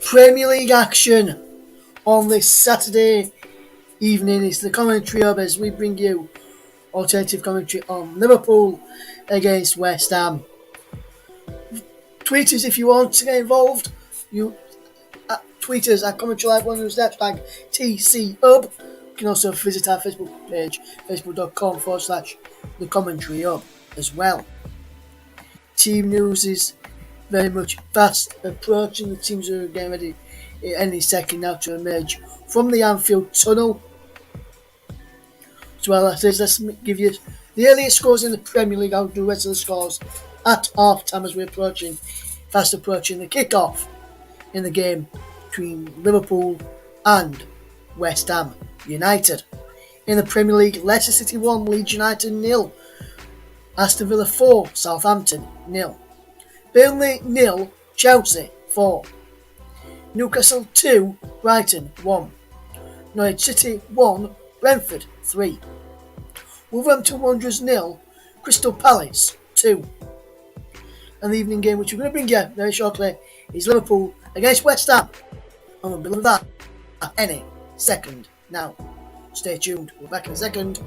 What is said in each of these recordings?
Premier League action on this Saturday evening is the commentary hub as we bring you alternative commentary on Liverpool against West Ham. Tweet us if you want to get involved. You tweet us at commentary live one use the hashtag TCHub. You can also visit our Facebook page, facebook.com/the commentary hub as well. Team news is very much fast approaching. The teams are getting ready any second now to emerge from the Anfield tunnel. As well as this, let's give you the earliest scores in the Premier League. I'll do the rest of the scores at half time as we're fast approaching the kick-off in the game between Liverpool and West Ham United. In the Premier League, Leicester City 1, Leeds United 0, Aston Villa 4, Southampton 0, Burnley 0, Chelsea 4, Newcastle 2, Brighton 1, Norwich City 1, Brentford 3, Wolverhampton Wanderers 0, Crystal Palace 2. And the evening game, which we're going to bring you very shortly, is Liverpool against West Ham. And we'll be with that at any second now. Stay tuned, we're back in a second.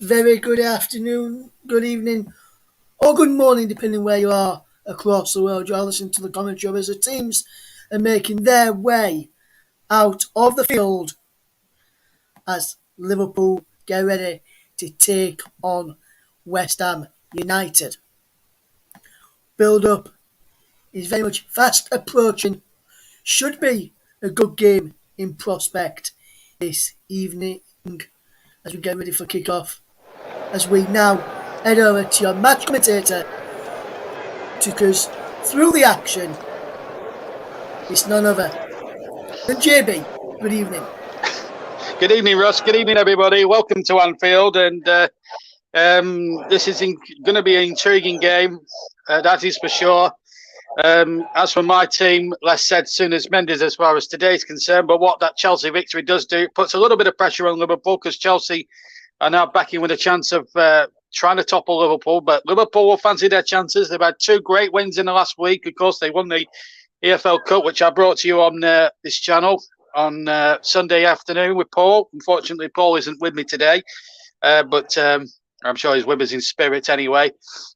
Very good afternoon, good evening, or good morning, depending where you are across the world. You're listening to the commentary as the teams are making their way out of the field as Liverpool get ready to take on West Ham United. Build-up is very much fast approaching. Should be a good game in prospect this evening as we get ready for kick-off. As we now head over to your match commentator to take us through the action. It's none other than JB. Good evening. Good evening, Russ. Good evening, everybody. Welcome to Anfield. And this is going to be an intriguing game. That is for sure. As for my team, less said soon as Mendes as far as today's concerned. But what that Chelsea victory does do, it puts a little bit of pressure on Liverpool because Chelsea are now backing with a chance of trying to topple Liverpool. But Liverpool will fancy their chances. They've had two great wins in the last week. Of course, they won the EFL Cup, which I brought to you on this channel on Sunday afternoon with Paul. Unfortunately, Paul isn't with me today, but I'm sure he's with us in spirit anyway.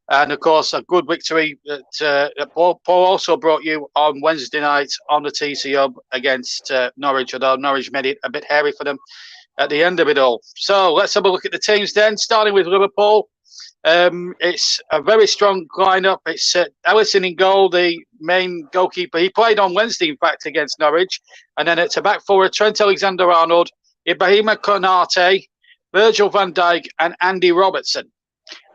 And, of course, a good victory that Paul also brought you on Wednesday night on the TC Hub against Norwich, although Norwich made it a bit hairy for them at the end of it all. So let's have a look at the teams then, starting with Liverpool. It's a very strong lineup. It's Ellison in goal, the main goalkeeper. He played on Wednesday, in fact, against Norwich. And then it's a back forward, Trent Alexander-Arnold, Ibrahima Konate, Virgil van Dijk and Andy Robertson.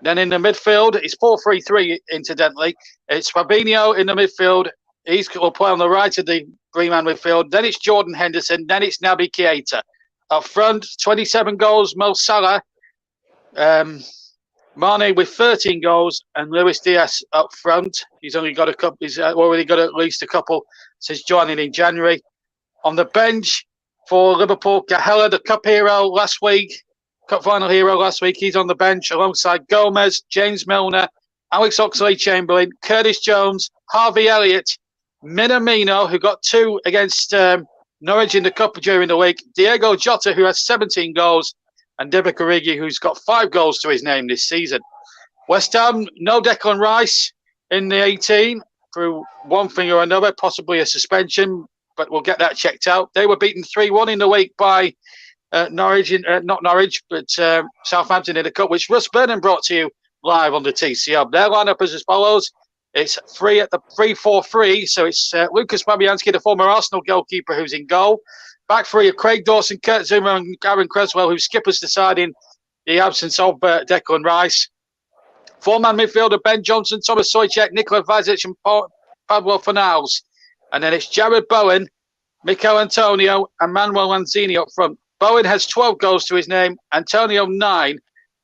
Then in the midfield, it's 4-3-3, incidentally. It's Fabinho in the midfield. He's will play on the right of the three-man midfield. Then it's Jordan Henderson. Then it's Naby Keita. Up front, 27 goals, Mo Salah. Mane with 13 goals, and Luis Diaz up front. He's only got a couple. He's already got at least a couple since joining in January. On the bench for Liverpool, Gahela, the cup hero last week, cup final hero last week. He's on the bench alongside Gomez, James Milner, Alex Oxlade-Chamberlain, Curtis Jones, Harvey Elliott, Minamino, who got 2 against Norwich in the cup during the week, Diego Jota, who has 17 goals, and Divock Origi, who's got 5 goals to his name this season. West Ham, no Declan Rice in the 18 through one thing or another, possibly a suspension, but we'll get that checked out. They were beaten 3-1 in the week by Norwich, not Norwich, but Southampton in the cup, which Russ Burnham brought to you live on the TC Hub. Their lineup is as follows. It's 3-4-3. So it's Lucas Fabianski, the former Arsenal goalkeeper, who's in goal. Back three of Craig Dawson, Kurt Zuma, and Aaron Creswell, who skippers deciding the absence of Declan Rice. Four-man midfielder Ben Johnson, Thomas Sojcek, Nikola Vazic, and Pablo Fornals. And then it's Jared Bowen, Mikel Antonio, and Manuel Lanzini up front. Bowen has 12 goals to his name, Antonio 9,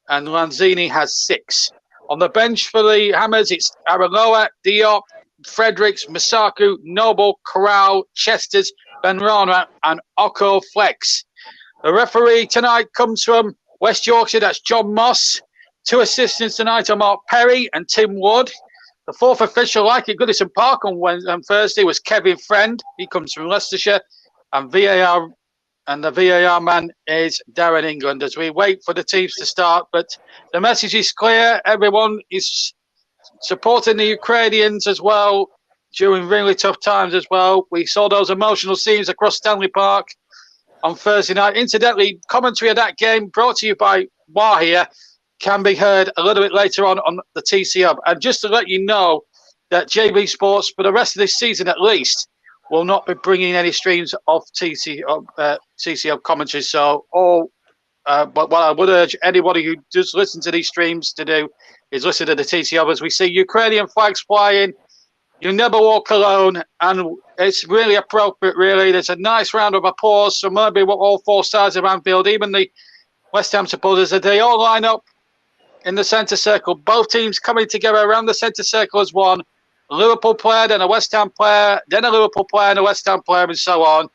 and Lanzini has 6. On the bench for the Hammers, it's Areloa, Diop, Fredericks, Masaku, Noble, Corral, Chesters, Benrana, and Oko Flex. The referee tonight comes from West Yorkshire, that's John Moss. 2 assistants tonight are Mark Perry and Tim Wood. The fourth official, like at Goodison Park on Thursday, was Kevin Friend. He comes from Leicestershire. And the VAR man is Darren England as we wait for the teams to start. But the message is clear. Everyone is supporting the Ukrainians as well during really tough times as well. We saw those emotional scenes across Stanley Park on Thursday night. Incidentally, commentary of that game brought to you by Wahia can be heard a little bit later on the TC Hub. And just to let you know that JB Sports, for the rest of this season at least, will not be bringing any streams of TC Hub commentary. So, but what I would urge anybody who does listen to these streams to do is listen to the TC Hub as we see Ukrainian flags flying. You never walk alone, and it's really appropriate, really. There's a nice round of applause from maybe all 4 sides of Anfield, even the West Ham supporters, as they all line up in the centre circle. Both teams coming together around the centre circle as one. A Liverpool player, then a West Ham player, then a Liverpool player and a West Ham player, and so on.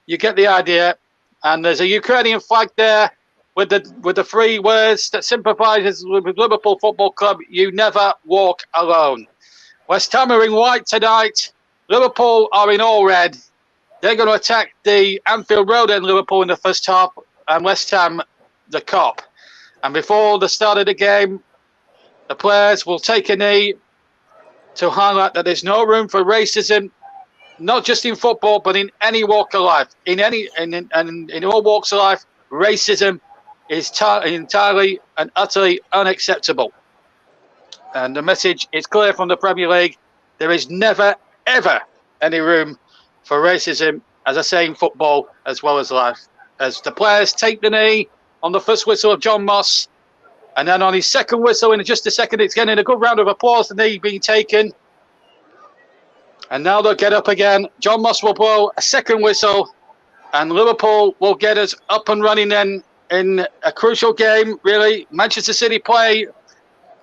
You get the idea. And there's a Ukrainian flag there with the 3 words that sympathises with Liverpool Football Club: you never walk alone. West Ham are in white tonight. Liverpool are in all red. They're going to attack the Anfield Road in Liverpool in the first half, and West Ham the Kop. And before the start of the game, the players will take a knee to highlight that there's no room for racism, not just in football, but in any walk of life. In all walks of life, racism is entirely and utterly unacceptable. And the message is clear from the Premier League. There is never, ever any room for racism, as I say, in football as well as life. As the players take the knee on the first whistle of John Moss, and then on his second whistle in just a second, it's getting a good round of applause, the knee being taken. And now they'll get up again. John Moss will blow a second whistle, and Liverpool will get us up and running then in a crucial game, really. Manchester City play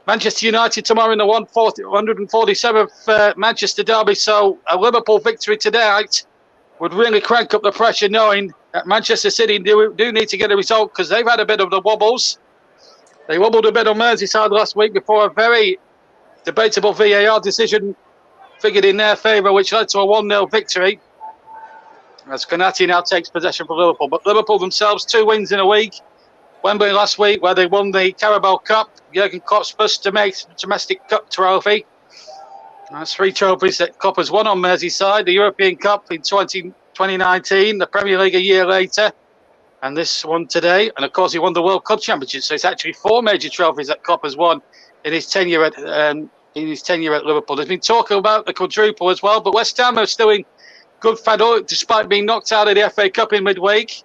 Manchester United tomorrow in the 147th Manchester derby, so a Liverpool victory tonight would really crank up the pressure, knowing that Manchester City do need to get a result because they've had a bit of the wobbles. They wobbled a bit on Merseyside last week before a very debatable VAR decision figured in their favour, which led to a 1-0 victory. As Konate now takes possession for Liverpool. But Liverpool themselves, 2 wins in a week. Wembley last week, where they won the Carabao Cup, Jurgen Klopp's first domestic cup trophy. That's 3 trophies that Klopp has won on Merseyside. The European Cup in 2019, the Premier League a year later, and this one today. And of course, he won the World Cup Championship. So it's actually 4 major trophies that Klopp has won in his tenure at Liverpool. There's been talk about the quadruple as well, but West Ham are still in good fettle despite being knocked out of the FA Cup in midweek.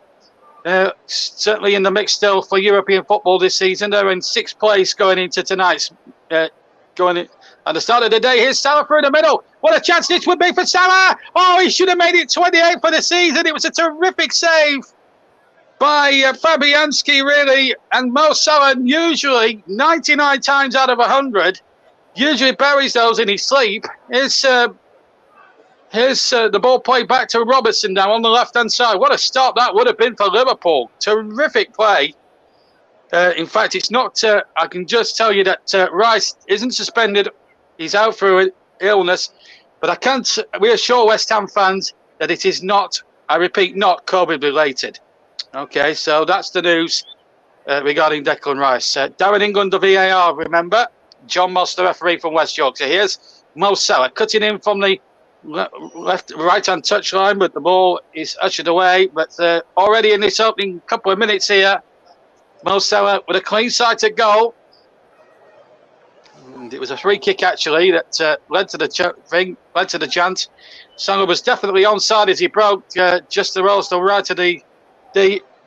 Certainly in the mix still for European football this season. They're in 6th place going into tonight's at the start of the day. Here's Salah through the middle. What a chance this would be for Salah! Oh, he should have made it 28 for the season. It was a terrific save by Fabianski, really. And Mo Salah, usually 99 times out of 100, usually buries those in his sleep. Here's the ball played back to Robertson now on the left-hand side. What a start that would have been for Liverpool. Terrific play. In fact, it's not. I can just tell you that Rice isn't suspended. He's out for illness. But I can't reassure West Ham fans that it is not, I repeat, not COVID-related. Okay, so that's the news regarding Declan Rice. Darren England, the VAR, remember. John Moss, the referee from West Yorkshire. Here's Mo Salah cutting in from the right-hand touchline, but the ball is ushered away. But already in this opening couple of minutes here, Mo Salah with a clean sighted goal. And it was a free kick actually that led to the chant. Sanger was definitely onside as he broke just the rolls to right of the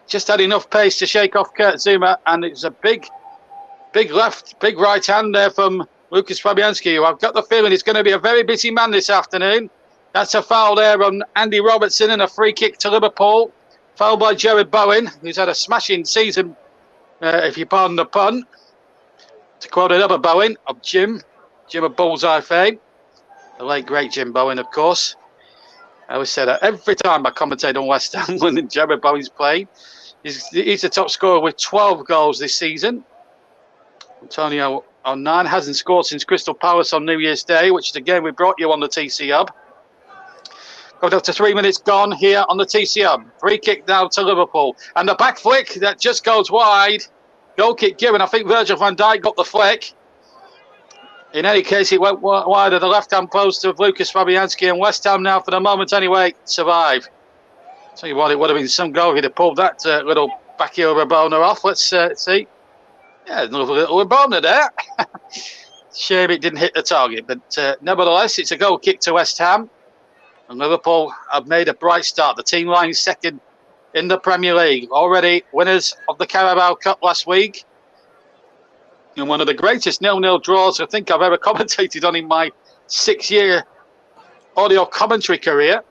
just had enough pace to shake off Kurt Zuma, and it was a big right hand there from Lucas Fabianski, who I've got the feeling is going to be a very busy man this afternoon. That's a foul there on Andy Robertson and a free kick to Liverpool. Foul by Jared Bowen, who's had a smashing season, if you pardon the pun. To quote another Bowen of Jim of Bullseye fame, the late great Jim Bowen, of course. I always say that every time I commentate on West Ham when Jared Bowen's playing. He's the top scorer with 12 goals this season. Antonio on 9, hasn't scored since Crystal Palace on New Year's Day, which is a game we brought you on the TC Hub. Got up to 3 minutes gone here on the TC Hub. Free kick now to Liverpool. And the back flick that just goes wide. Goal kick given. I think Virgil van Dijk got the flick. In any case, it went wide of the left-hand post of Lucas Fabianski, and West Ham now, for the moment anyway, survive. Tell you what, it would have been some goal if he'd have pulled that little back heel Rabona off. Let's see. Yeah, another little Rabona there. Shame it didn't hit the target, but nevertheless, it's a goal kick to West Ham. And Liverpool have made a bright start. The team lying second in the Premier League. Already winners of the Carabao Cup last week. And one of the greatest 0-0 draws I think I've ever commentated on in my 6-year audio commentary career.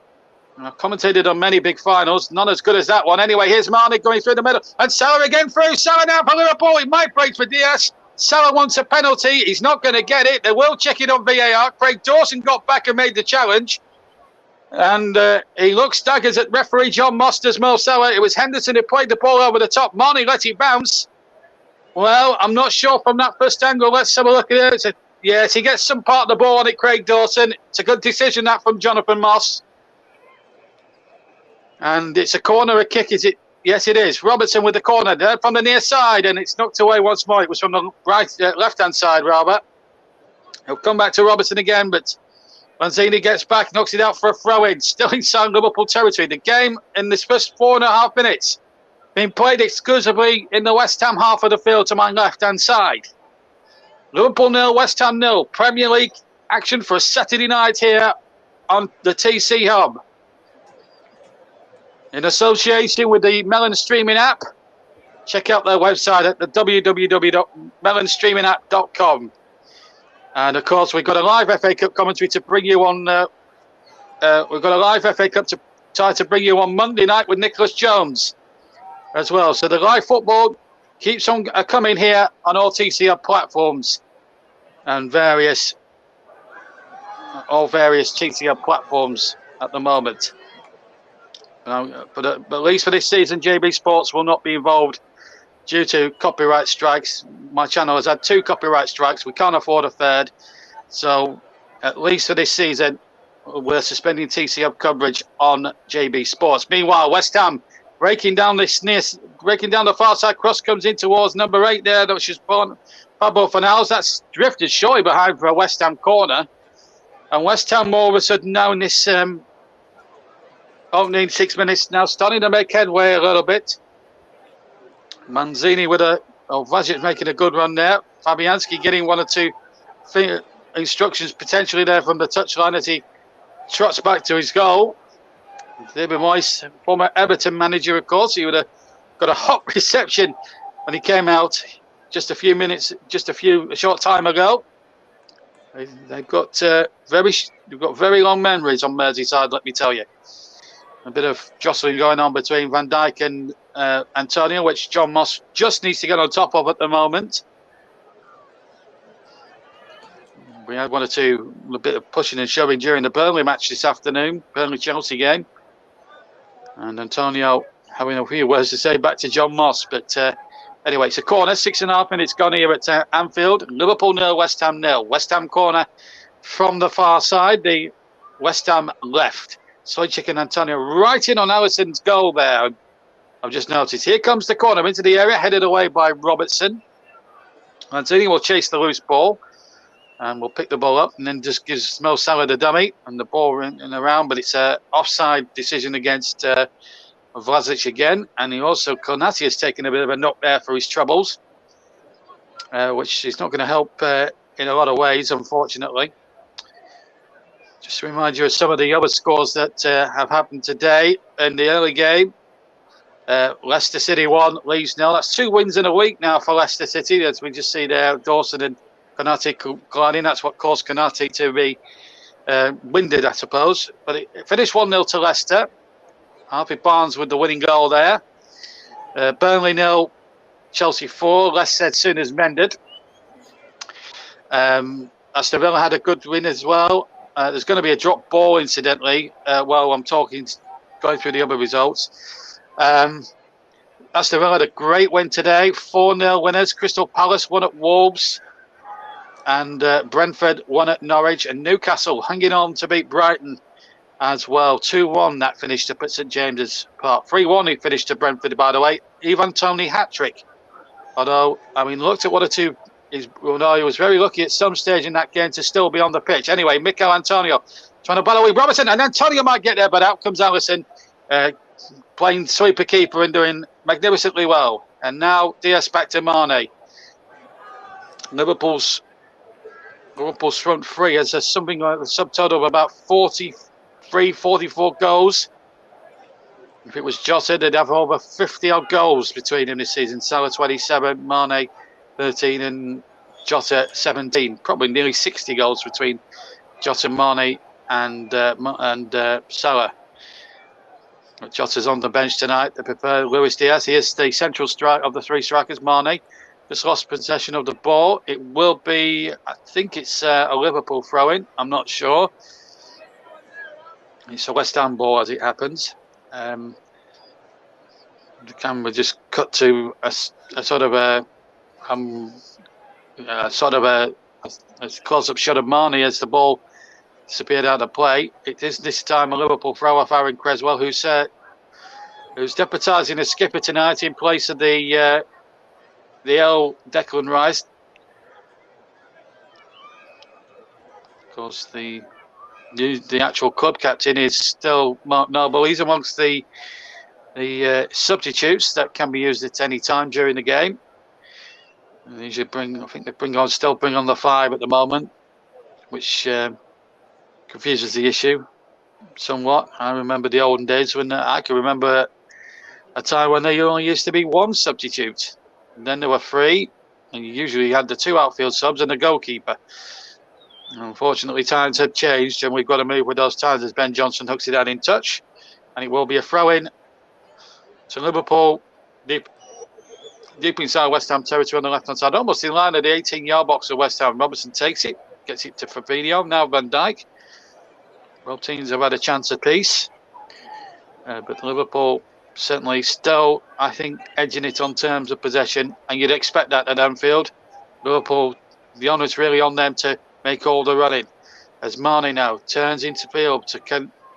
And I've commentated on many big finals, none as good as that one. Anyway, here's Marnie going through the middle, and Salah again through. Salah now for Liverpool. It might break for Diaz. Salah wants a penalty. He's not going to get it. They will check it on VAR. Craig Dawson got back and made the challenge. And he looks staggers at referee John Moster's Mo Salah. It was Henderson who played the ball over the top. Marnie let it bounce. Well, I'm not sure from that first angle. Let's have a look at it. Yes, he gets some part of the ball on it, Craig Dawson. It's a good decision, that, from Jonathan Moss. And it's a corner, a kick, is it? Yes, it is. Robertson with the corner there from the near side, and it's knocked away once more. It was from the left-hand side, rather. He'll come back to Robertson again, but Lanzini gets back, knocks it out for a throw-in. Still inside Liverpool territory. The game in this first 4.5 minutes being played exclusively in the West Ham half of the field to my left-hand side. Liverpool 0, West Ham 0. Premier League action for a Saturday night here on the TC Hub. In association with the Melon Streaming app. Check out their website at the www.melonstreamingapp.com. And of course, we've got a live FA Cup commentary to bring you on. We've got a live FA Cup to try to bring you on Monday night with Nicholas Jones as well. So the live football keeps on coming here on all TCR platforms and all various TCR platforms at the moment. But at least for this season, JB Sports will not be involved due to copyright strikes. My channel has had 2 copyright strikes. We can't afford a third. So at least for this season, we're suspending TCR coverage on JB Sports. Meanwhile, West Ham breaking down the far side. Cross comes in towards number 8 there. That was just Pablo Fornals. That's drifted shortly behind for a West Ham corner. And West Ham all of a sudden now in this opening 6 minutes now starting to make headway a little bit. Manzini with Vajic making a good run there. Fabianski getting 1 or 2 instructions potentially there from the touchline as he trots back to his goal. David Moyes, former Everton manager, of course, he would have got a hot reception when he came out a short time ago. They've got very long memories on Merseyside, let me tell you. A bit of jostling going on between Van Dijk and Antonio, which John Moss just needs to get on top of at the moment. We had 1 or 2 a bit of pushing and shoving during the Burnley match this afternoon, Burnley-Chelsea game. And Antonio having a few words to say back to John Moss. But anyway, it's a corner, 6.5 minutes gone here at Anfield. Liverpool 0, West Ham 0. West Ham corner from the far side, the West Ham left. Sojcik and Antonio right in on Alisson's goal there. I've just noticed. Here comes the corner into the area, headed away by Robertson. Lanzini will chase the loose ball. And we'll pick the ball up and then just gives Mo Salah the dummy and the ball in and around. But it's an offside decision against Vlasic again. And he also, Konate has taken a bit of a knock there for his troubles, which is not going to help in a lot of ways, unfortunately. Just to remind you of some of the other scores that have happened today in the early game. Leicester City 1, Leeds 0. That's 2 wins in a week now for Leicester City, as we just see there. Dawson and Konate colliding. That's what caused Konate to be winded, I suppose. But it finished 1-0 to Leicester. Harvey Barnes with the winning goal there. Burnley 0, Chelsea 4. Less said, soon as mended. Aston Villa had a good win as well. There's going to be a drop ball, incidentally, while I'm going through the other results. Aston Villa had a great win today. 4-0 winners. Crystal Palace won at Wolves. And Brentford won at Norwich. And Newcastle hanging on to beat Brighton as well. 2-1 that finished up at St James's Park. 3-1 he finished to Brentford, by the way. Ivan Toney hat-trick. Although, I mean, looked at what a two... he was very lucky at some stage in that game to still be on the pitch. Anyway, Mikel Antonio trying to battle with Robertson, and Antonio might get there, but out comes Alisson, playing sweeper keeper and doing magnificently well. And now Diaz back to Mane. Liverpool's front three has something like a subtotal of about 43, 44 goals. If it was Jota, they'd have over 50 odd goals between them this season. Salah 27, Mane 13 and Jota 17. Probably nearly 60 goals between Jota, Mane and Salah. But Jota's on the bench tonight. They prefer Luis Diaz. He is the central strike of the 3 strikers. Mane just lost possession of the ball. It will be, I think it's a Liverpool throw-in. I'm not sure. It's a West Ham ball as it happens. The camera just cut to a sort of a close-up shot of Mane as the ball disappeared out of play. It is this time a Liverpool throw-off. Aaron Creswell, who's deputising as skipper tonight in place of the L Declan Rice. Of course, the actual club captain is still Mark Noble. He's amongst the substitutes that can be used at any time during the game. And they should still bring on the 5 at the moment, which confuses the issue somewhat. I remember the olden days when I can remember a time when there only used to be 1 substitute, and then there were 3, and you usually had the 2 outfield subs and a goalkeeper. Unfortunately, times have changed, and we've got to move with those times as Ben Johnson hooks it out in touch, and it will be a throw-in to Liverpool, deep inside West Ham territory on the left-hand side, almost in line of the 18-yard box of West Ham. Robertson takes it, gets it to Fabinho, now Van Dijk. Both teams have had a chance apiece, but Liverpool certainly still, I think, edging it on terms of possession, and you'd expect that at Anfield. Liverpool, the honour's really on them to make all the running. As Mane now turns into field to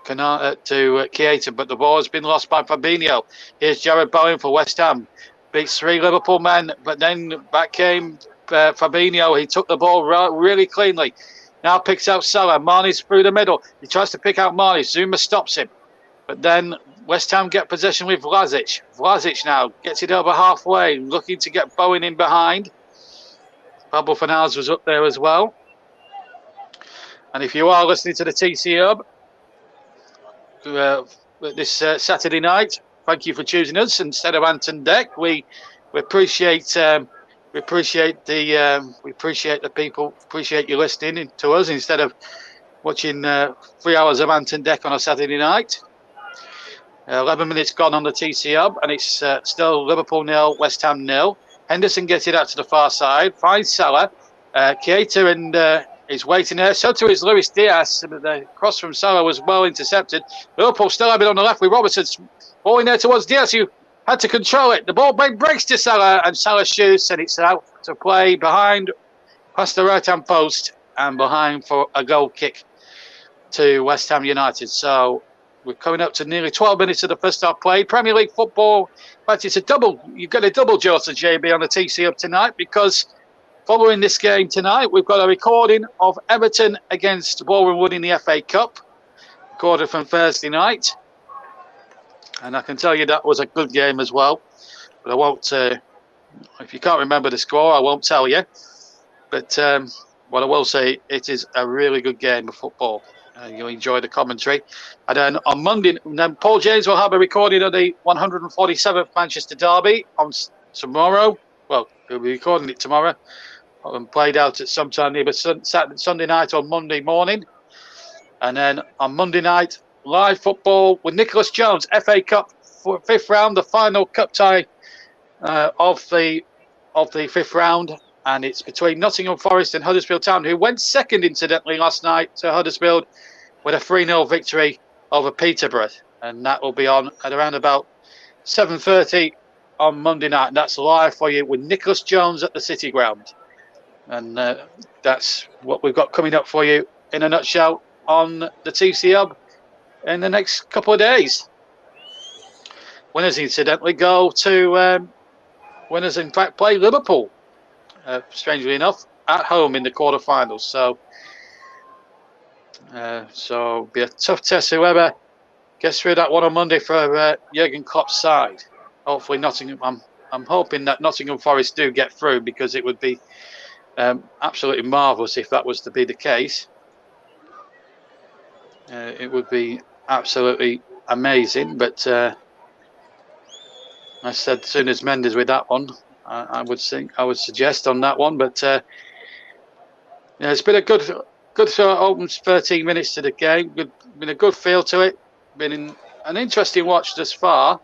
Keita, but the ball has been lost by Fabinho. Here's Jared Bowen for West Ham. Beats 3 Liverpool men, but then back came Fabinho. He took the ball really cleanly. Now picks out Salah. Mane's through the middle. He tries to pick out Mane. Zuma stops him. But then West Ham get possession with Vlasic. Vlasic now gets it over halfway, looking to get Bowen in behind. Pablo Fornals was up there as well. And if you are listening to the TC Hub this Saturday night, thank you for choosing us instead of Anton Deck. We appreciate the people. Appreciate you listening to us instead of watching 3 hours of Anton Deck on a Saturday night. 11 minutes gone on the TC Hub, and it's still Liverpool 0, West Ham 0. Henderson gets it out to the far side, finds Salah. Keita and is waiting there. So too is Luis Diaz. The cross from Salah was well intercepted. Liverpool still have it on the left with Robertson balling there towards Diaz, who had to control it. The ball breaks to Salah, and Salah shoots, and it's out to play behind, past the right-hand post, and behind for a goal kick to West Ham United. So we're coming up to nearly 12 minutes of the first half played. Premier League football, in fact, it's a double. You've got a double Jota JB on the TC Hub tonight, because following this game tonight, we've got a recording of Everton against Boreham Wood in the FA Cup, recorded from Thursday night. And I can tell you that was a good game as well. But I won't, if you can't remember the score, I won't tell you. But what I will say, it is a really good game of football. You'll enjoy the commentary. And then on Monday, then Paul James will have a recording of the 147th Manchester Derby on tomorrow. Well, he'll be recording it tomorrow and played out at some time either Sunday night or Monday morning. And then on Monday night, live football with Nicholas Jones, FA Cup for 5th round, the final cup tie of the 5th round. And it's between Nottingham Forest and Huddersfield Town, who went second, incidentally, last night to Huddersfield with a 3-0 victory over Peterborough. And that will be on at around about 7:30 on Monday night. And that's live for you with Nicholas Jones at the City Ground. And that's what we've got coming up for you in a nutshell on the TC Hub in the next couple of days. Winners, incidentally, go to... winners, in fact, play Liverpool. Strangely enough, at home in the quarterfinals. So it'll be a tough test. Whoever gets through that one on Monday for Jurgen Klopp's side. Hopefully, Nottingham. I'm hoping that Nottingham Forest do get through, because it would be absolutely marvellous if that was to be the case. It would be absolutely amazing. But I said, as soon as Mendes with that one. I would suggest on that one, but it's been a good sort of open 13 minutes to the game. Been a good feel to it. Been an interesting watch thus far,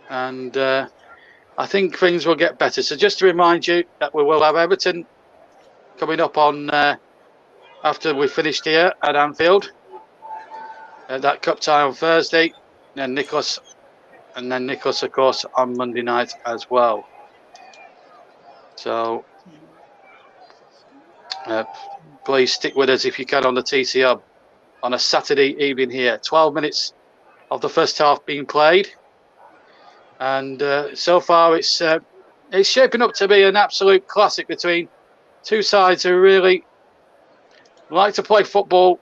and I think things will get better. So just to remind you that we will have Everton coming up on after we finished here at Anfield. That cup tie on Thursday, and Nicholas, of course, on Monday night as well. So please stick with us if you can on the TC Hub on a Saturday evening here. 12 minutes of the first half being played. And so far it's shaping up to be an absolute classic between two sides who really like to play football.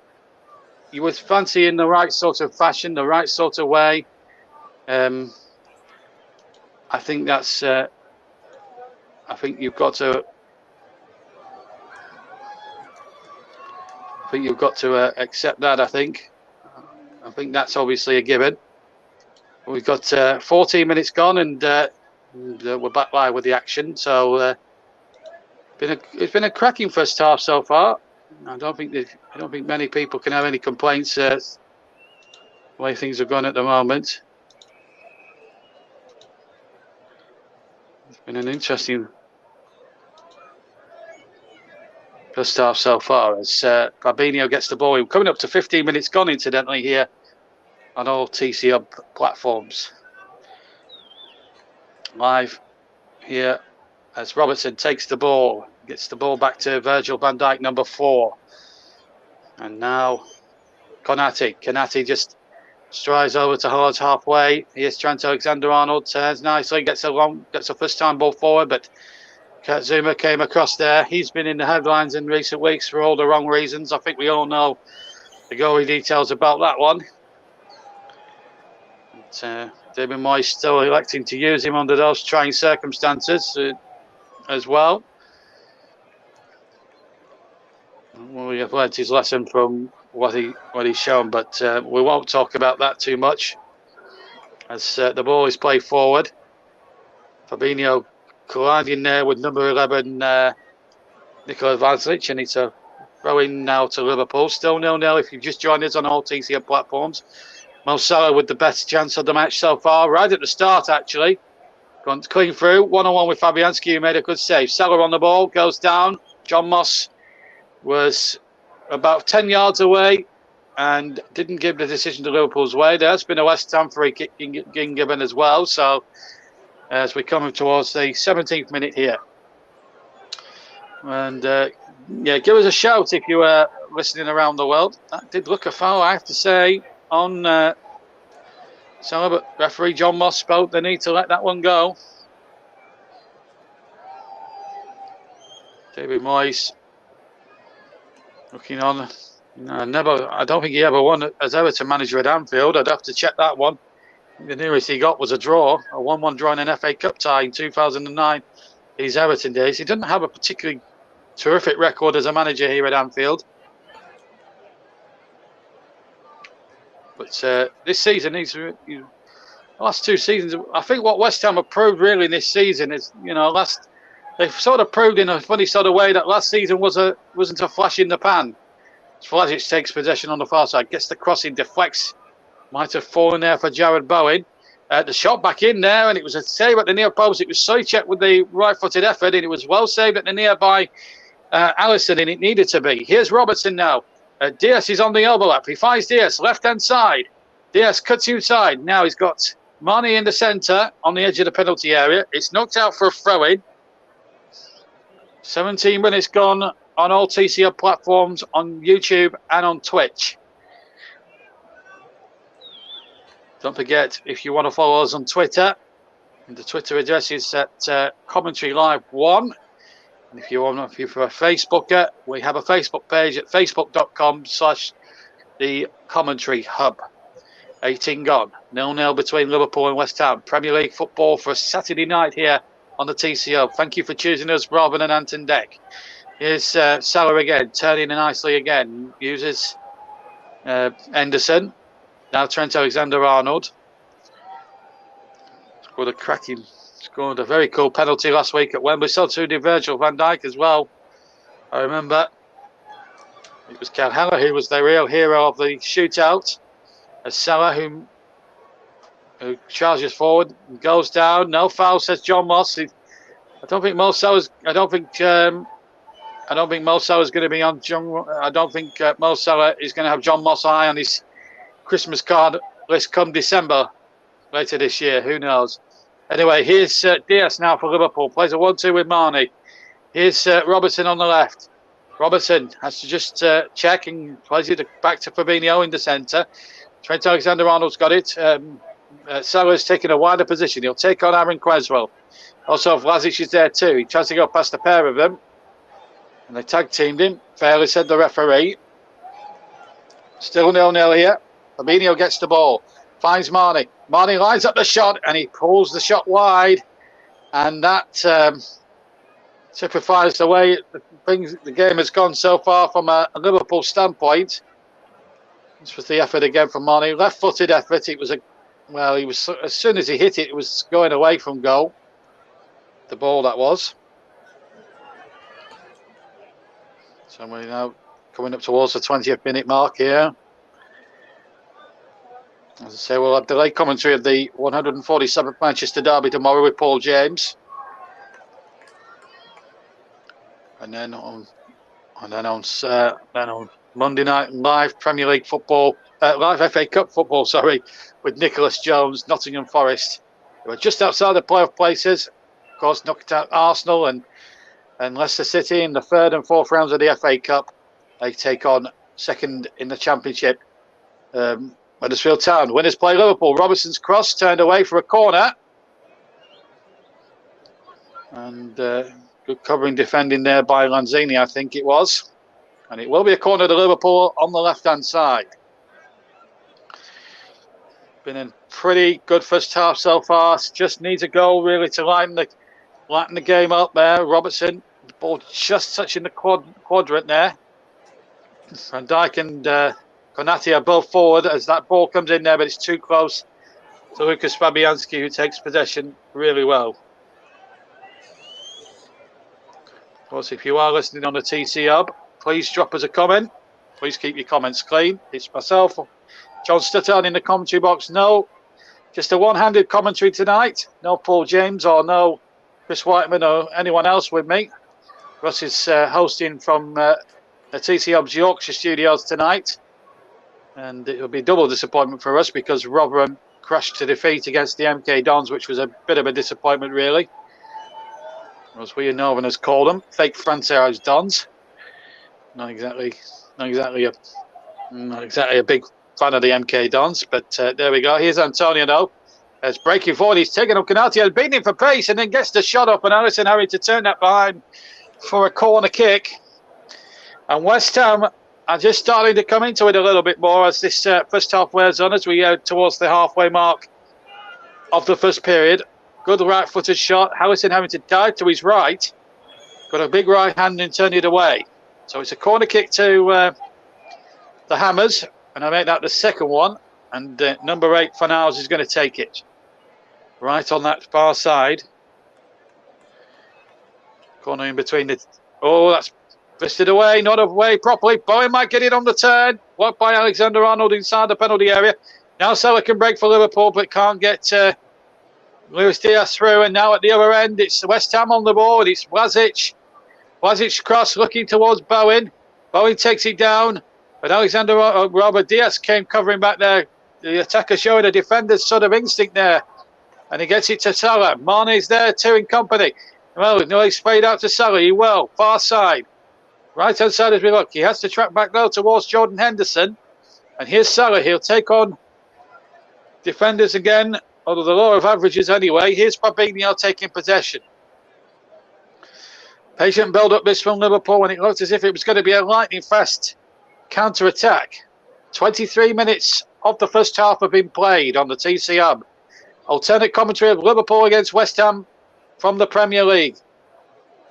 You would fancy in the right sort of fashion, the right sort of way. I think that's. I think you've got to. Accept that. I think that's obviously a given. We've got 14 minutes gone, and we're back live with the action. So it's been a cracking first half so far. I don't think many people can have any complaints the way things are going at the moment. It's been an interesting first half so far as Fabinho gets the ball. We're coming up to 15 minutes gone, incidentally, here on all TC Hub platforms. Live here as Robertson takes the ball, gets the ball back to Virgil van Dijk, number 4. And now Konate just strides over to Haaland's halfway. Here's Trent Alexander-Arnold, turns nicely, gets a first-time ball forward, but Kurt Zouma came across there. He's been in the headlines in recent weeks for all the wrong reasons. I think we all know the gory details about that one. But, David Moyes still electing to use him under those trying circumstances as well. Well, we have learnt his lesson from what he's shown, but we won't talk about that too much as the ball is played forward. Fabinho colliding there with number 11 Nikola Vasiljic, and it's a throw-in now to Liverpool. Still 0-0 if you've just joined us on all TCM platforms. Mo Salah with the best chance of the match so far, right at the start actually. Gone clean through, one-on-one with Fabianski, who made a good save. Salah on the ball, goes down. John Moss was about 10 yards away and didn't give the decision to Liverpool's way. There's been a West Ham free kick given as well. So as we come towards the 17th minute here. And give us a shout if you were listening around the world. That did look a foul, I have to say, on Salah, but referee John Moss spoke the need to let that one go. David Moyes looking on. I don't think he ever won as Everton manager at Anfield. I'd have to check that one. The nearest he got was a draw, a 1-1 draw in an FA Cup tie in 2009. His Everton days. He didn't have a particularly Terrific record as a manager here at Anfield. But this season, the last 2 seasons, I think what West Ham have proved really this season is, they've sort of proved in a funny sort of way that last season wasn't a flash in the pan. Vlasic takes possession on the far side, gets the crossing, deflects, might have fallen there for Jared Bowen. The shot back in there, and it was a save at the near post. It was Souček with the right-footed effort, and it was well saved at the nearby Alisson, and it needed to be. Here's Robertson now. Diaz is on the overlap. He finds Diaz, left-hand side. Diaz cuts inside. Now he's got Mane in the centre on the edge of the penalty area. It's knocked out for a throw-in. 17 minutes gone on all TCL platforms, on YouTube and on Twitch. Don't forget, if you want to follow us on Twitter, the Twitter address is at Commentary Live 1. And if you're a Facebooker, we have a Facebook page at facebook.com/the Commentary Hub. 18 gone. 0-0 between Liverpool and West Ham. Premier League football for a Saturday night here on the TCO. Thank you for choosing us rather than Anton Deck. Here's Salah again, turning nicely again. Uses Henderson. Now Trent Alexander-Arnold. Scored a very cool penalty last week at Wembley. So too did Virgil van Dijk as well. I remember it was Calhella who was the real hero of the shootout. As Salah, who charges forward and goes down. No foul, says John Moss. I don't think Mo Salah's going to be on John. I don't think Mo Salah is going to have John Moss high on his Christmas card list come December later this year. Who knows? Anyway, here's Diaz now for Liverpool. Plays a 1-2 with Mane. Here's Robertson on the left. Robertson has to just check and plays it back to Fabinho in the centre. Trent Alexander-Arnold's got it. Salah's taking a wider position. He'll take on Aaron Creswell. Also, Vlasic is there too. He tries to go past a pair of them. And they tag-teamed him. Fairly said the referee. Still 0-0 here. Fabinho gets the ball. Finds Mane. Mane lines up the shot and he pulls the shot wide. And that typifies the way the game has gone so far from a Liverpool standpoint. This was the effort again from Mane. Left-footed effort. He was as soon as he hit it, it was going away from goal. The ball that was. So we're now coming up towards the 20th minute mark here. As I say, we'll have delayed commentary of the 147th Manchester Derby tomorrow with Paul James. And then on Monday night live Premier League football, live FA Cup football, with Nicholas Jones, Nottingham Forest. They were just outside the playoff places. Of course, knocked out Arsenal and Leicester City in the 3rd and 4th rounds of the FA Cup. They take on second in the Championship, Huddersfield Town. Winners play Liverpool. Robertson's cross turned away for a corner. And good covering defending there by Lanzini, I think it was. And it will be a corner to Liverpool on the left-hand side. Been a pretty good first half so far. Just needs a goal really to lighten the game up there. Robertson, the ball just touching the quadrant there. Van Dijk and Konate are both forward as that ball comes in there, but it's too close to Lucas Fabianski, who takes possession really well. Of course, if you are listening on the TC Hub, please drop us a comment. Please keep your comments clean. It's myself, John Stutton in the commentary box. No, just a one-handed commentary tonight. No Paul James or no Chris Whiteman or anyone else with me. Russ is hosting from the TC Hub's Yorkshire studios tonight. And it will be double disappointment for us because Rotherham crashed to defeat against the MK Dons, which was a bit of a disappointment, really. As we Northerners call them, fake Francois Dons. Not exactly a big fan of the MK Dons, but there we go. Here's Antonio though. As breaking forward, he's taken up Konate and beating him for pace, and then gets the shot up, and Alisson having to turn that behind for a corner kick. And West Ham are just starting to come into it a little bit more as this first half wears on, as we go towards the halfway mark of the first period. Good right-footed shot. Alisson having to dive to his right. got a big right hand and turned it away. So it's a corner kick to the Hammers, and I make that the second one. And number 8 for now is going to take it right on that far side. Corner in between the. Oh, that's fisted away, not away properly. Bowen might get it on the turn. Blocked by Alexander-Arnold inside the penalty area. Now Salah can break for Liverpool, but can't get Luis Diaz through. And now at the other end, it's West Ham on the board. It's Vlasic. Vlasic cross looking towards Bowen. Bowen takes it down, but Robert Diaz came covering back there. The attacker showing a defender's sort of instinct there. And he gets it to Salah. Mane's there too in company. Well, no, he's sprayed out to Salah. He will. Far side. Right hand side as we look. He has to track back though towards Jordan Henderson. And here's Salah. He'll take on defenders again. Although the law of averages anyway. Here's Fabinho taking possession. Patient build up this from Liverpool, and it looked as if it was going to be a lightning fast counter attack. 23 minutes of the first half have been played on the TC Hub. Alternate commentary of Liverpool against West Ham from the Premier League.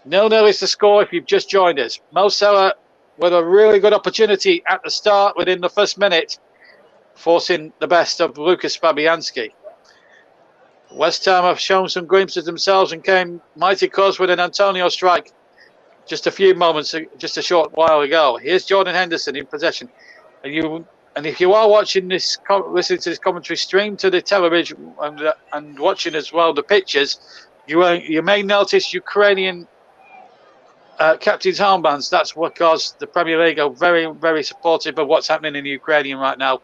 0-0 is the score if you've just joined us. Mo Salah with a really good opportunity at the start within the first minute, forcing the best of Lucas Fabianski. West Ham have shown some glimpses themselves and came mighty close with an Antonio strike just a short while ago. Here's Jordan Henderson in possession. And if you are watching this, listening to this commentary stream to the television and watching as well the pictures, you may notice Ukrainian captain's armbands. That's because the Premier League are very, very supportive of what's happening in Ukraine right now.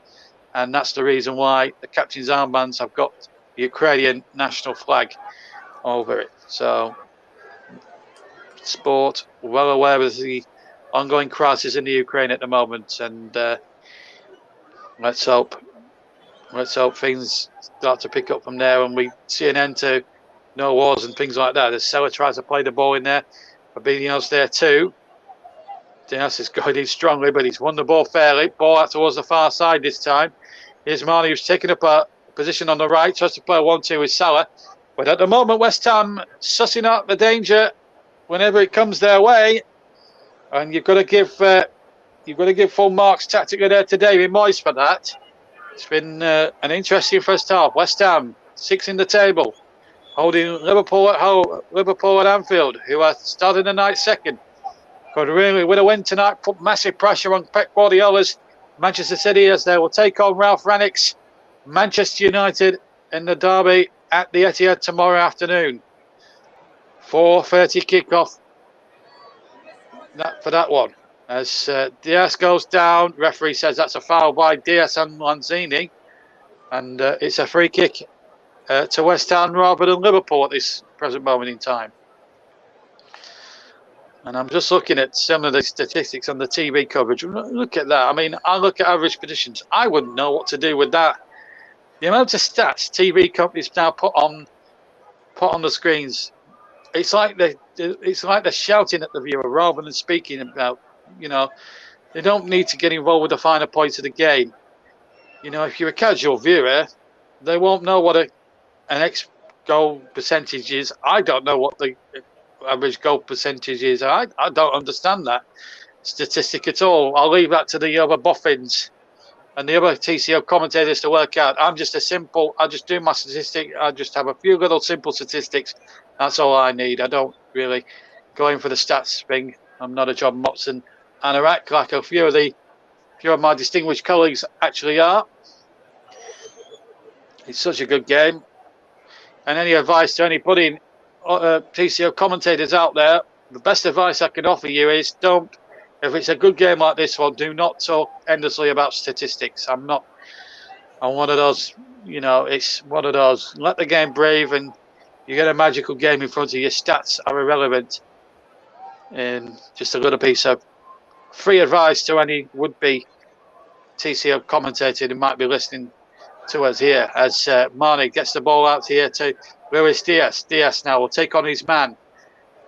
And that's the reason why the captain's armbands have got the Ukrainian national flag over it. So, sport, well aware of the ongoing crisis in the Ukraine at the moment. And let's hope things start to pick up from there and we see an end to no wars and things like that. As Salah tries to play the ball in there, Fabinho's there too. Diaz has got in strongly, but he's won the ball fairly. Ball out towards the far side this time. Here's Mane, who's taking up a position on the right, tries to play a 1-2 with Salah. But at the moment, West Ham sussing out the danger whenever it comes their way. And you've got to give full marks tactically there to David Moyes for that. It's been an interesting first half. West Ham 6 in the table, holding Liverpool at Anfield, who are starting the night second. Could really, with a win tonight, put massive pressure on Pep Guardiola's Manchester City as they will take on Ralph Rangnick's Manchester United in the derby at the Etihad tomorrow afternoon. 4:30 kickoff for that one. As Diaz goes down, referee says that's a foul by Diaz and Lanzini, and it's a free kick to West Ham rather than Liverpool at this present moment in time. And I'm just looking at some of the statistics on the TV coverage. Look at that. I mean, I look at average positions. I wouldn't know what to do with that. The amount of stats TV companies now put on the screens, it's like they're shouting at the viewer rather than speaking about. They don't need to get involved with the finer points of the game. If you're a casual viewer, they won't know what an ex-goal percentage is. I don't know what the average goal percentage is. I don't understand that statistic at all. I'll leave that to the other boffins and the other TCO commentators to work out. I just do my statistic. I just have a few little simple statistics. That's all I need. I don't really go in for the stats thing. I'm not a John Motson anorak like a few of my distinguished colleagues actually are. It's such a good game. And any advice to anybody, TCO commentators out there, the best advice I can offer you is if it's a good game like this one, do not talk endlessly about statistics. I'm one of those, it's one of those. Let the game breathe and you get a magical game in front of you. Stats are irrelevant. And just a little piece of free advice to any would-be TCO commentator who might be listening to us here as Mane gets the ball out here to Luis Diaz. Diaz now will take on his man.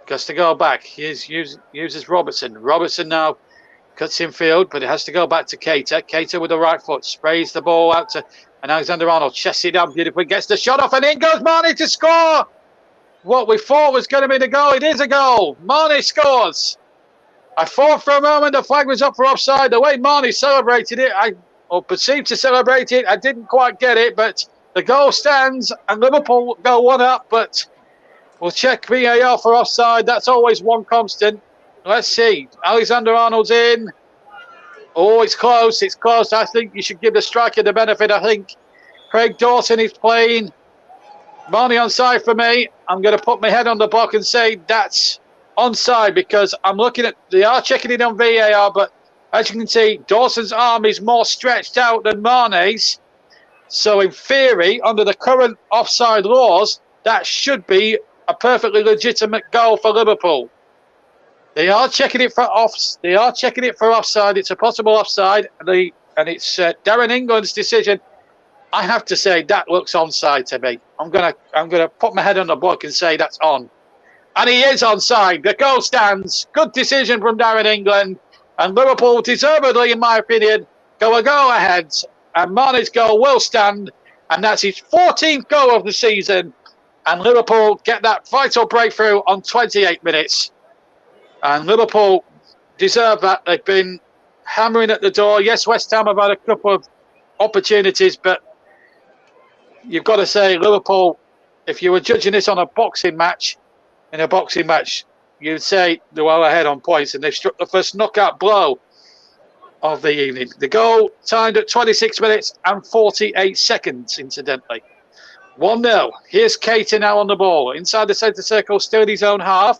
Gets to go back. He uses Robertson. Robertson now cuts in field, but it has to go back to Keita. Keita with the right foot sprays the ball out to Alexander-Arnold. Chests it down beautifully. Gets the shot off and in goes Mane to score. what we thought was going to be the goal. It is a goal. Marnie scores. I thought for a moment the flag was up for offside. The way Marnie celebrated it, or perceived to celebrate it, I didn't quite get it, but the goal stands and Liverpool go one up, but we'll check VAR for offside. That's always one constant. Let's see. Alexander-Arnold's in. Oh, it's close. It's close. I think you should give the striker the benefit. I think Craig Dawson is playing. Marnie onside for me. I'm going to put my head on the block and say that's onside because I'm looking at, they are checking it on VAR, but as you can see, Dawson's arm is more stretched out than Mane's. So in theory, under the current offside laws, that should be a perfectly legitimate goal for Liverpool. They are checking it for offside. It's a possible offside, and it's Darren England's decision. I have to say that looks onside to me. I'm gonna put my head on the block and say that's on, and he is onside. The goal stands. Good decision from Darren England, and Liverpool deservedly, in my opinion, go ahead. And Mane's goal will stand, and that's his 14th goal of the season. And Liverpool get that vital breakthrough on 28 minutes. And Liverpool deserve that. They've been hammering at the door. Yes, West Ham have had a couple of opportunities, but you've got to say, Liverpool, if you were judging this on a boxing match, you'd say they're well ahead on points, and they've struck the first knockout blow of the evening. The goal timed at 26 minutes and 48 seconds, incidentally. 1-0. Here's Keita now on the ball. Inside the centre circle, still in his own half.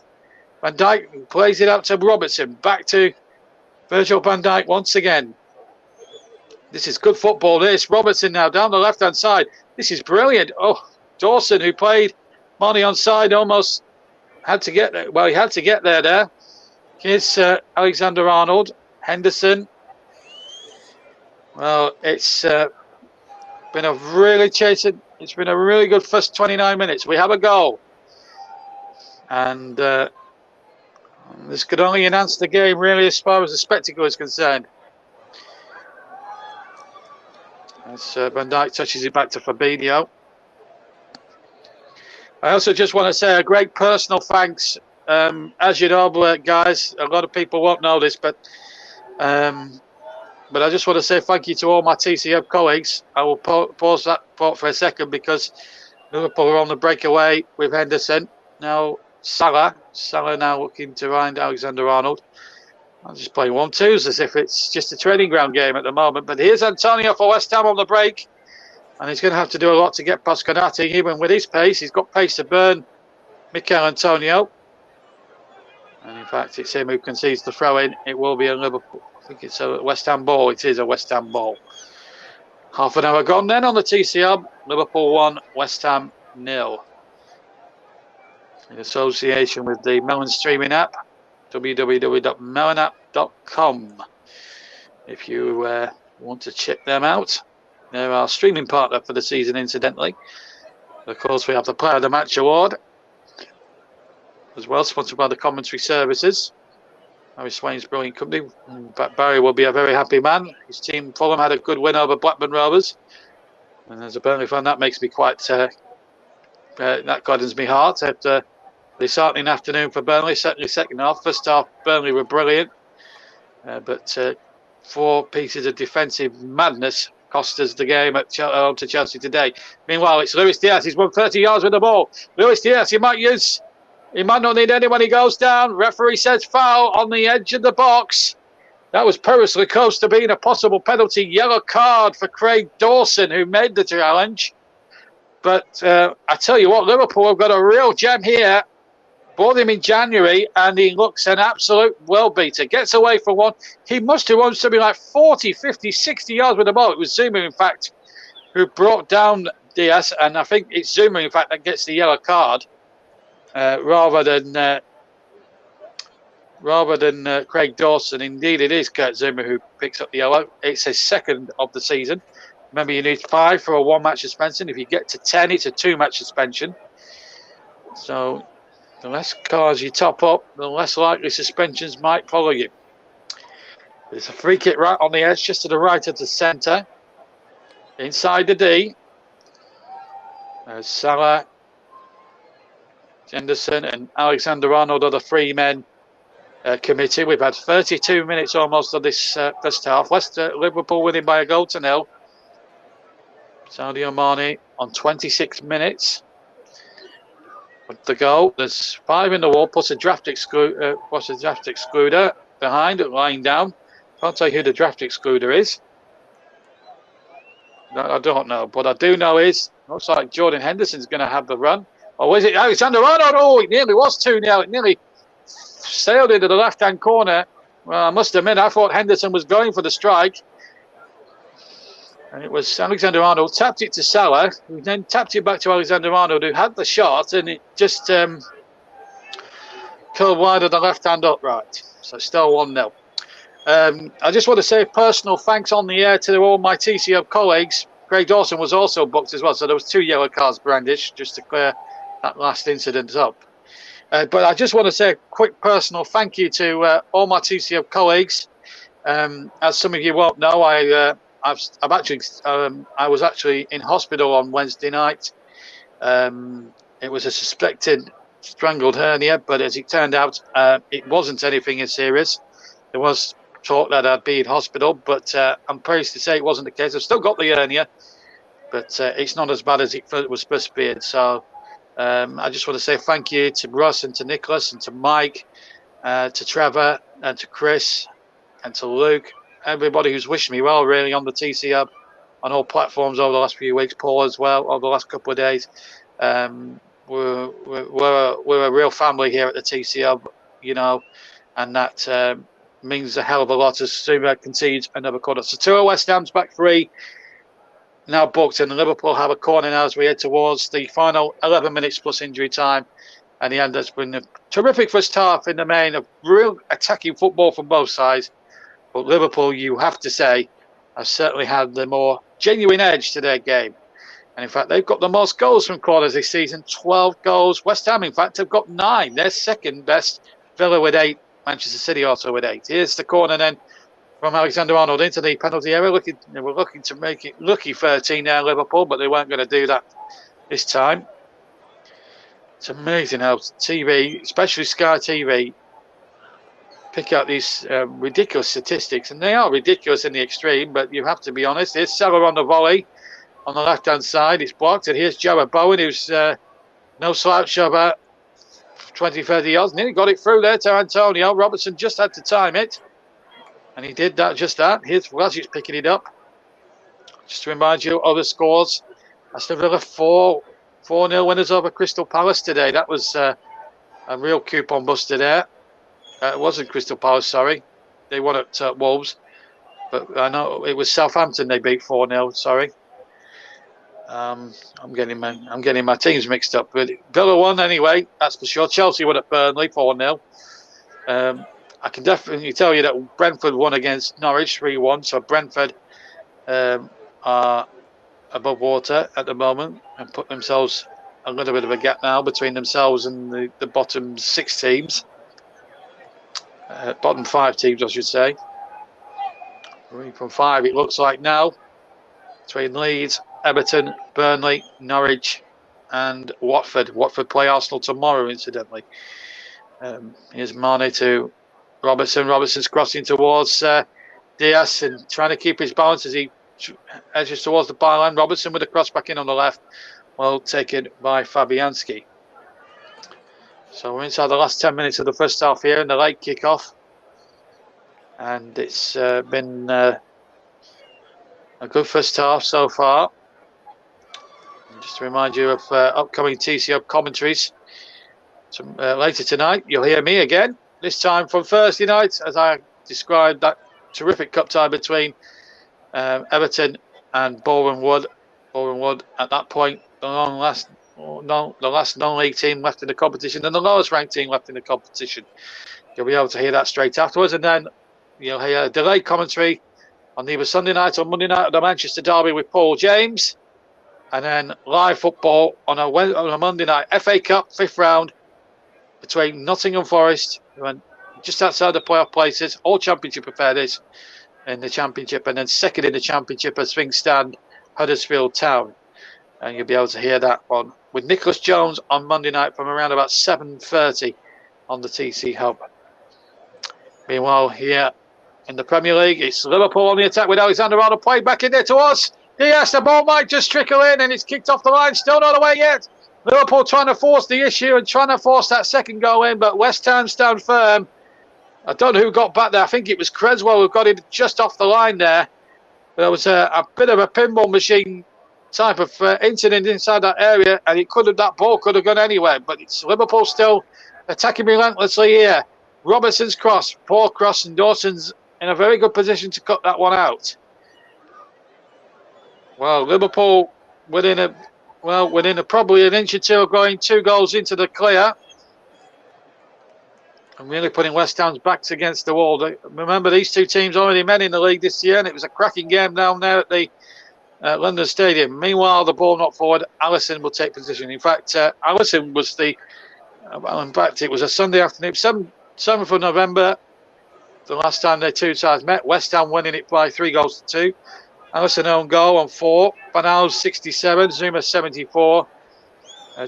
Van Dijk plays it out to Robertson. Back to Virgil van Dijk once again. This is good football, this. Robertson now down the left-hand side. This is brilliant. Oh, Dawson, who played Marnie onside, almost had to get there. Well, he had to get there. Here's Alexander-Arnold. Henderson. Well, it's been a really chasing. It's been a really good first 29 minutes. We have a goal. And this could only enhance the game, really, as far as the spectacle is concerned. As Van Dijk touches it back to Fabinho. I also just want to say a great personal thanks. As you know, guys, a lot of people won't know this, but I just want to say thank you to all my TCM colleagues. I will pause that thought for a second because Liverpool are on the breakaway with Henderson. Now Salah now looking to find Alexander-Arnold. I'm just playing 1-2s as if it's just a training ground game at the moment. But here's Antonio for West Ham on the break. And he's going to have to do a lot to get past Konate. Even with his pace, he's got pace to burn Mikel Antonio. And in fact, it's him who concedes the throw in. It will be a Liverpool. I think it's a West Ham ball. It is a West Ham ball. Half an hour gone then on the TCM. Liverpool 1, West Ham 0. In association with the Melon streaming app, www.melonapp.com. If you want to check them out, they're our streaming partner for the season, incidentally. Of course, we have the Player of the Match award as well, sponsored by the Commentary Services. Harry Swain's brilliant company. But Barry will be a very happy man. His team, Fulham, had a good win over Blackburn Rovers. And as a Burnley fan, that makes me quite, that gladdens me heart after the disheartening afternoon for Burnley, certainly second half. First half, Burnley were brilliant. But 4 pieces of defensive madness cost us the game at home to Chelsea today. Meanwhile, it's Luis Diaz. He's won 30 yards with the ball. Luis Diaz, he might not need any when he goes down. Referee says foul on the edge of the box. That was perilously close to being a possible penalty. Yellow card for Craig Dawson, who made the challenge. But I tell you what, Liverpool have got a real gem here. Bought him in January, and he looks an absolute well-beater. Gets away for one. He must have won something like 40, 50, 60 yards with the ball. It was Zuma, in fact, who brought down Diaz, and I think it's Zuma, in fact, that gets the yellow card. Rather than Craig Dawson. Indeed, it is Kurt Zuma who picks up the yellow. It's his second of the season. Remember, you need 5 for a 1-match suspension. If you get to 10, it's a 2-match suspension. So the less cars you top up, the less likely suspensions might follow you. There's a free kick right on the edge, just to the right of the centre. Inside the D. Salah Henderson and Alexander Arnold are the three men committee. We've had 32 minutes almost of this first half. Liverpool winning by a goal to nil. Sadio Mane on 26 minutes. With the goal, there's 5 in the wall. Puts a draft excluder behind, lying down. Can't tell you who the draft excluder is. No, I don't know, but I do know looks like Jordan Henderson's going to have the run. Or is it Alexander Arnold? Oh, it nearly was 2-0. It nearly sailed into the left-hand corner. Well, I must admit, I thought Henderson was going for the strike. And it was Alexander Arnold, tapped it to Salah, who then tapped it back to Alexander Arnold, who had the shot, and it just curled wide of the left-hand upright. So still 1-0. I just want to say personal thanks on the air to all my TCO colleagues. Craig Dawson was also booked as well, so there was 2 yellow cards brandished just to clear that last incident up. But I just want to say a quick personal thank you to all my TCO colleagues. As some of you won't know, I was actually in hospital on Wednesday night. It was a suspected strangled hernia, but as it turned out, it wasn't anything as serious. There was talk that I'd be in hospital, but I'm pleased to say it wasn't the case. I've still got the hernia, but it's not as bad as it was supposed to be. So I just want to say thank you to Russ and to Nicholas and to Mike, to Trevor and to Chris and to Luke, everybody who's wished me well, really, on the TC Hub, on all platforms over the last few weeks, Paul as well, over the last couple of days. We're a real family here at the TC Hub, you know, and that means a hell of a lot as Sumer concedes another corner. So 2 West Ham's back 3 now booked, and Liverpool have a corner now as we head towards the final 11 minutes plus injury time. And the end has been a terrific first half in the main, of real attacking football from both sides. But Liverpool, you have to say, have certainly had the more genuine edge to their game. And in fact, they've got the most goals from corners this season, 12 goals. West Ham, in fact, have got 9. They're second best. Villa with 8. Manchester City also with 8. Here's the corner then from Alexander Arnold into the penalty area. They were looking to make it lucky 13 now, Liverpool, but they weren't going to do that this time. It's amazing how TV, especially Sky TV, pick out these ridiculous statistics, and they are ridiculous in the extreme, but you have to be honest. Here's Salah on the volley on the left-hand side. It's blocked, and here's Jarrod Bowen, who's no slouch about 20, 30 yards. Nearly got it through there to Antonio. Robertson just had to time it, and he did that, just that. Here's Vlasic picking it up. Just to remind you, other scores. Aston Villa 4-0 winners over Crystal Palace today. That was a real coupon buster there. It wasn't Crystal Palace, sorry. They won at Wolves. But I know it was Southampton they beat 4-0, sorry. I'm getting my teams mixed up. But Villa won anyway, that's for sure. Chelsea won at Burnley 4-0. I can definitely tell you that Brentford won against Norwich 3-1. So Brentford are above water at the moment and put themselves a little bit of a gap now between themselves and the bottom 6 teams. Bottom 5 teams, I should say. 3 from 5, it looks like now. Between Leeds, Everton, Burnley, Norwich, and Watford. Watford play Arsenal tomorrow, incidentally. Here's Mane to Robertson. Robertson's crossing towards Diaz and trying to keep his balance as he edges towards the byline. Robertson with a cross back in on the left. Well taken by Fabianski. So we're inside the last 10 minutes of the first half here in the late kick-off. And it's been a good first half so far. And just to remind you of upcoming TCO commentaries. Later tonight, you'll hear me again. This time from Thursday night, as I described that terrific cup tie between Everton and Boreham Wood. Boreham Wood, at that point, the last non-league team left in the competition and the lowest ranked team left in the competition. You'll be able to hear that straight afterwards, and then you'll hear a delayed commentary on either Sunday night or Monday night of the Manchester Derby with Paul James, and then live football on a Monday night FA Cup 5th round between Nottingham Forest, who are just outside the playoff places, all Championship affairs in the Championship, and then second in the Championship as things stand, Huddersfield Town. And you'll be able to hear that one with Nicholas Jones on Monday night from around about 7:30 on the TC Hub. Meanwhile, here in the Premier League, it's Liverpool on the attack with Alexander Arnold played back in there to us. Yes, the ball might just trickle in and it's kicked off the line. Still not away yet. Liverpool trying to force the issue and trying to force that second goal in, but West Ham stand firm. I don't know who got back there. I think it was Creswell who got it just off the line there. There was a bit of a pinball machine type of incident inside that area, and that ball could have gone anywhere. But it's Liverpool still attacking relentlessly here. Robertson's cross, poor cross, and Dawson's in a very good position to cut that one out. Well, Liverpool within probably an inch or two of going 2 goals into the clear. And really putting West Ham's backs against the wall. Remember, these two teams already met in the league this year, and it was a cracking game down there at the London Stadium. Meanwhile, the ball not forward. Alisson will take position. In fact, Alisson was it was a Sunday afternoon, 7th of November, the last time the two sides met. West Ham winning it by 3-2. Alisson own goal on 4. Van Aal's 67, Zuma 74.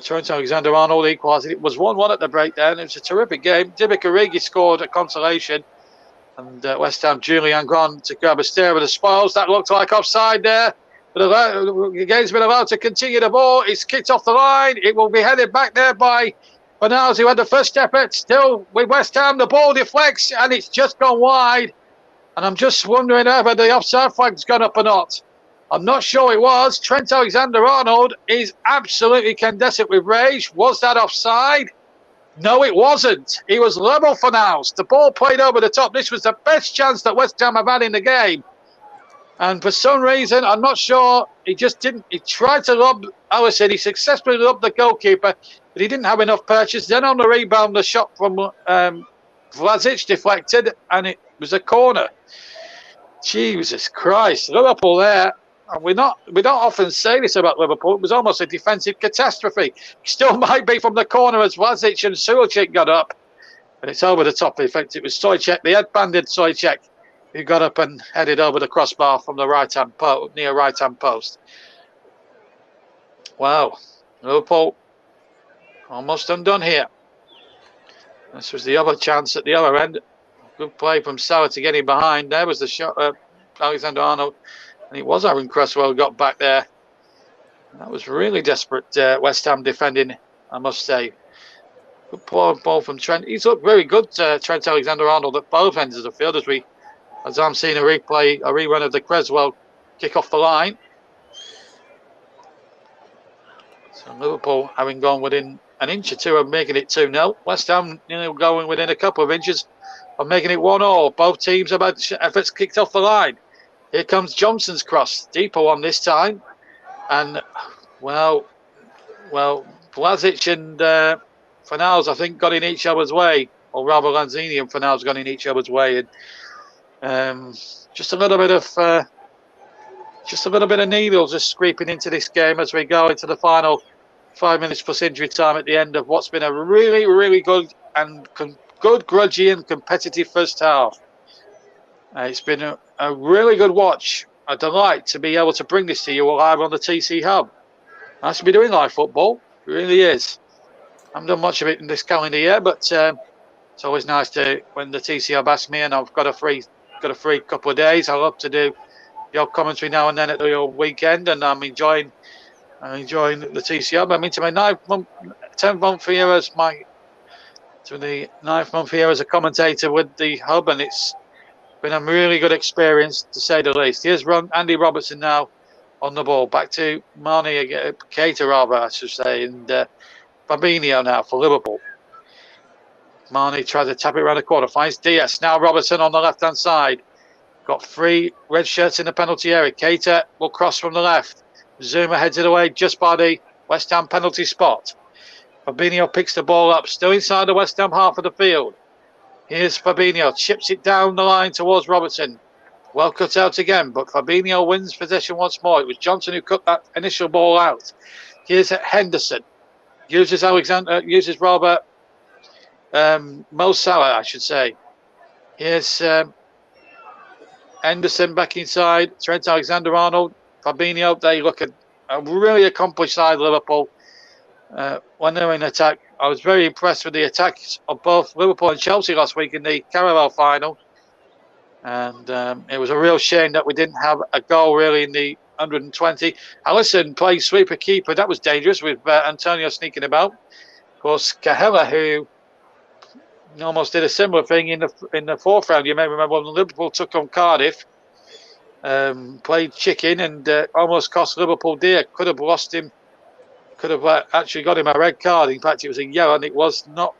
Trent Alexander-Arnold equalised it. It was 1-1 at the break then. It was a terrific game. Divock Origi scored a consolation. And West Ham, Julian Grant to grab a stare of the spoils. That looked like offside there. But the game's been allowed to continue the ball. It's kicked off the line. It will be headed back there by Van Aal's, who had the first effort. Still with West Ham, the ball deflects and it's just gone wide. And I'm just wondering whether the offside flag's gone up or not. I'm not sure it was. Trent Alexander-Arnold is absolutely incandescent with rage. Was that offside? No, it wasn't. He was level for now. The ball played over the top. This was the best chance that West Ham have had in the game. And for some reason, I'm not sure, he just didn't. He tried to lob Alisson. He successfully lobbed the goalkeeper, but he didn't have enough purchase. Then on the rebound, the shot from Vlasic deflected, and it was a corner. Jesus Christ. Liverpool there. And we don't often say this about Liverpool. It was almost a defensive catastrophe. Still might be from the corner as Vlasic and Sulicic got up. But it's over the top. In fact, it was Stoichek, the head-banded Stoichek, who got up and headed over the crossbar from the near right-hand post. Wow. Liverpool almost undone here. This was the other chance at the other end. Good play from Salah to get him behind. There was the shot, Alexander-Arnold. And it was Aaron Cresswell who got back there. That was really desperate West Ham defending, I must say. Good ball from Trent. He's looked very good, Trent Alexander-Arnold, at both ends of the field as I'm seeing a rerun of the Cresswell kick off the line. So Liverpool having gone within an inch or two of making it 2-0. West Ham going within a couple of inches of making it 1-1. Both teams have had efforts kicked off the line. Here comes Johnson's cross, deeper one this time, and well, Vlasic and Van Aal's, I think, got in each other's way, or rather, Lanzini and Van Aal's got in each other's way, and just a little bit of needles just scraping into this game as we go into the final 5 minutes plus injury time at the end of what's been a really, really good and grudgy and competitive first half. It's been a really good watch, a delight to be able to bring this to you live on the TC Hub. Nice to be doing live football, it really is. I haven't done much of it in this calendar year, but it's always nice to, when the TC Hub asks me and I've got a free couple of days, I love to do your commentary now and then at the weekend, and I'm enjoying the TC Hub. I'm into my 10th month here as a commentator with the Hub, and it's been a really good experience, to say the least. Here's Andy Robertson now on the ball. Back to Keita, rather, I should say, and Fabinho now for Liverpool. Marnie tries to tap it around the corner, finds Diaz. Now Robertson on the left-hand side. Got 3 red shirts in the penalty area. Keita will cross from the left. Zuma heads it away just by the West Ham penalty spot. Fabinho picks the ball up, still inside the West Ham half of the field. Here's Fabinho, chips it down the line towards Robertson. Well cut out again, but Fabinho wins possession once more. It was Johnson who cut that initial ball out. Here's Henderson. Uses Robert Mo Salah, I should say. Here's Henderson back inside. Trent Alexander-Arnold. Fabinho, they look at a really accomplished side, Liverpool. When they were in attack, I was very impressed with the attacks of both Liverpool and Chelsea last week in the Carabao final. And it was a real shame that we didn't have a goal really in the 120. Alisson played sweeper keeper. That was dangerous with Antonio sneaking about. Of course, Cahella, who almost did a similar thing in the fourth round. You may remember when Liverpool took on Cardiff, played chicken and almost cost Liverpool dear. Could have lost him. Could have actually got him a red card. In fact, it was a yellow, and it was not.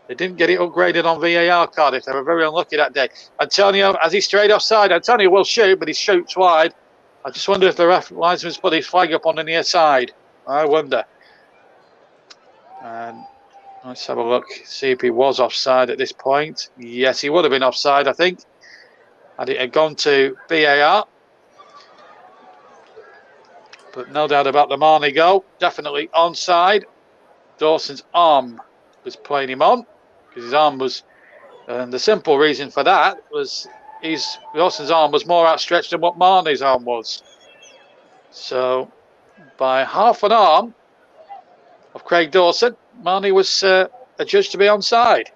They didn't get it upgraded on VAR, Cardiff. They were very unlucky that day. Antonio, as he strayed offside, Antonio will shoot, but he shoots wide. I just wonder if the linesman's put his flag up on the near side. I wonder. And let's have a look, see if he was offside at this point. Yes, he would have been offside, I think. Had it had gone to VAR. But no doubt about the Marnie goal. Definitely onside. Dawson's arm was playing him on, because his arm was, and the simple reason for that was Dawson's arm was more outstretched than what Marnie's arm was. So by half an arm of Craig Dawson, Marnie was adjudged to be onside.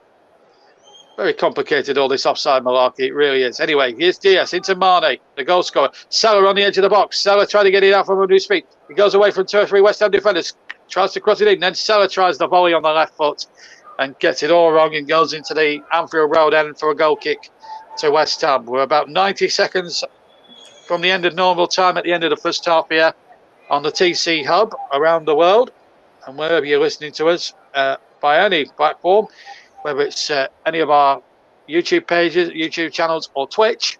Very complicated, all this offside malarkey, it really is. Anyway, here's Diaz into Marnie, the goal scorer. Salah on the edge of the box. Salah trying to get it out from under his feet. He goes away from 2 or 3 West Ham defenders, tries to cross it in. Then Salah tries the volley on the left foot and gets it all wrong and goes into the Anfield Road end for a goal kick to West Ham. We're about 90 seconds from the end of normal time at the end of the first half here on the TC Hub around the world. And wherever you're listening to us, by any platform, whether it's any of our YouTube pages, YouTube channels, or Twitch,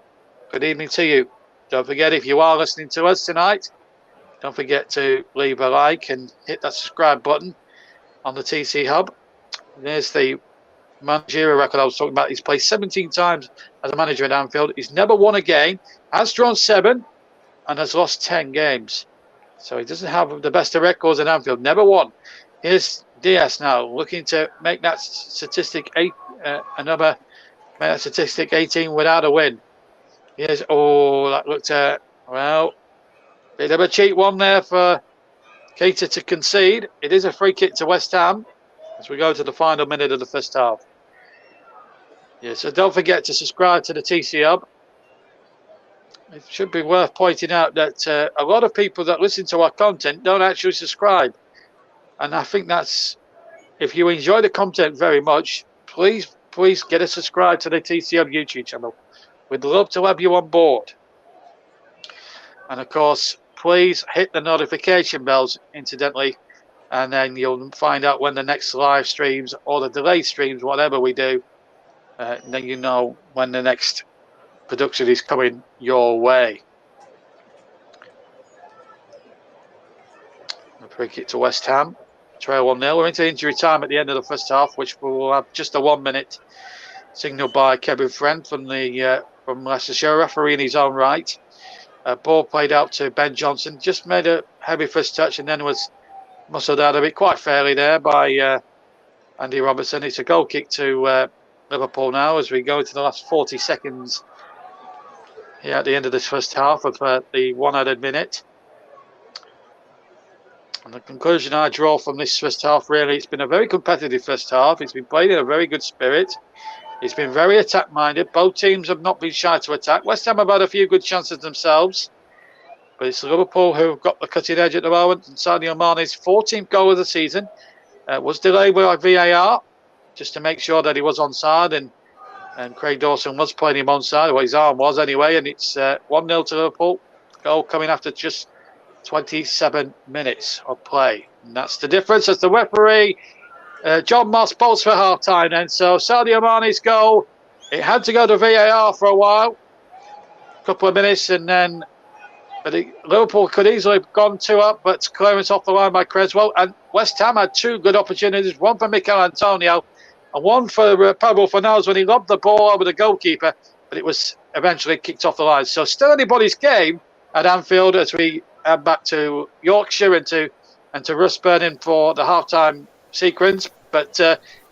good evening to you. Don't forget, if you are listening to us tonight, don't forget to leave a like and hit that subscribe button on the TC Hub. There's the managerial record I was talking about. He's played 17 times as a manager at Anfield. He's never won a game, has drawn 7, and has lost 10 games. So he doesn't have the best of records at Anfield, never won. Here's Diaz now looking to make that statistic 18 without a win. Here's, that looked bit of a cheap one there for Keita to concede. It is a free kick to West Ham as we go to the final minute of the first half. Yeah, so don't forget to subscribe to the TC Hub. It should be worth pointing out that a lot of people that listen to our content don't actually subscribe. And I think that's, if you enjoy the content very much, please get a subscribe to the TC Hub YouTube channel. We'd love to have you on board. And of course, please hit the notification bells, incidentally, and then you'll find out when the next live streams or the delayed streams, whatever we do, then you know when the next production is coming your way. A free kick to West Ham. Trail 1-0. We're into injury time at the end of the first half, which will have just a 1-minute signal by Kevin Friend from Leicestershire, referee in his own right. Ball played out to Ben Johnson, just made a heavy first touch and then was muscled out of it quite fairly there by Andy Robertson. It's a goal kick to Liverpool now as we go into the last 40 seconds here at the end of this first half of the 1 added minute. And the conclusion I draw from this first half, really, it's been a very competitive first half. It's been played in a very good spirit. It's been very attack-minded. Both teams have not been shy to attack. West Ham have had a few good chances themselves. But it's Liverpool who've got the cutting edge at the moment. And Sadio Mane's 14th goal of the season was delayed by VAR, just to make sure that he was onside. And Craig Dawson was playing him onside, well, his arm was anyway. And it's 1-0 to Liverpool. Goal coming after just 27 minutes of play. And that's the difference as the referee, John Moss, bolts for half-time then. So Sadio Mane's goal, it had to go to VAR for a while, a couple of minutes, and then Liverpool could easily have gone 2 up, but clearance off the line by Creswell. And West Ham had 2 good opportunities, one for Mikel Antonio and one for Pablo Fornals when he lobbed the ball over the goalkeeper, but it was eventually kicked off the line. So still anybody's game at Anfield as we head back to Yorkshire and to Rushburn for the half-time sequence. But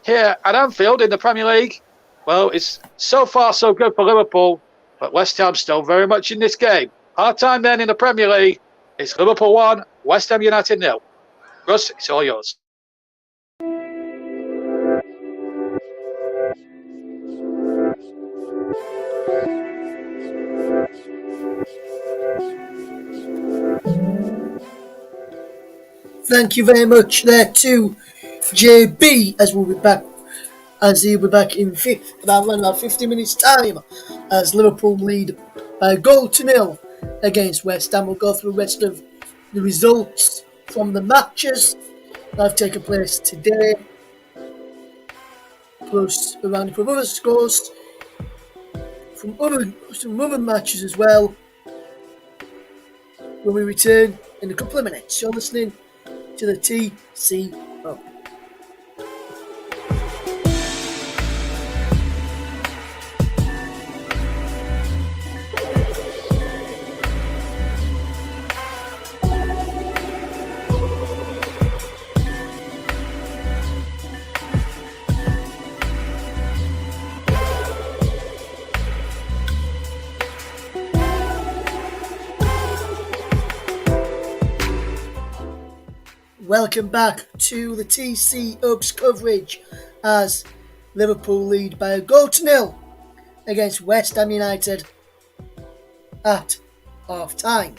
here at Anfield in the Premier League, well, it's so far so good for Liverpool, but West Ham still very much in this game. Half-time then in the Premier League, it's Liverpool 1, West Ham United 0. Russ, it's all yours. Thank you very much there to JB, as he'll be back in about 50 minutes time, as Liverpool lead by a goal to nil against West Ham. We'll go through the rest of the results from the matches that have taken place today, plus a roundup of other scores from other matches as well, when we return in a couple of minutes. You're listening to the TC Hub. Welcome back to the TC Hub's coverage as Liverpool lead by a goal to nil against West Ham United at half time.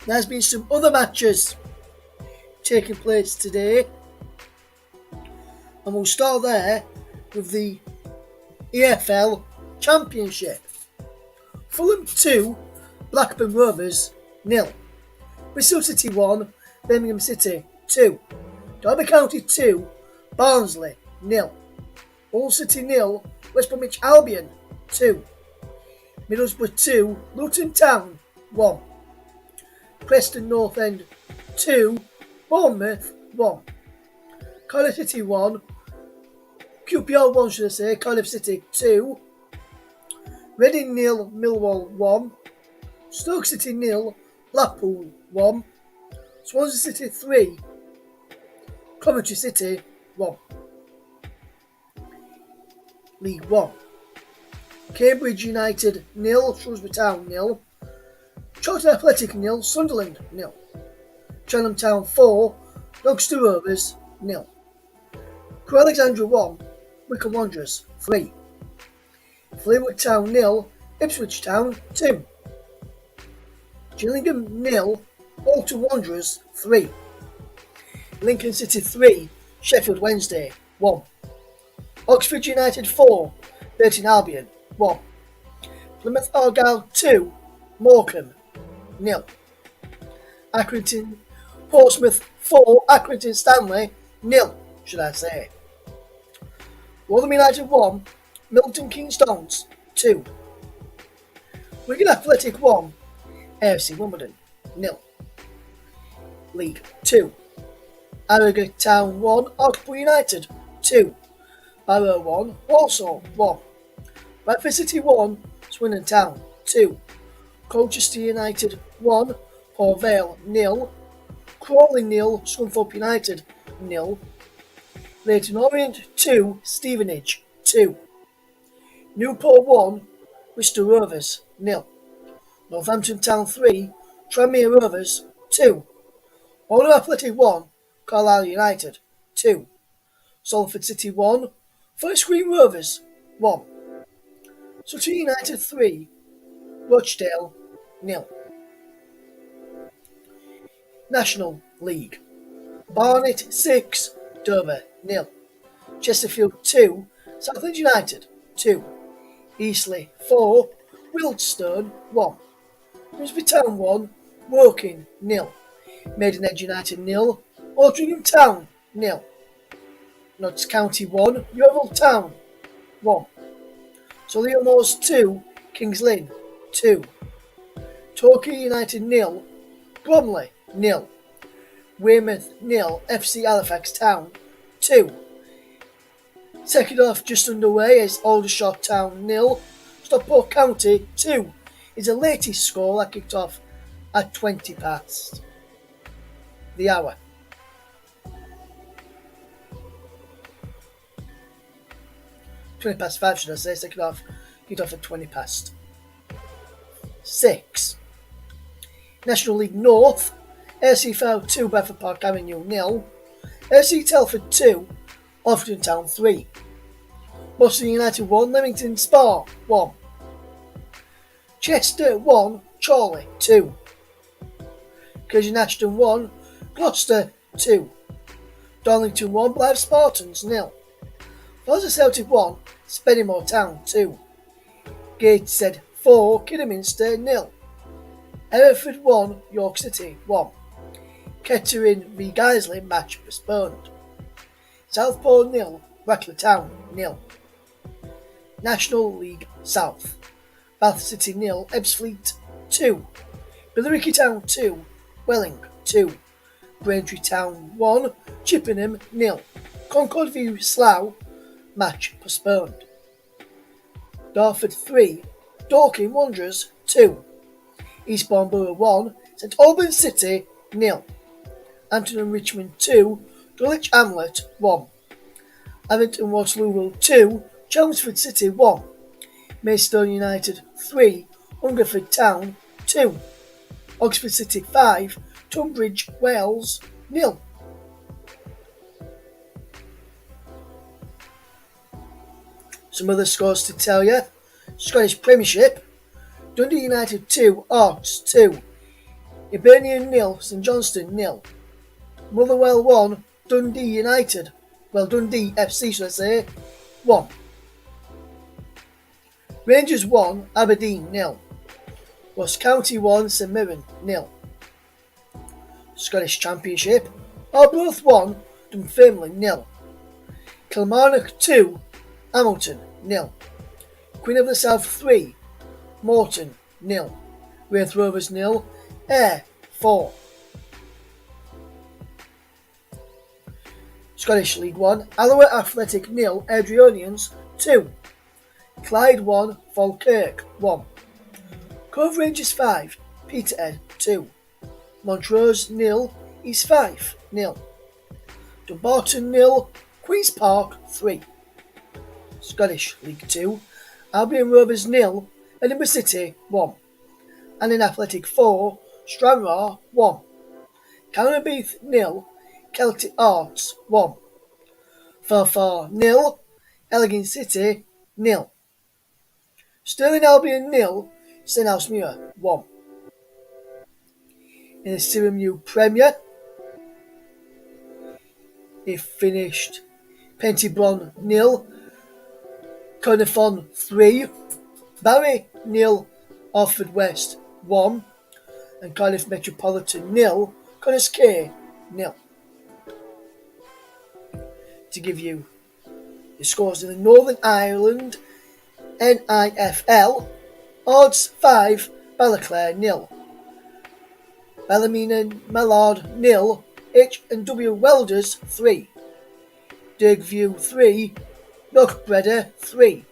There's been some other matches taking place today, and we'll start there with the EFL Championship. Fulham 2, Blackburn Rovers 0. Bristol City 1, Birmingham City 2. Derby County 2, Barnsley 0. Hull City 0, West Bromwich Albion 2. Middlesbrough 2, Luton Town 1. Preston North End 2, Bournemouth 1. Cardiff City 1, QPR 1 should I say, Cardiff City 2. Reading 0, Millwall 1. Stoke City 0, Blackpool 1. Swansea City 3, Coventry City 1. League 1. Cambridge United 0, Shrewsbury Town 0. Charlton Athletic 0, Sunderland 0. Cheltenham Town 4, Doncaster Rovers 0. Crewe Alexandra 1, Wycombe Wanderers 3. Fleetwood Town 0, Ipswich Town 2. Gillingham 0, Bolton Wanderers 3. Lincoln City 3, Sheffield Wednesday 1. Oxford United 4, Burton Albion 1. Plymouth Argyle 2, Morecambe 0. Accrington Portsmouth 4, Accrington Stanley 0, should I say. Rotherham United 1, Milton Keynes Dons 2. Wigan Athletic 1, AFC Wimbledon 0. League 2. Harrogate Town 1, Oxford United 2. Barrow 1, Walsall 1. Bradford City 1, Swindon Town 2. Colchester United 1, Port Vale 0. Crawley 0, Scunthorpe United 0. Leyton Orient 2, Stevenage 2. Newport 1, Bristol Rovers 0. Northampton Town 3, Tranmere Rovers 2. Oldham Athletic 1, Carlisle United 2. Salford City 1, Forest Green Rovers 1. Sutton United 3, Rochdale 0. National League. Barnet 6, Dover 0. Chesterfield 2, Southend United 2. Eastleigh 4, Wealdstone 1. Grimsby Town 1, Woking 0. Maidenhead United 0, Altrincham Town 0. Notts County 1, Yeovil Town 1. Solihull Moors 2, Kings Lynn 2. Torquay United 0, Bromley 0. Weymouth 0, FC Halifax Town 2. Second half just underway is Aldershot Town 0, Stockport County 2 is the latest score that kicked off at 20 past the hour. £5, should I say, second half kicked off at 20 past 6. National League North, AC Fylde 2, Bedford Park Avenue 0, AC Telford 2, Alfreton Town 3, Boston United 1, Leamington Spa 1, Chester 1, Chorley 2, Curzon Ashton 1, Gloucester 2, Darlington 1, Blythe Spartans 0, Forza Celtic 1, Spennymoor Town 2, Gateshead 4, Kidderminster 0, Hereford 1, York City 1, Kettering v Guiseley match postponed, Southport 0, Brackler Town 0, National League South, Bath City 0, Ebbsfleet 2, Billericay Town 2, Welling 2, Braintree Town 1, Chippenham 0, Concord v Slough match postponed, Dartford 3, Dorking Wanderers 2, Eastbourne Borough 1, St Albans City 0, Anton and Richmond 2, Dulwich Hamlet 1, Avington Waterloo 2, Chelmsford City 1, Maidstone United 3, Hungerford Town 2, Oxford City 5, Tunbridge Wells 0. Some other scores to tell you. Scottish Premiership, Dundee United 2, Arts 2, Hibernian 0, St Johnstone 0, Motherwell 1, Dundee United, Dundee FC should I say, 1, Rangers 1, Aberdeen 0, Ross County 1, St Mirren 0. Scottish Championship, Arbroath 1, Dunfermline 0, Kilmarnock 2, Hamilton 0, Queen of the South 3, Morton 0, Raith Rovers 0, Ayr 4. Scottish League 1, Alloa Athletic 0, Airdrieonians 2, Clyde 1, Falkirk 1, Cove Rangers 5, Peterhead 2, Montrose 0, East Fife 0, Dumbarton 0, Queen's Park 3. Scottish League 2, Albion Rovers 0, Edinburgh City 1, Annan Athletic 4, Stranraer 1, Cowdenbeath 0, Celtic Arts 1, Forfar 0, Elgin City 0, Stirling Albion 0, Stenhousemuir 1. In the Sirius Premier, it finished Pentybron 0, Cernifon 3, Barry 0, Orford West 1, and Cardiff Metropolitan 0, Connors K 0. To give you the scores in the Northern Ireland NIFL, Odds 5, Ballyclare 0, Ballymena Mallard 0, H&W Welders 3, Dirkview 3, Knockbreder 3,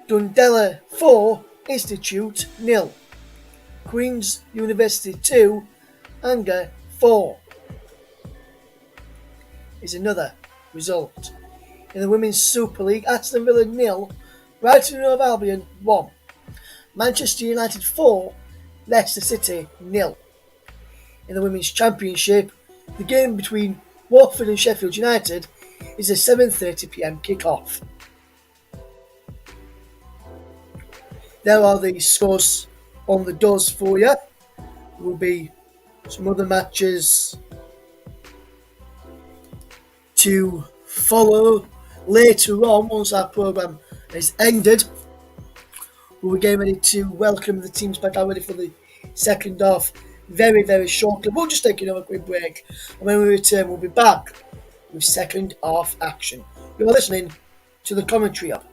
Dundela 4, Institute 0, Queen's University 2, Anger 4 is another result. In the Women's Super League, Aston Villa 0, Brighton and Hove Albion 1, Manchester United 4, Leicester City 0. In the Women's Championship, the game between Watford and Sheffield United is a 7:30pm kick-off. There are the scores on the doors for you. There will be some other matches to follow later on once our programme is ended. We'll be getting ready to welcome the teams back already for the second half very, very shortly. We'll just take another quick break, and when we return, we'll be back with second half action. You're listening to the Commentary Hub.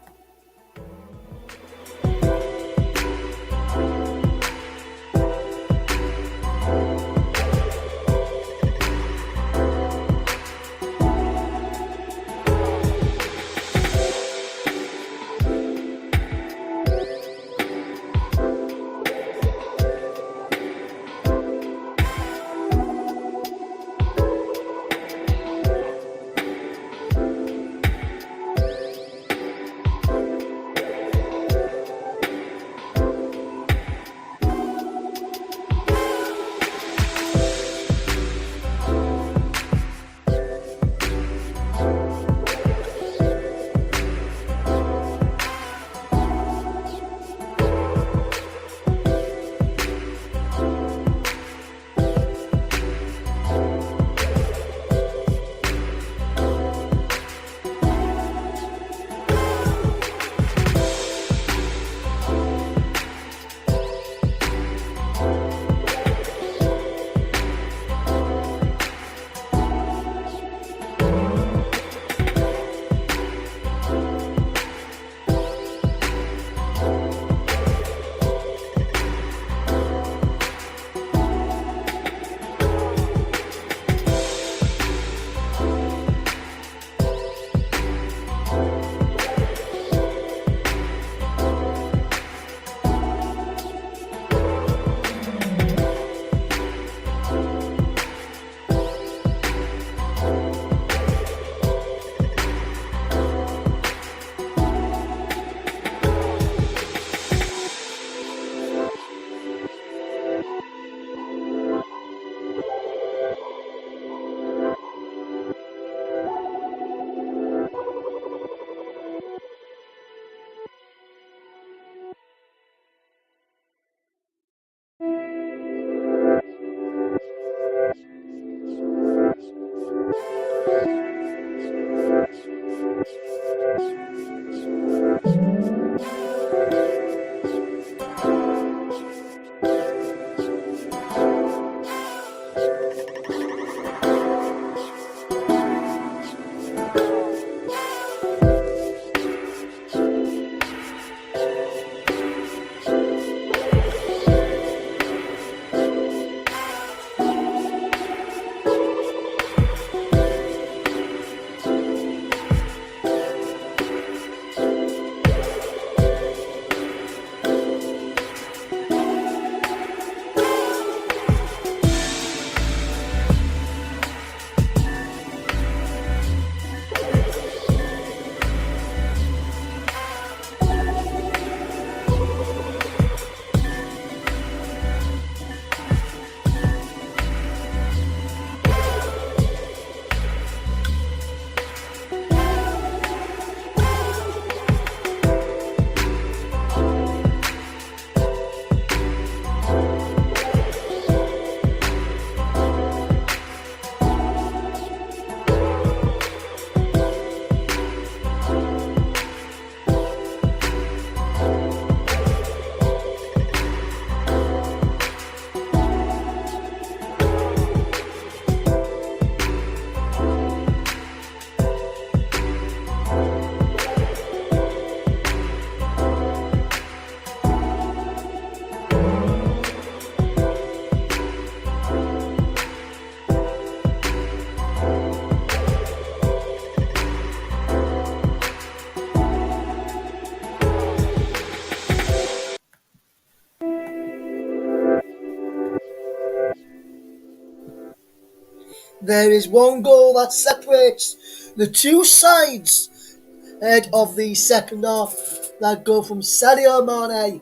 There is one goal that separates the two sides ahead of the second half. That goal from Sadio Mane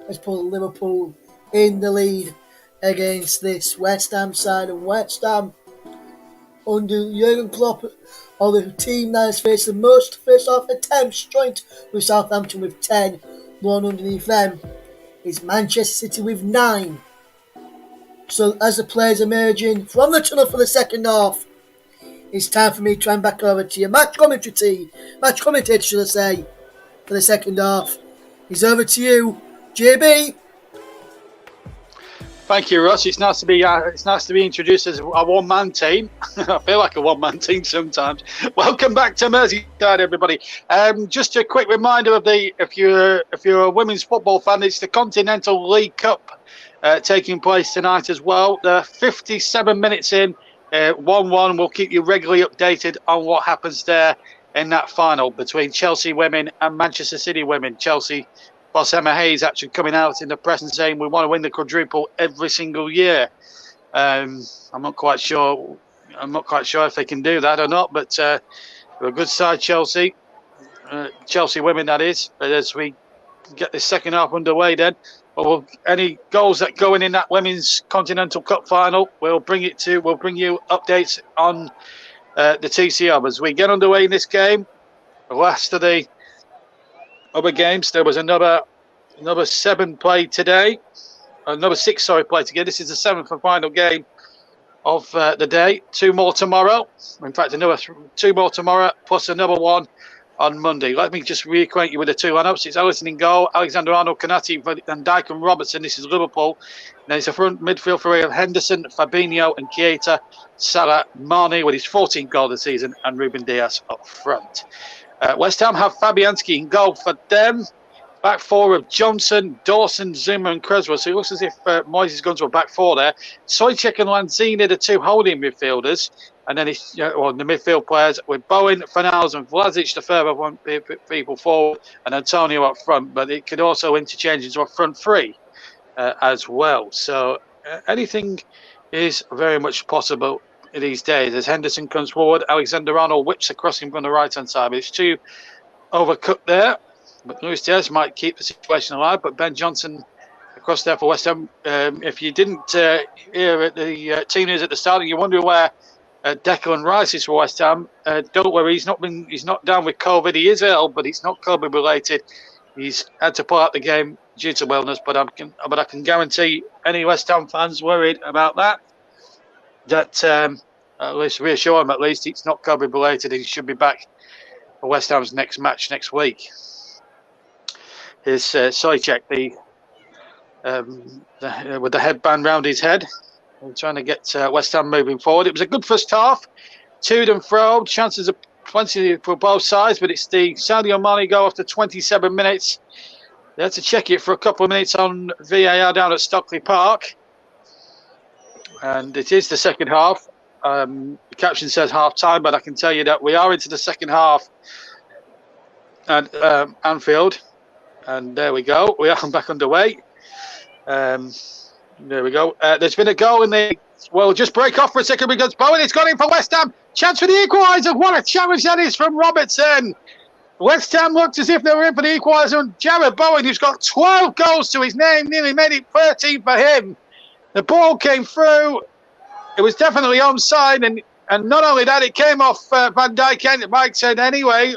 has put Liverpool in the lead against this West Ham side. And West Ham, under Jurgen Klopp, are the team that has faced the most face-off attempts, joint with Southampton with 10. One underneath them is Manchester City with 9. So as the players emerging from the tunnel for the second half, it's time for me to hand back over to your match commentator, should I say, for the second half. It's over to you, JB. Thank you, Russ. It's nice to be introduced as a one-man team. I feel like a one-man team sometimes. Welcome back to Merseyside, everybody. Just a quick reminder of if you're a women's football fan, it's the Continental League Cup taking place tonight as well. 57 minutes in, 1-1. We'll keep you regularly updated on what happens there in that final between Chelsea women and Manchester City women. Chelsea boss Emma Hayes actually coming out in the press and saying we want to win the quadruple every single year. I'm not quite sure if they can do that or not, but they're a good side, Chelsea. Chelsea women, that is. But as we get this second half underway, then any goals that go in that Women's Continental Cup final, we'll bring you updates on the TCM as we get underway in this game. The last of the other games, there was another 7 played today. Another 6, played together. This is the 7th and final game of the day. 2 more tomorrow. In fact, another 2 more tomorrow, plus another one on Monday. Let me just reacquaint you with the 2 lineups. It's Alisson in goal, Alexander-Arnold, Konate, Van Dijk and Robertson. This is Liverpool. Then it's a front midfield for of Henderson, Fabinho and Keita, Salah, Mane with his 14th goal of the season, and Ruben Dias up front. West Ham have Fabianski in goal for them. Back 4 of Johnson, Dawson, Zuma and Creswell. So it looks as if Moyes has gone to a back 4 there. Soychek and Lanzini, the 2 holding midfielders. And then the midfield players with Bowen, Fornals and Vlasic, the further one people forward, and Antonio up front. But it could also interchange into a front 3 as well. So anything is very much possible these days. As Henderson comes forward, Alexander-Arnold whips across him from the right-hand side. But it's too overcooked there. But Luis Diaz might keep the situation alive. But Ben Johnson across there for West Ham. If you didn't hear at the team news at the start, and you wonder where Declan Rice is for West Ham, don't worry. He's not down with COVID. He is ill, but it's not COVID related. He's had to pull out the game due to wellness. But I can guarantee any West Ham fans worried about that at least reassure him, at least it's not COVID related. He should be back for West Ham's next match next week. Here's Soychek, with the headband round his head, and trying to get West Ham moving forward. It was a good first half, to and fro, chances of plenty for both sides, but it's the Sadio Mane goal after 27 minutes. They had to check it for a couple of minutes on VAR down at Stockley Park. And it is the second half. The caption says half time, but I can tell you that we are into the second half at Anfield. And there we go. We are back underway. There we go. There's been a goal in the... Well, just break off for a second because Bowen, it's gone in for West Ham. Chance for the equaliser. What a challenge that is from Robertson. West Ham looked as if they were in for the equaliser. And Jared Bowen, who's got 12 goals to his name, nearly made it 13 for him. The ball came through. It was definitely onside, and not only that, it came off Van Dijk, and Mike said anyway.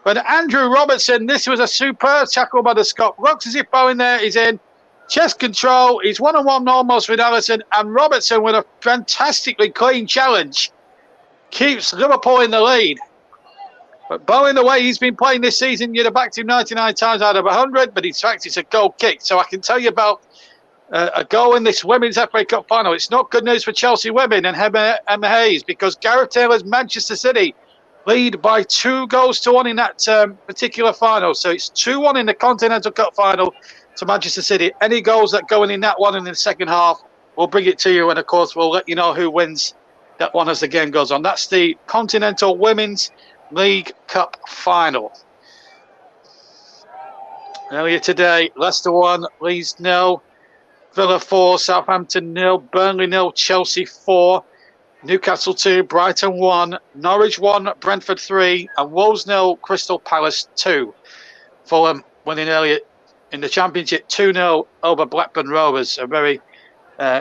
But Andrew Robertson, this was a superb tackle by the Scot. Looks as if Bowen there is in. Chest control. He's 1-on-1 almost with Alisson, and Robertson with a fantastically clean challenge keeps Liverpool in the lead. But Bowen, the way he's been playing this season, you'd have backed him 99 times out of 100, but in fact it's a goal kick. So I can tell you about a goal in this Women's FA Cup final. It's not good news for Chelsea women and Emma Hayes, because Gareth Taylor's Manchester City lead by 2-1 in that particular final. So it's 2-1 in the Continental Cup final to Manchester City. Any goals that go in that one in the second half, we'll bring it to you, and of course we'll let you know who wins that one as the game goes on. That's the Continental Women's League Cup final. Earlier today, Leicester 1, Leeds 0, Villa 4, Southampton 0, Burnley 0, Chelsea 4. Newcastle 2, Brighton 1, Norwich 1, Brentford 3, and Wolves 0, Crystal Palace 2. Fulham winning earlier in the Championship 2-0 over Blackburn Rovers. A very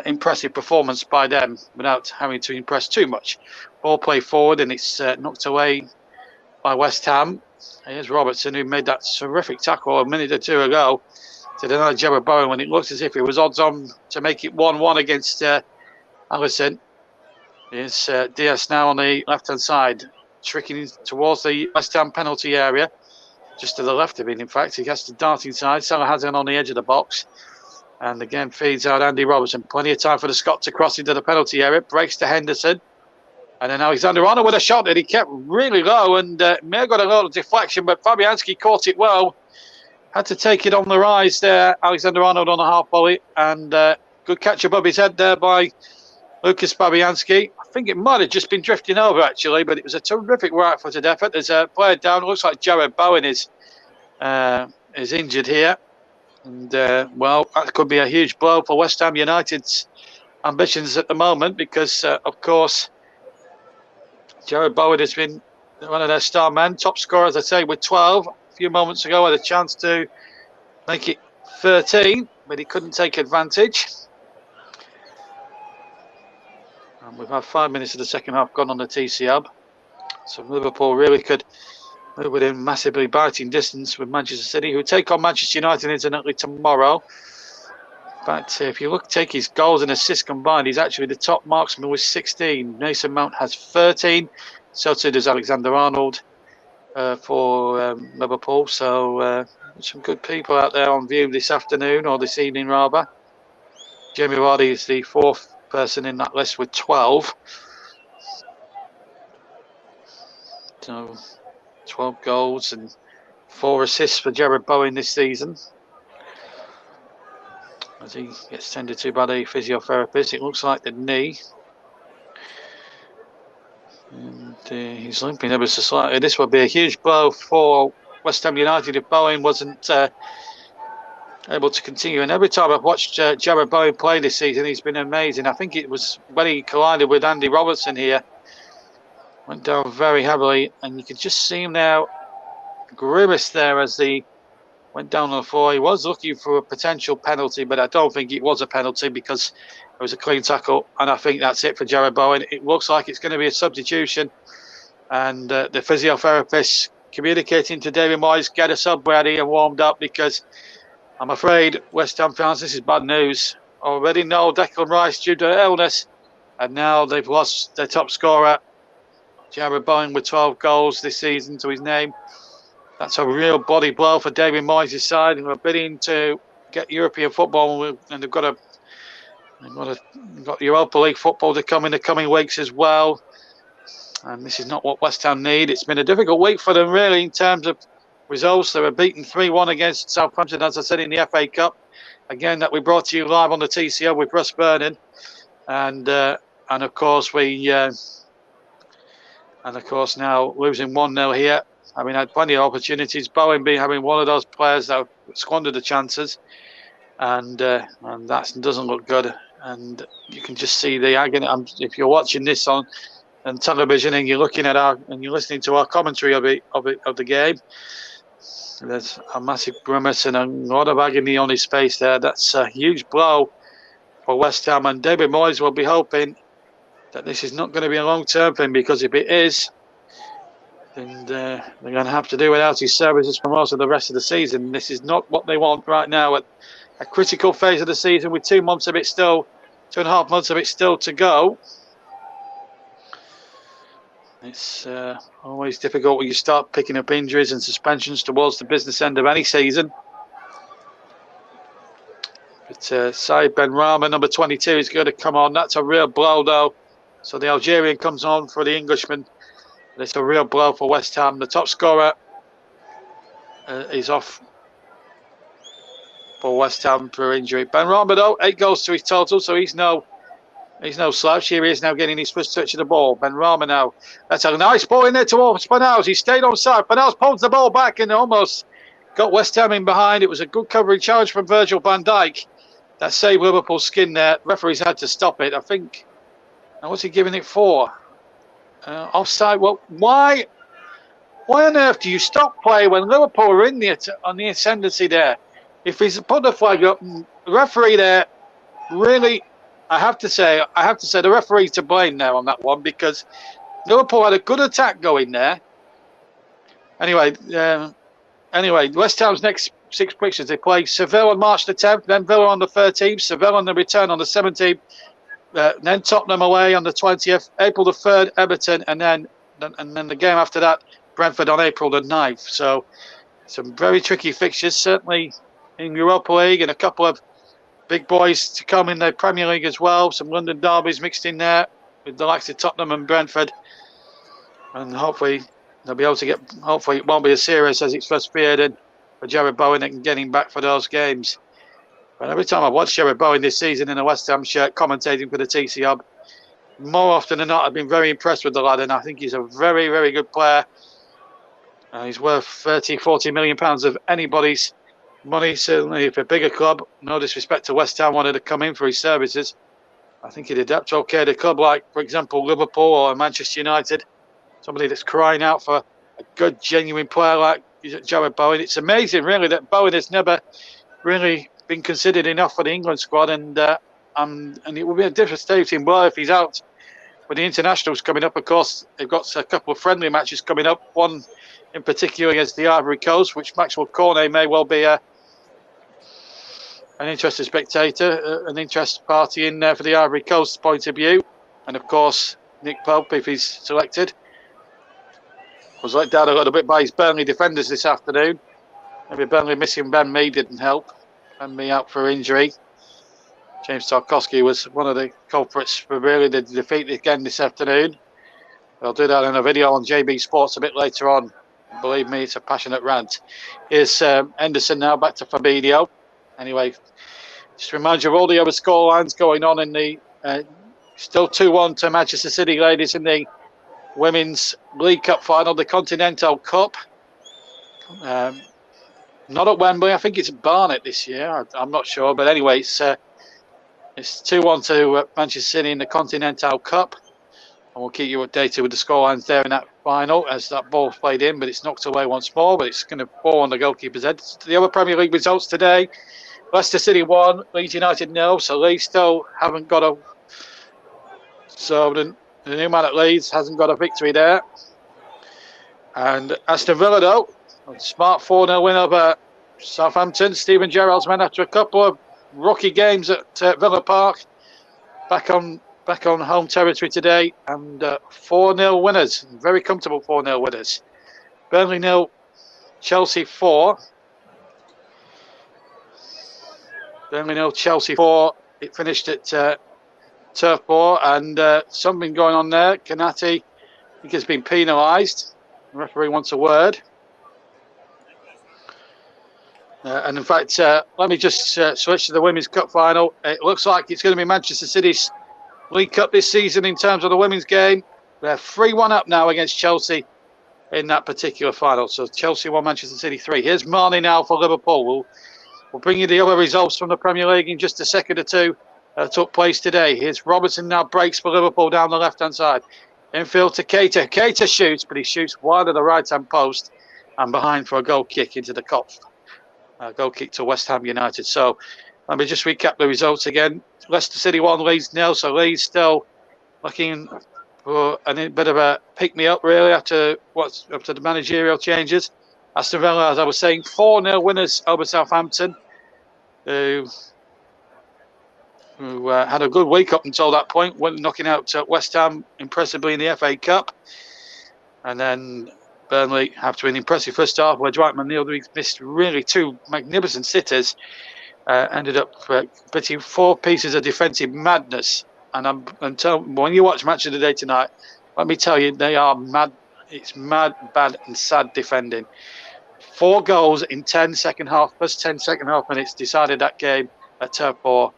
impressive performance by them without having to impress too much. Ball play forward, and it's knocked away by West Ham. Here's Robertson, who made that terrific tackle a minute or two ago to deny Jared Bowen when it looked as if he was odds on to make it 1-1 against Alisson. Here's Diaz now on the left-hand side, tricking towards the West Ham penalty area, just to the left of it, in fact. He has to dart inside. Salah has him on the edge of the box. And again, feeds out Andy Robertson. Plenty of time for the Scot to cross into the penalty area. Breaks to Henderson. And then Alexander-Arnold with a shot that he kept really low and may have got a lot of deflection, but Fabianski caught it well. Had to take it on the rise there, Alexander-Arnold on a half volley. And good catch above his head there by Lucas Fabianski. I think it might have just been drifting over, actually, but it was a terrific right-footed effort. There's a player down. It looks like Jared Bowen is injured here. And, well, that could be a huge blow for West Ham United's ambitions at the moment because, of course, Jared Bowen has been one of their star men, top scorer, as I say, with 12. A few moments ago, had a chance to make it 13, but he couldn't take advantage. And we've had 5 minutes of the second half gone on the TC Hub. So Liverpool really could move within massively biting distance with Manchester City, who take on Manchester United incidentally tomorrow. But if you take his goals and assists combined, he's actually the top marksman with 16. Mason Mount has 13. So too does Alexander-Arnold for Liverpool. So some good people out there on view this afternoon, or this evening rather. Jamie Vardy is the fourth person in that list with 12. So 12 goals and 4 assists for Jared Bowen this season. As he gets tended to by the physiotherapist, it looks like the knee. And he's limping ever so slightly. This would be a huge blow for West Ham United if Bowen wasn't able to continue. And every time I've watched Jared Bowen play this season, he's been amazing. I think it was when he collided with Andy Robertson here. Went down very heavily, and you could just see him now grimace there as he went down on the floor. He was looking for a potential penalty, but I don't think it was a penalty because it was a clean tackle. And I think that's it for Jared Bowen. It looks like it's going to be a substitution. And the physiotherapist communicating to David Moyes, get a sub ready and warmed up, because I'm afraid West Ham fans, this is bad news. Already know Declan Rice due to illness. And now they've lost their top scorer, Jared Bowen, with 12 goals this season to his name. That's a real body blow for David Moyes' side, who are bidding to get European football, and they've got Europa League football to come in the coming weeks as well. And this is not what West Ham need. It's been a difficult week for them, really, in terms of results. They were beaten 3-1 against Southampton, as I said, in the FA Cup. Again, that we brought to you live on the TCO with Russ Vernon, and of course now losing 1-0 here. I mean, had plenty of opportunities. Bowen having one of those players that squandered the chances, and that doesn't look good. And you can just see the agony. If you're watching this on television and you're looking at and you're listening to our commentary of the game, there's a massive grimace and a lot of agony on his face there. That's a huge blow for West Ham, and David Moyes will be hoping that this is not going to be a long-term thing, because if it is, and they're going to have to do without his services for most of the rest of the season. This is not what they want right now at a critical phase of the season, with 2.5 months of it still to go. It's always difficult when you start picking up injuries and suspensions towards the business end of any season. But Saïd Benrahma, number 22, is going to come on. That's a real blow, though. So the Algerian comes on for the Englishman. It's a real blow for West Ham. The top scorer is off for West Ham for injury. Benrahma, though, 8 goals to his total, so he's no slouch. Here he is now getting his first touch of the ball. Benrahma now. That's a nice ball in there towards Fornals. He stayed on side. Fornals pulls the ball back and almost got West Ham in behind. It was a good covering challenge from Virgil van Dijk that saved Liverpool's skin there. Referees had to stop it. I think And what's he giving it for? Offside. Well, why on earth do you stop play when Liverpool are in on the ascendancy there? If he's put the flag up, the referee there really, I have to say the referee's to blame now on that one, because Liverpool had a good attack going there. Anyway, West Ham's next 6 fixtures, they play Seville on March the 10th, then Villa on the 13th, Seville on the return on the 17th, then Tottenham away on the 20th, April the 3rd, Everton, and then the game after that, Brentford on April the 9th. So some very tricky fixtures, certainly in Europa League, and a couple of big boys to come in the Premier League as well. Some London derbies mixed in there with the likes of Tottenham and Brentford. And hopefully they'll be able to get, hopefully it won't be as serious as it's first feared, and for Jared Bowen and getting back for those games. But every time I've watched Jared Bowen this season in a West Ham shirt commentating for the TC Hub, more often than not I've been very impressed with the lad, and I think he's a very, very good player. He's worth 30-40 million pounds of anybody's money, certainly if a bigger club, no disrespect to West Ham, wanted to come in for his services. I think he'd adapt okay to a club like, for example, Liverpool or Manchester United. Somebody that's crying out for a good, genuine player like Jared Bowen. It's amazing, really, that Bowen has never really been considered enough for the England squad, and it would be a devastating blow if he's out with the internationals coming up. Of course, they've got a couple of friendly matches coming up, one in particular against the Ivory Coast, which Maxwell Cornet may well be an interested spectator, an interest party in there for the Ivory Coast point of view. And of course, Nick Pope, if he's selected, was let down a little bit by his Burnley defenders this afternoon. Maybe Burnley missing Ben Mee didn't help. Ben Mee out for injury. James Tarkowski was one of the culprits for really the defeat again this afternoon. I'll do that in a video on JB Sports a bit later on. Believe me, it's a passionate rant. Here's Henderson now, back to Fabinho. Anyway, just to remind you of all the other scorelines going on in the still 2-1 to Manchester City ladies in the Women's League Cup final, the Continental Cup. Not at Wembley, I think it's Barnet this year. I'm not sure, but anyway, it's 2-1 to Manchester City in the Continental Cup. And we'll keep you updated with the scorelines there in that final as that ball's played in, but it's knocked away once more, but it's going to fall on the goalkeeper's head. The other Premier League results today: Leicester City 1, Leeds United 0. So Leeds still haven't got a... So the new man at Leeds hasn't got a victory there. And Aston Villa, though, a smart 4-0 win over Southampton. Steven Gerrard's men, after a couple of rocky games at Villa Park, back on home territory today, and 4-0 winners, very comfortable 4-0 winners. Burnley 0, Chelsea 4. Burnley 0, Chelsea 4. It finished at Turf Moor, and something going on there. Kanati, I think, has been penalised. The referee wants a word. And in fact, let me just switch to the Women's Cup final. It looks like it's going to be Manchester City's League Cup this season in terms of the women's game. They're 3-1 up now against Chelsea in that particular final. So Chelsea 1, Manchester City 3. Here's Marnie now for Liverpool. We'll bring you the other results from the Premier League in just a second or two. Took place today. Here's Robertson now, breaks for Liverpool down the left-hand side. Infield to Keita. Keita shoots, but he shoots wide of the right-hand post and behind for a goal kick into the Kopf. Goal kick to West Ham United. So let me just recap the results again. Leicester City 1, Leeds 0. So Leeds still looking for a bit of a pick-me-up, really, after the managerial changes. Aston Villa, as I was saying, 4-0 winners over Southampton, who had a good week up until that point, went knocking out West Ham impressively in the FA Cup. And then Burnley, after an impressive first half where Dwight McNeil missed really two magnificent sitters, ended up pitching 4 pieces of defensive madness. And when you watch Match of the Day tonight, let me tell you, they are mad. It's mad, bad and sad defending. 4 goals in 10 second half, plus 10 second half minutes decided that game at Turf Moor.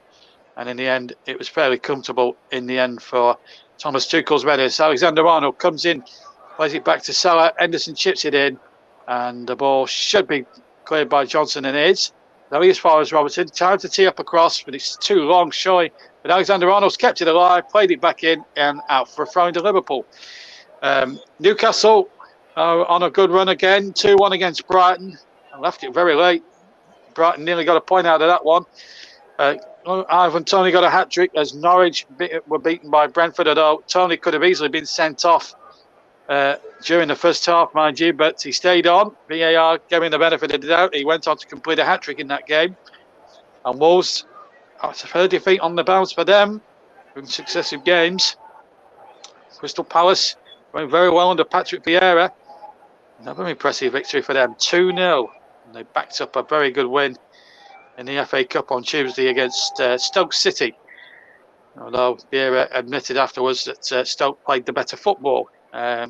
And in the end, it was fairly comfortable in the end for Thomas Tuchel's Redders. Alexander-Arnold comes in, plays it back to Salah. Henderson chips it in, and the ball should be cleared by Johnson, and is. Now he as far as Robertson. Time to tee up a cross, but it's too long, showing But Alexander-Arnold's kept it alive, played it back in, and out for a throw into Liverpool. Newcastle are on a good run again, 2-1 against Brighton. I left it very late. Brighton nearly got a point out of that one. Ivan Toney got a hat-trick as Norwich were beaten by Brentford, although Toney could have easily been sent off during the first half, mind you, but he stayed on. VAR gave him the benefit of the doubt. He went on to complete a hat-trick in that game. And Wolves, after a defeat on the bounce for them in successive games. Crystal Palace going very well under Patrick Vieira. Another impressive victory for them, 2-0. And they backed up a very good win in the FA Cup on Tuesday against Stoke City. Although Vieira admitted afterwards that Stoke played the better football.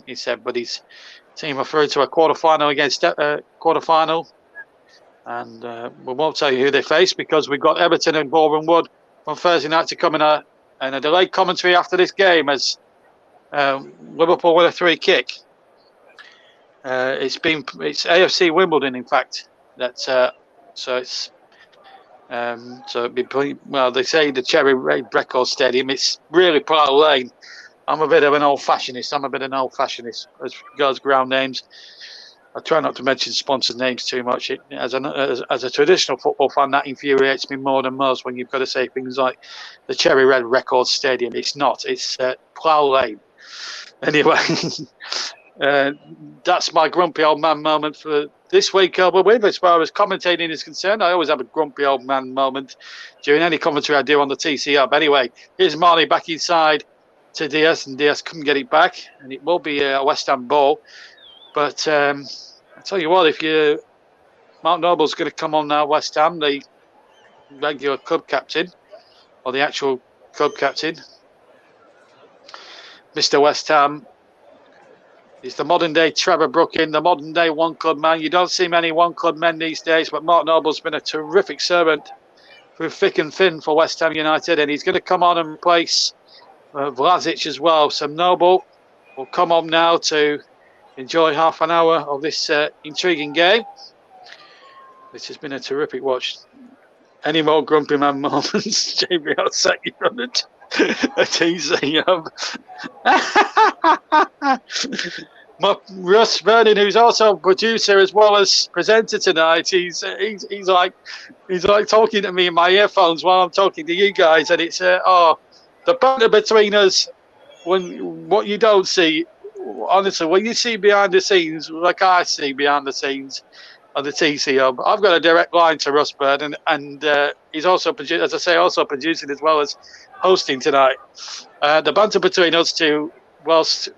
He said, but his team are through to a quarter-final against quarter-final. And we won't tell you who they face because we've got Everton and Boreham Wood on Thursday night to come in a delayed commentary after this game as Liverpool with a free kick. It's AFC Wimbledon, in fact. So it'd be, well, they say the Cherry Red Record Stadium. It's really Plough Lane. I'm a bit of an old-fashionist as regards ground names. I try not to mention sponsored names too much. As a traditional football fan, that infuriates me more than most when you've got to say things like the Cherry Red Record Stadium. It's not. It's Plough Lane. Anyway, that's my grumpy old man moment for this week. We're with as far as commentating is concerned. I always have a grumpy old man moment during any commentary I do on the TC Hub. Anyway, here's Marnie back inside to Diaz, and Diaz couldn't get it back, and it will be a West Ham ball. But I tell you what, Mark Noble's going to come on now, West Ham, the regular club captain, or the actual club captain. Mr. West Ham is the modern-day Trevor Brooking, the modern-day one-club man. You don't see many one-club men these days, but Mark Noble's been a terrific servant through thick and thin for West Ham United, and he's going to come on and replace Vlasic as well. So Noble will come on now to enjoy half an hour of this intriguing game. This has been a terrific watch. Any more grumpy man moments, Jamie? I'll set you on a TC Russ Vernon, who's also producer as well as presenter tonight, he's like talking to me in my earphones while I'm talking to you guys, and it's the banter between us. When what you don't see, honestly, when you see behind the scenes, like I see behind the scenes of the TC Hub, I've got a direct line to Russ Bird, and he's also, as I say, also producing as well as hosting tonight. The banter between us two, whilst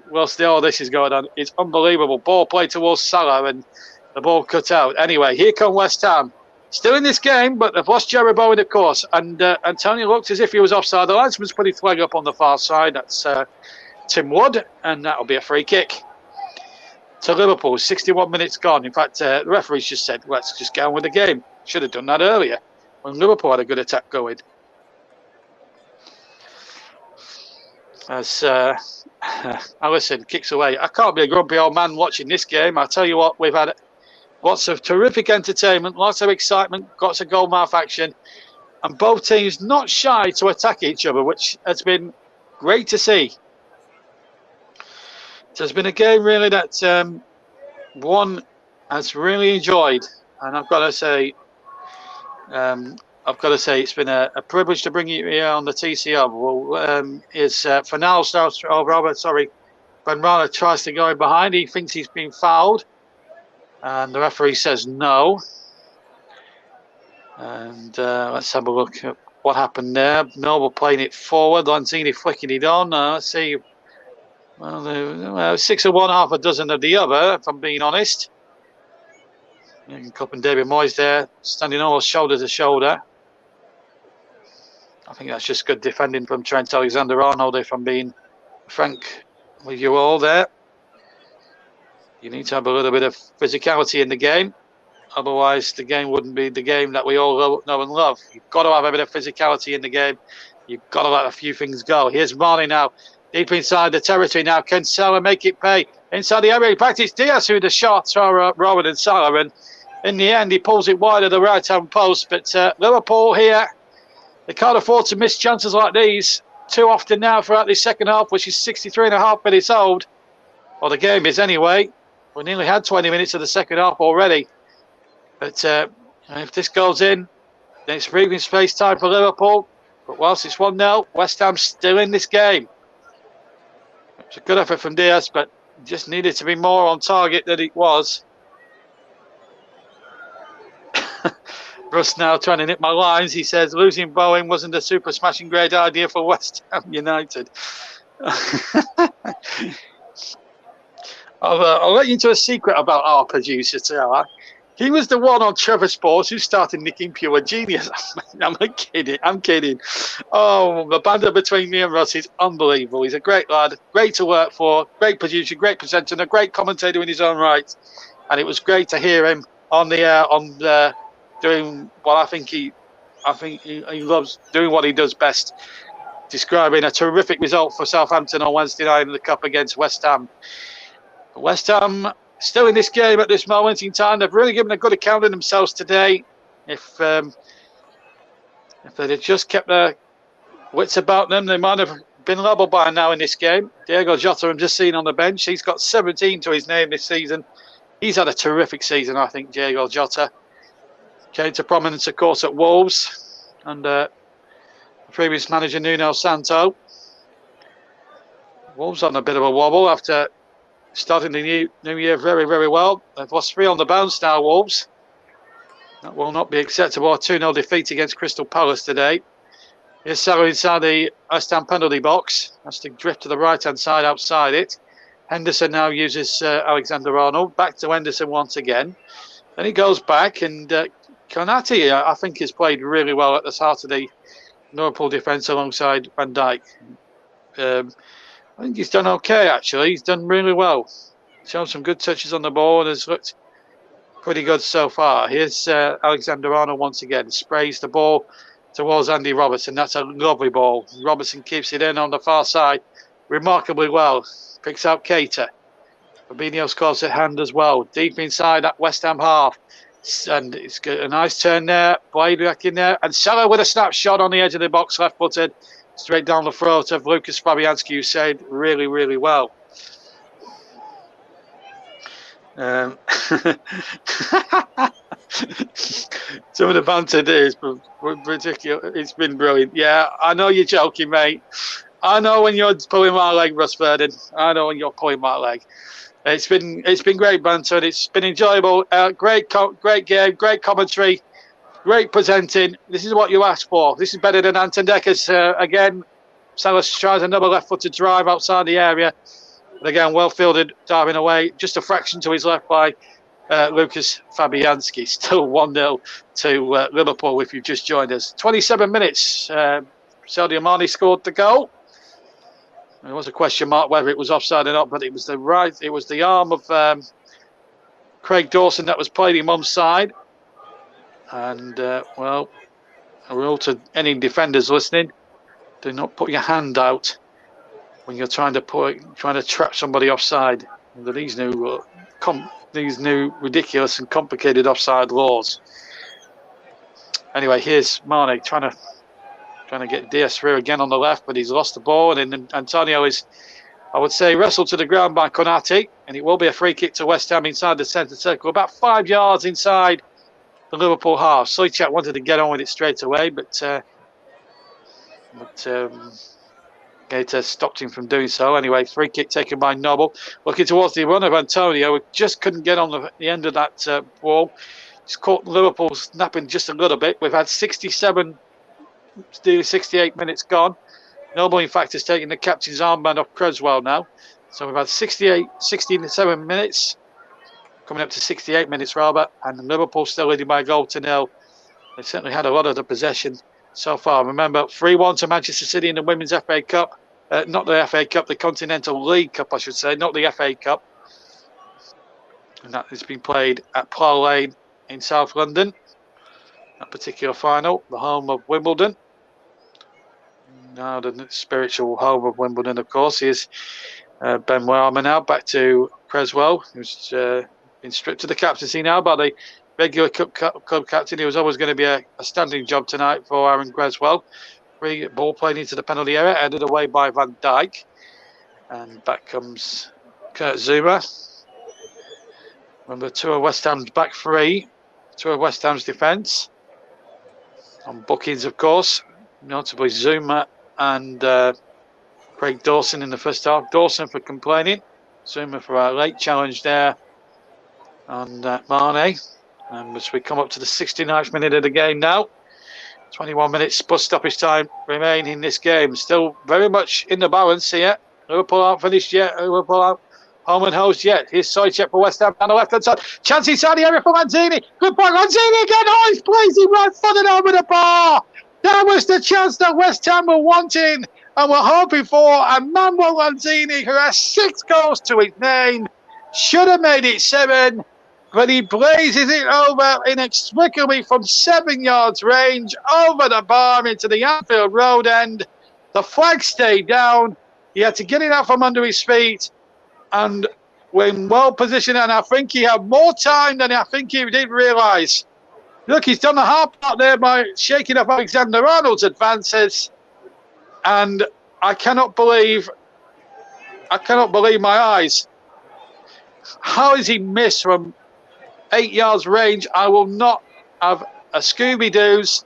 all this is going on, it's unbelievable. Ball played towards Salah, and the ball cut out. Anyway, here come West Ham. Still in this game, but they've lost Jerry Bowen, of course, and Antonio looked as if he was offside. The linesman's put his flag up on the far side. That's Tim Wood, and that'll be a free kick to Liverpool. 61 minutes gone. In fact, the referee's just said, let's just get on with the game. Should have done that earlier when Liverpool had a good attack going. As Allison kicks away. I can't be a grumpy old man watching this game. I tell you what, we've had lots of terrific entertainment, lots of excitement, lots of goal-mouth action, and both teams not shy to attack each other, which has been great to see. It has been a game really that one has really enjoyed, and I've got to say it's been a privilege to bring you here on the TC Hub. Well, Benrahma tries to go in behind. He thinks he's been fouled, and the referee says no. And let's have a look at what happened there. Noble playing it forward, Lanzini flicking it on. Let's see. Well, 6 of one, half a dozen of the other, if I'm being honest. Cup and David Moyes there, standing almost shoulder to shoulder. I think that's just good defending from Trent Alexander-Arnold, if I'm being frank with you all there. You need to have a little bit of physicality in the game. Otherwise, the game wouldn't be the game that we all know and love. You've got to have a bit of physicality in the game. You've got to let a few things go. Here's Marnie now, deep inside the territory now. Can Salah make it pay? Inside the area, in fact, it's Diaz who the shots are Rowan and Salah. And in the end, he pulls it wide of the right-hand post. But Liverpool here, They can't afford to miss chances like these too often now throughout this second half, which is 63.5 minutes old. Well, the game is anyway. We nearly had 20 minutes of the second half already. But if this goes in, then it's breathing space time for Liverpool. But whilst it's 1-0, West Ham's still in this game. It's a good effort from Diaz, but just needed to be more on target than it was. Russ now trying to nip my lines. He says losing Bowen wasn't a super smashing great idea for West Ham United. I'll let you into a secret about our producer today. He was the one on Trevor Sports who started nicking Pure Genius. I'm kidding. Oh, the banter between me and Russ is unbelievable. He's a great lad, great to work for, great producer, great presenter, and a great commentator in his own right. And it was great to hear him on the air, doing what I think he loves doing what he does best, describing a terrific result for Southampton on Wednesday night in the Cup against West Ham. West Ham still in this game at this moment in time. They've really given a good account of themselves today. If they'd have just kept their wits about them, they might have been level by now in this game. Diego Jota, I'm just seeing on the bench. He's got 17 to his name this season. He's had a terrific season, I think, Diego Jota. Came to prominence, of course, at Wolves and previous manager Nuno Santo. Wolves on a bit of a wobble after starting the new year very, very well. They've lost 3 on the bounce now, Wolves. That will not be acceptable. A 2-0 defeat against Crystal Palace today. Here's Salah inside the West Ham penalty box. Has to drift to the right-hand side outside it. Henderson now uses Alexander-Arnold. Back to Henderson once again. Then he goes back and Konate, I think, has played really well at the heart of the Liverpool defence alongside Van Dijk. I think he's done okay, actually. He's done really well. Shown some good touches on the ball and has looked pretty good so far. Here's Alexander-Arnold once again. Sprays the ball towards Andy Robertson. That's a lovely ball. Robertson keeps it in on the far side remarkably well. Picks out Keita. Fabinho scores at hand as well. Deep inside that West Ham half. And it's got a nice turn there. Blade back in there. And Salah with a snapshot on the edge of the box, left-footed. Straight down the throat of Lucas Fabianski, who saved really, really well. Some of the banter there is ridiculous. It's been brilliant. Yeah, I know you're joking, mate. I know when you're pulling my leg, Russ Verdon. I know when you're pulling my leg. It's been great banter. And it's been enjoyable. Great game. Great commentary. Great presenting. This is what you asked for. This is better than Anton Decker's. Again, Salah tries another left-footed drive outside the area. But again, well fielded, diving away. Just a fraction to his left by Lucas Fabianski. Still 1-0 to Liverpool if you've just joined us. 27 minutes. Sadio Mane scored the goal. There was a question mark whether it was offside or not, but it was the arm of Craig Dawson that was played him onside. And, a rule to any defenders listening, do not put your hand out when you're trying to trap somebody offside under these new ridiculous and complicated offside laws. Anyway, here's Mane trying to get Diaz through again on the left, but he's lost the ball. And then Antonio is, I would say, wrestled to the ground by Konate, and it will be a free kick to West Ham inside the centre circle, about 5 yards inside the Liverpool half. Soychak wanted to get on with it straight away, but Gaeta stopped him from doing so. Anyway, free kick taken by Noble. Looking towards the run of Antonio, who just couldn't get on the end of that ball. He's caught Liverpool snapping just a little bit. We've had 68 minutes gone. Noble, in fact, has taken the captain's armband off Creswell now. So we've had 67 minutes. Coming up to 68 minutes, rather, and Liverpool still leading by a goal to 0. They certainly had a lot of the possession so far. Remember, 3-1 to Manchester City in the Women's FA Cup. Not the FA Cup, the Continental League Cup, I should say, not the FA Cup. And that has been played at Plough Lane in South London. That particular final, the home of Wimbledon. Now the spiritual home of Wimbledon, of course, is Benoit now back to Creswell, who's been stripped of the captaincy now by the regular club captain. He was always going to be a standing job tonight for Aaron Greswell. Free ball played into the penalty area, headed away by Van Dijk. And back comes Kurt Zuma. Remember, two of West Ham's back three. Two of West Ham's defence. On bookings, of course. Notably Zuma and Craig Dawson in the first half. Dawson for complaining. Zuma for a late challenge there on Mane. And as we come up to the 69th minute of the game now, 21 minutes plus stoppage time remain in this game. Still very much in the balance here. Liverpool aren't finished yet. Liverpool aren't home and host yet. Here's Soicek for West Ham on the left-hand side. Chance inside the area for Lanzini. Good point. Lanzini again. Oh, he's blazing right-footed over the bar. That was the chance that West Ham were wanting and were hoping for. And Manuel Lanzini, who has 6 goals to his name, should have made it 7. But he blazes it over inexplicably from 7 yards range, over the bar into the Anfield Road end. The flag stayed down. He had to get it out from under his feet. And when well positioned, and I think he had more time than I think he did realise. Look, he's done the hard part there by shaking up Alexander-Arnold's advances. And I cannot believe my eyes. How has he missed from 8 yards range? I will not have a Scooby-Doo's,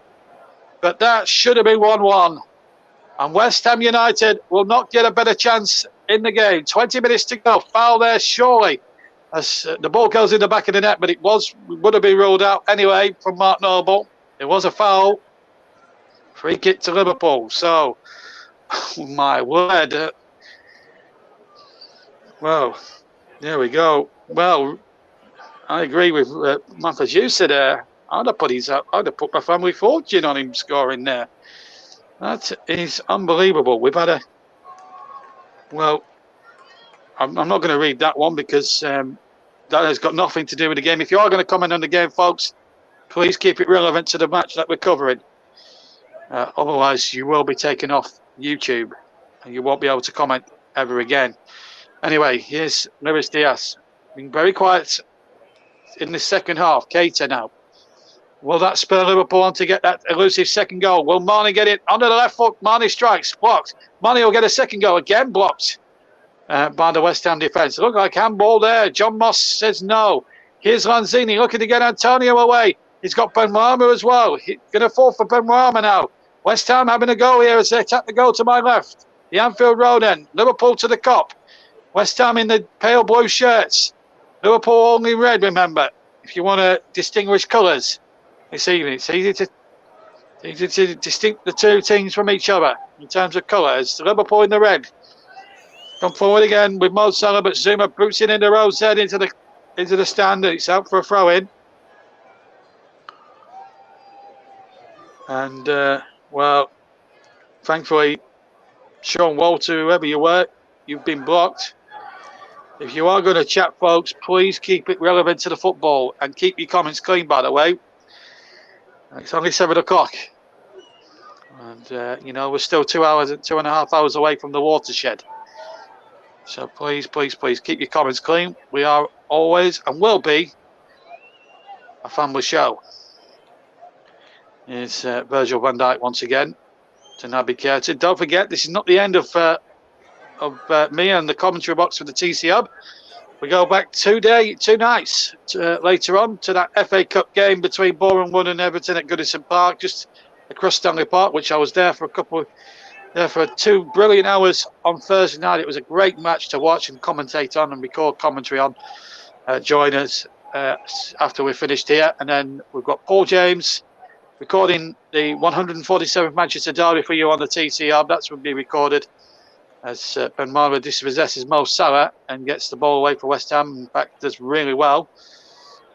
but that should have been 1-1. And West Ham United will not get a better chance in the game. 20 minutes to go. Foul there, surely. As the ball goes in the back of the net, but it would have been ruled out anyway from Mark Noble. It was a foul. Free kick to Liverpool. So, oh my word. Well, there we go. Well, I agree with Matt, as you said. I'd have put my family fortune on him scoring there. That is unbelievable. We've had I'm not going to read that one because that has got nothing to do with the game. If you are going to comment on the game, folks, please keep it relevant to the match that we're covering. Otherwise, you will be taken off YouTube and you won't be able to comment ever again. Anyway, here's Luis Diaz. Being very quiet in the second half. Keita now. Will that spur Liverpool on to get that elusive second goal? Will Mane get it under the left foot? Mane strikes, blocked. Mane will get a second goal, again blocked by the West Ham defence. Look like handball there. John Moss says no. Here's Lanzini looking to get Antonio away. He's got Benrahma as well. He's going to fall for Benrahma now. West Ham having a goal here as they attack the goal to my left. The Anfield Road end. Liverpool to the Kop. West Ham in the pale blue shirts. Liverpool only in red, remember, if you want to distinguish colours. This evening, it's easy to distinct the two teams from each other in terms of colours. Liverpool in the red. Come forward again with Mo Salah, but Zuma boots it in the Rose head into the stand. It's out for a throw in. And well, thankfully, Sean Walter, whoever you were, you've been blocked. If you are going to chat, folks, please keep it relevant to the football and keep your comments clean, by the way. It's only 7 o'clock. And, we're still 2.5 hours away from the watershed. So please, please, please keep your comments clean. We are always and will be a family show. Here's Virgil van Dijk once again to Naby Keita. Don't forget, this is not the end of me and the commentary box for the TC Hub. We go back 2 nights later on to that FA Cup game between Boreham Wood and Everton at Goodison Park, just across Stanley Park, which I was there for for 2 brilliant hours on Thursday night. It was a great match to watch and commentate on and record commentary on. Join us after we're finished here. And then we've got Paul James recording the 147th Manchester Derby for you on the TC Hub. That's going to be recorded as Benrahma dispossesses Mo Salah and gets the ball away for West Ham. In fact, does really well.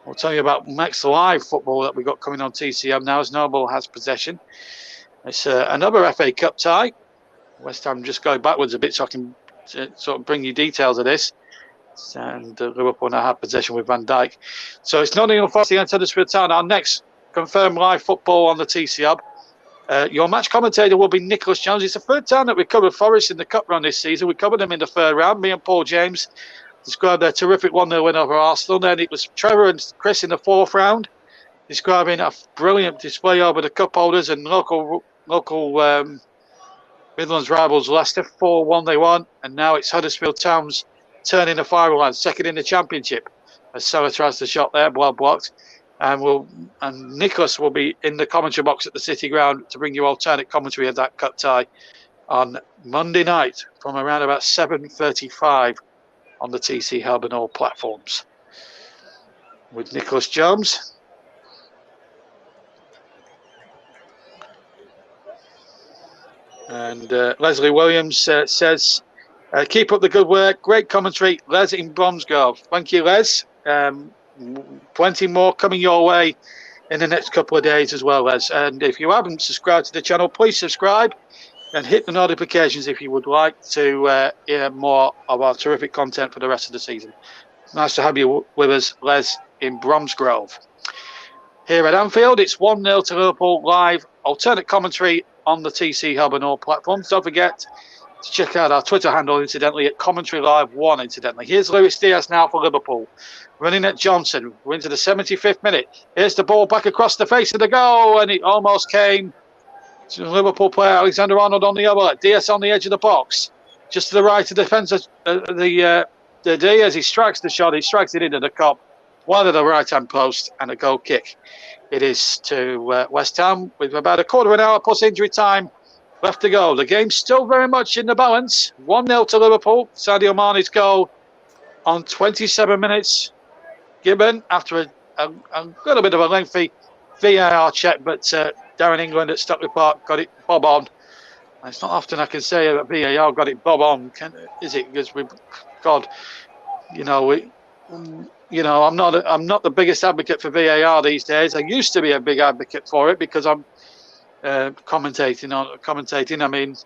I'll tell you about next live football that we've got coming on TCM now as Noble has possession. It's another FA Cup tie. West Ham just going backwards a bit so I can sort of bring you details of this. And Liverpool now have possession with Van Dijk. So it's Nottingham Forest against Huddersfield Town. Our next confirmed live football on the TC Hub. Your match commentator will be Nicholas Jones. It's the third time that we covered Forest in the Cup run this season. We covered them in the third round. Me and Paul James described their terrific 1-0 win over Arsenal. Then it was Trevor and Chris in the fourth round. describing a brilliant display over the cup holders and local Midlands rivals Leicester. 4-1 they won, and now it's Huddersfield Town's turn in the final line, second in the Championship. As Salah tries the shot there, well blocked. And Nicholas will be in the commentary box at the City Ground to bring you alternate commentary of that cut tie on Monday night from around about 7:35 on the TC Hub and all platforms with Nicholas Jones. And Leslie Williams says, keep up the good work. Great commentary. Les in Bromsgrove. Thank you, Les. Plenty more coming your way in the next couple of days as well, Les. And if you haven't subscribed to the channel, please subscribe and hit the notifications if you would like to hear more of our terrific content for the rest of the season. Nice to have you with us, Les in Bromsgrove. Here at Anfield, it's 1-0 to Liverpool live. Alternate commentary on the TC Hub and all platforms. Don't forget to check out our Twitter handle, incidentally, at Commentary Live 1, incidentally. Here's Luis Diaz now for Liverpool. Running at Johnson. We're into the 75th minute. Here's the ball back across the face of the goal, and it almost came to the Liverpool player, Alexander-Arnold on the other. Diaz on the edge of the box. Just to the right of the defence, the Diaz, he strikes the shot. He strikes it into the cup. Wide of the right-hand post, and a goal kick. It is to West Ham with about a quarter of an hour plus injury time left to go. The game's still very much in the balance. 1-0 to Liverpool. Sadio Mane's goal on 27 minutes. Given after a little bit of a lengthy VAR check, but Darren England at Stockley Park got it bob on. It's not often I can say that VAR got it bob on, is it? Because I'm not the biggest advocate for VAR these days. I used to be a big advocate for it because I'm commentating. I mean,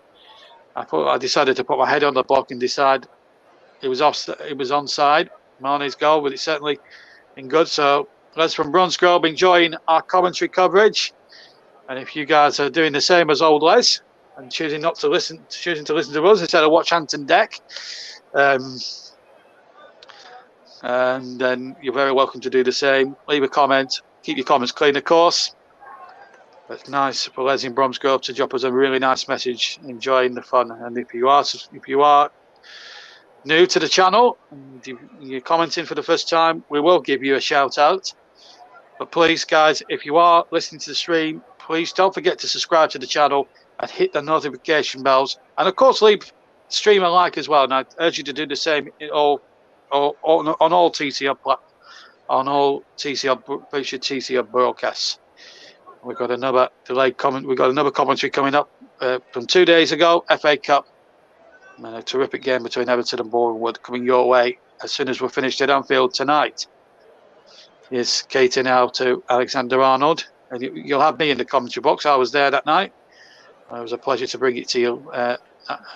I decided to put my head on the block and decide it was onside. Mane's goal, but it's certainly been good. So Les from Bromsgrove enjoying our commentary coverage, and if you guys are doing the same as old Les and choosing to listen to us instead of watch Hampton Deck, and then you're very welcome to do the same. Leave a comment. Keep your comments clean, of course. But it's nice for Les in Bromsgrove to drop us a really nice message, enjoying the fun. And if you are new to the channel, and you're commenting for the first time, we will give you a shout out. But please, guys, if you are listening to the stream, please don't forget to subscribe to the channel and hit the notification bells. And of course, leave the stream a like as well. And I urge you to do the same on all TCR TCR broadcasts. We've got another delayed comment. We've got another commentary coming up from 2 days ago. FA Cup, and a terrific game between Everton and Bournemouth coming your way as soon as we're finished at Anfield tonight. Here's Katie now to Alexander-Arnold, and you'll have me in the commentary box. I was there that night. It was a pleasure to bring it to you.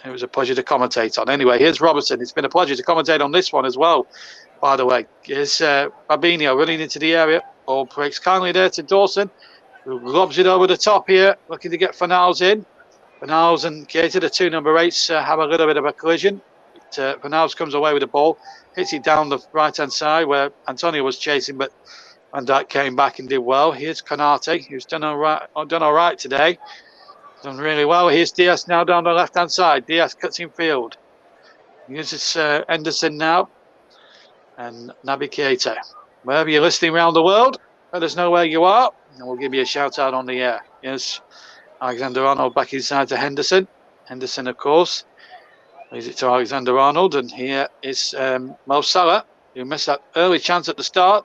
It was a pleasure to commentate on. Anyway, here's Robertson. It's been a pleasure to commentate on this one as well, by the way. Here's Fabinho running into the area. Ball breaks kindly there to Dawson, who lobs it over the top here, looking to get Fornals in. Fornals and Keita, the two number 8s, have a little bit of a collision. Fornals comes away with the ball, hits it down the right-hand side where Antonio was chasing, but Van Dijk came back and did well. Here's Konate, who's done all right today. Done really well. Here's Diaz now down the left-hand side. Diaz cuts in field. Uses Henderson now. And Naby Keita. Wherever you're listening around the world, let us know where you are, and we'll give you a shout-out on the air. Here's Alexander-Arnold back inside to Henderson. Henderson, of course, leaves it to Alexander-Arnold. And here is Mo Salah, who missed that early chance at the start,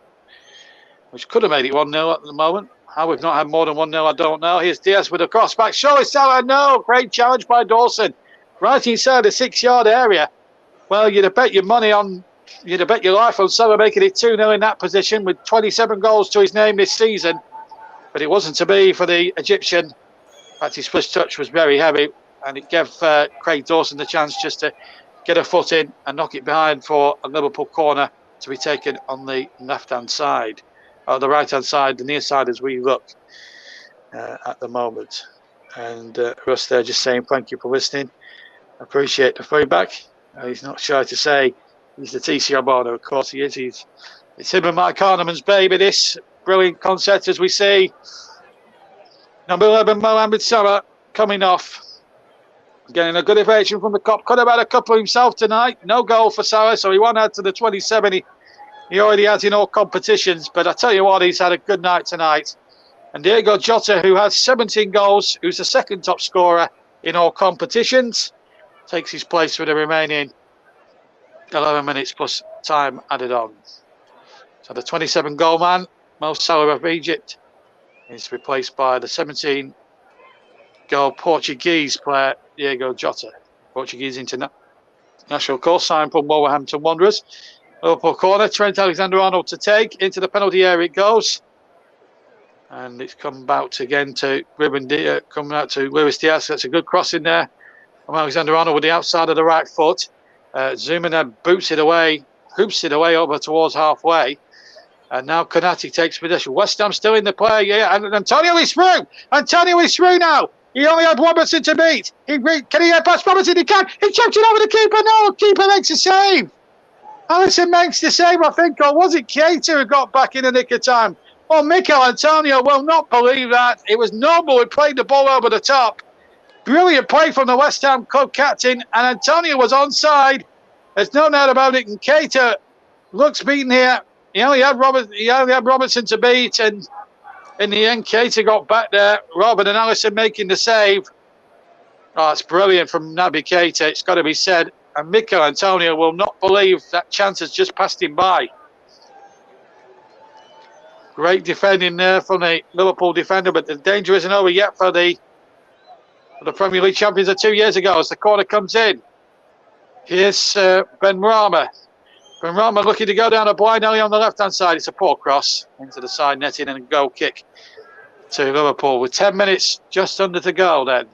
which could have made it 1-0 at the moment. How we've not had more than 1-0, I don't know. Here's Diaz with a cross back. Surely Salah, no. Great challenge by Dawson. Right inside the 6-yard area. Well, you'd have bet your life on Salah making it 2-0 in that position with 27 goals to his name this season. But it wasn't to be for the Egyptian. In fact, his first touch was very heavy, and it gave Craig Dawson the chance just to get a foot in and knock it behind for a Liverpool corner to be taken on the left-hand side. The right-hand side, the near side as we look at the moment. And Russ there just saying thank you for listening. I appreciate the feedback. He's not shy to say he's the TCR owner. Of course he is. It's him and Mike Harneman's baby, this. brilliant concept as we see number 11, Mohamed Salah, coming off. Getting a good ovation from the cop. Could have had a couple himself tonight. No goal for Salah, so he won't add to the 27 he already has in all competitions. But I tell you what, he's had a good night tonight. And Diego Jota, who has 17 goals, who's the second top scorer in all competitions, takes his place for the remaining 11 minutes plus time added on. So the 27 goal man, Mo Salah of Egypt, is replaced by the 17 goal Portuguese player Diego Jota. Portuguese international call signed from Wolverhampton Wanderers. Liverpool corner, Trent Alexander-Arnold to take. Into the penalty area it goes. And it's come out again to coming out to Luis Diaz. That's a good cross in there from Alexander-Arnold with the outside of the right foot. Zumana hoops it away over towards halfway. And now Konate takes possession. West Ham still in the play. Yeah, and Antonio is through. Antonio is through now. He only had Robertson to beat. Can he get past Robertson? He can. He chucked it over the keeper. No, keeper makes a save. Alisson makes the save, I think. Or was it Keita who got back in the nick of time? Well, Mikel Antonio will not believe that. It was Noble who played the ball over the top. Brilliant play from the West Ham club captain. And Antonio was onside. There's no doubt about it. And Keita looks beaten here. He only had Robertson to beat, and in the end, Keita got back there. Robin and Alisson making the save. Oh, it's brilliant from Naby Keita, it's got to be said. And Mikel Antonio will not believe that chance has just passed him by. Great defending there from the Liverpool defender, but the danger isn't over yet for the Premier League champions of 2 years ago as the corner comes in. Here's Benrahma. Benrahma looking to go down a blind alley on the left-hand side. It's a poor cross into the side netting and a goal kick to Liverpool with 10 minutes just under to go then.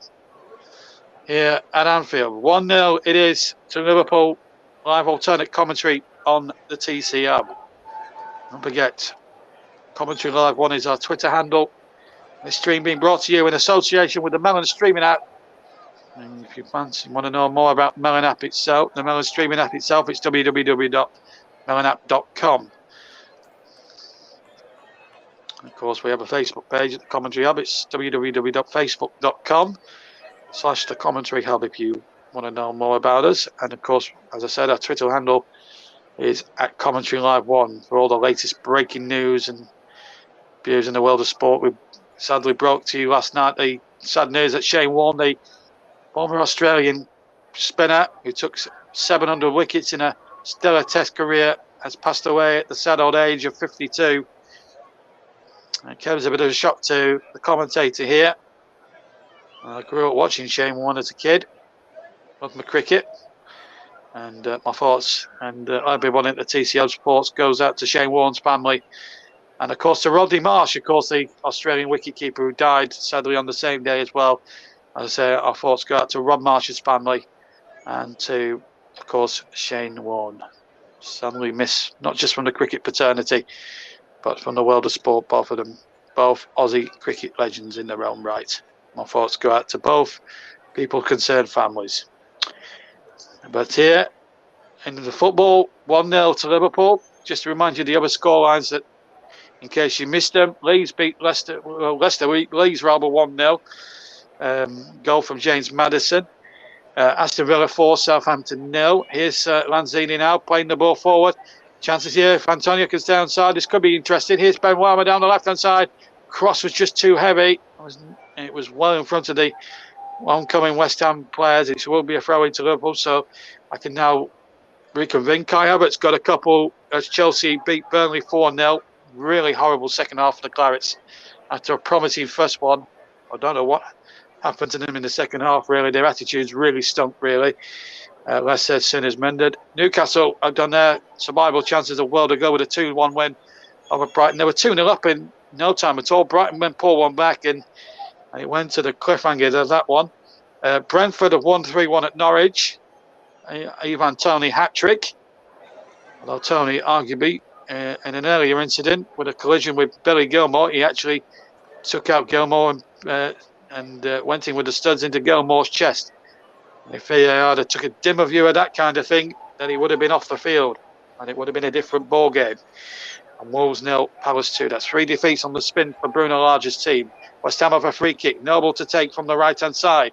Here at Anfield. 1-0 it is to Liverpool. Live alternate commentary on the TC Hub. Don't forget, Commentary Live 1 is our Twitter handle. This stream being brought to you in association with the Melon Streaming app. And if you want to know more about the Melon app itself, the Melon Streaming app itself, it's www.melonapp.com. Of course, we have a Facebook page at the Commentary Hub. It's www.facebook.com/the Commentary Hub if you want to know more about us. And of course, as I said, our Twitter handle is at Commentary Live 1 for all the latest breaking news and views in the world of sport. We sadly broke to you last night the sad news that Shane Warne, the former Australian spinner who took 700 wickets in a stellar Test career, has passed away at the sad old age of 52. It came as a bit of a shock to the commentator here. I grew up watching Shane Warne as a kid. Loved my cricket. And my thoughts and everyone at the TCO Sports goes out to Shane Warne's family. And of course to Rodney Marsh, of course, the Australian wicketkeeper who died sadly on the same day as well. As I say, our thoughts go out to Rod Marsh's family and to, of course, Shane Warne. Sadly miss, not just from the cricket paternity, but from the world of sport, both of them, both Aussie cricket legends in their own right. My thoughts go out to both people concerned families. But here, in the football, 1-0 to Liverpool. Just to remind you the other scorelines that, in case you missed them, Leeds beat Leicester, Leeds rather 1-0. Goal from James Maddison. Aston Villa 4, Southampton 0. Here's Lanzini now playing the ball forward. Chances here if Antonio can stay onside. This could be interesting. Here's Benrahma down the left-hand side. Cross was just too heavy. It was well in front of the oncoming West Ham players. It will be a throw into Liverpool, so I can now reconvene. Kai Havertz got a couple as Chelsea beat Burnley 4-0. Really horrible second half for the Clarets after a promising first one. I don't know what happened to them in the second half, really. Their attitudes really stunk, really. Less said, soon as mended. Newcastle have done their survival chances a world ago with a 2-1 win over Brighton. They were 2-0 up in no time at all. Brighton went pull one back and it went to the cliffhanger of that one. Brentford have won 3-1 at Norwich. Ivan Toney hat-trick. Although Toney, arguably, in an earlier incident with a collision with Billy Gilmore, he actually took out Gilmore and went in with the studs into Gilmore's chest. And if VAR had took a dimmer view of that kind of thing, then he would have been off the field and it would have been a different ball game. And Wolves 0, Palace 2. That's 3 defeats on the spin for Bruno Lage's team. West Ham have a free kick. Noble to take from the right-hand side.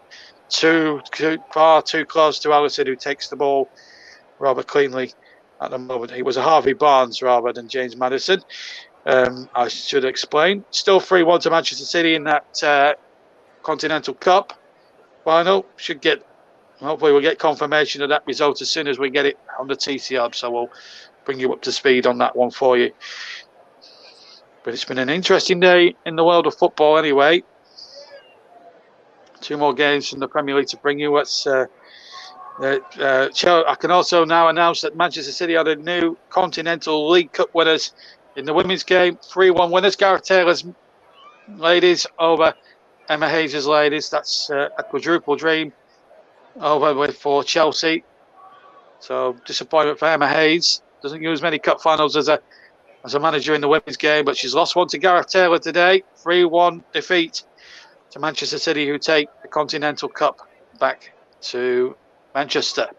Far too close to Allison, who takes the ball rather cleanly at the moment. It was a Harvey Barnes rather than James Maddison. I should explain. Still 3-1 to Manchester City in that Continental Cup final. Hopefully we'll get confirmation of that result as soon as we get it on the TC so we'll bring you up to speed on that one for you. But it's been an interesting day in the world of football anyway. 2 more games from the Premier League to bring you. I can also now announce that Manchester City are the new Continental League Cup winners in the women's game. 3-1 winners. Gareth Taylor's ladies over Emma Hayes' ladies. That's a quadruple dream over for Chelsea. So disappointment for Emma Hayes. Doesn't use many cup finals as a manager in the women's game, but she's lost one to Gareth Taylor today. 3-1 defeat to Manchester City, who take the Continental Cup back to Manchester.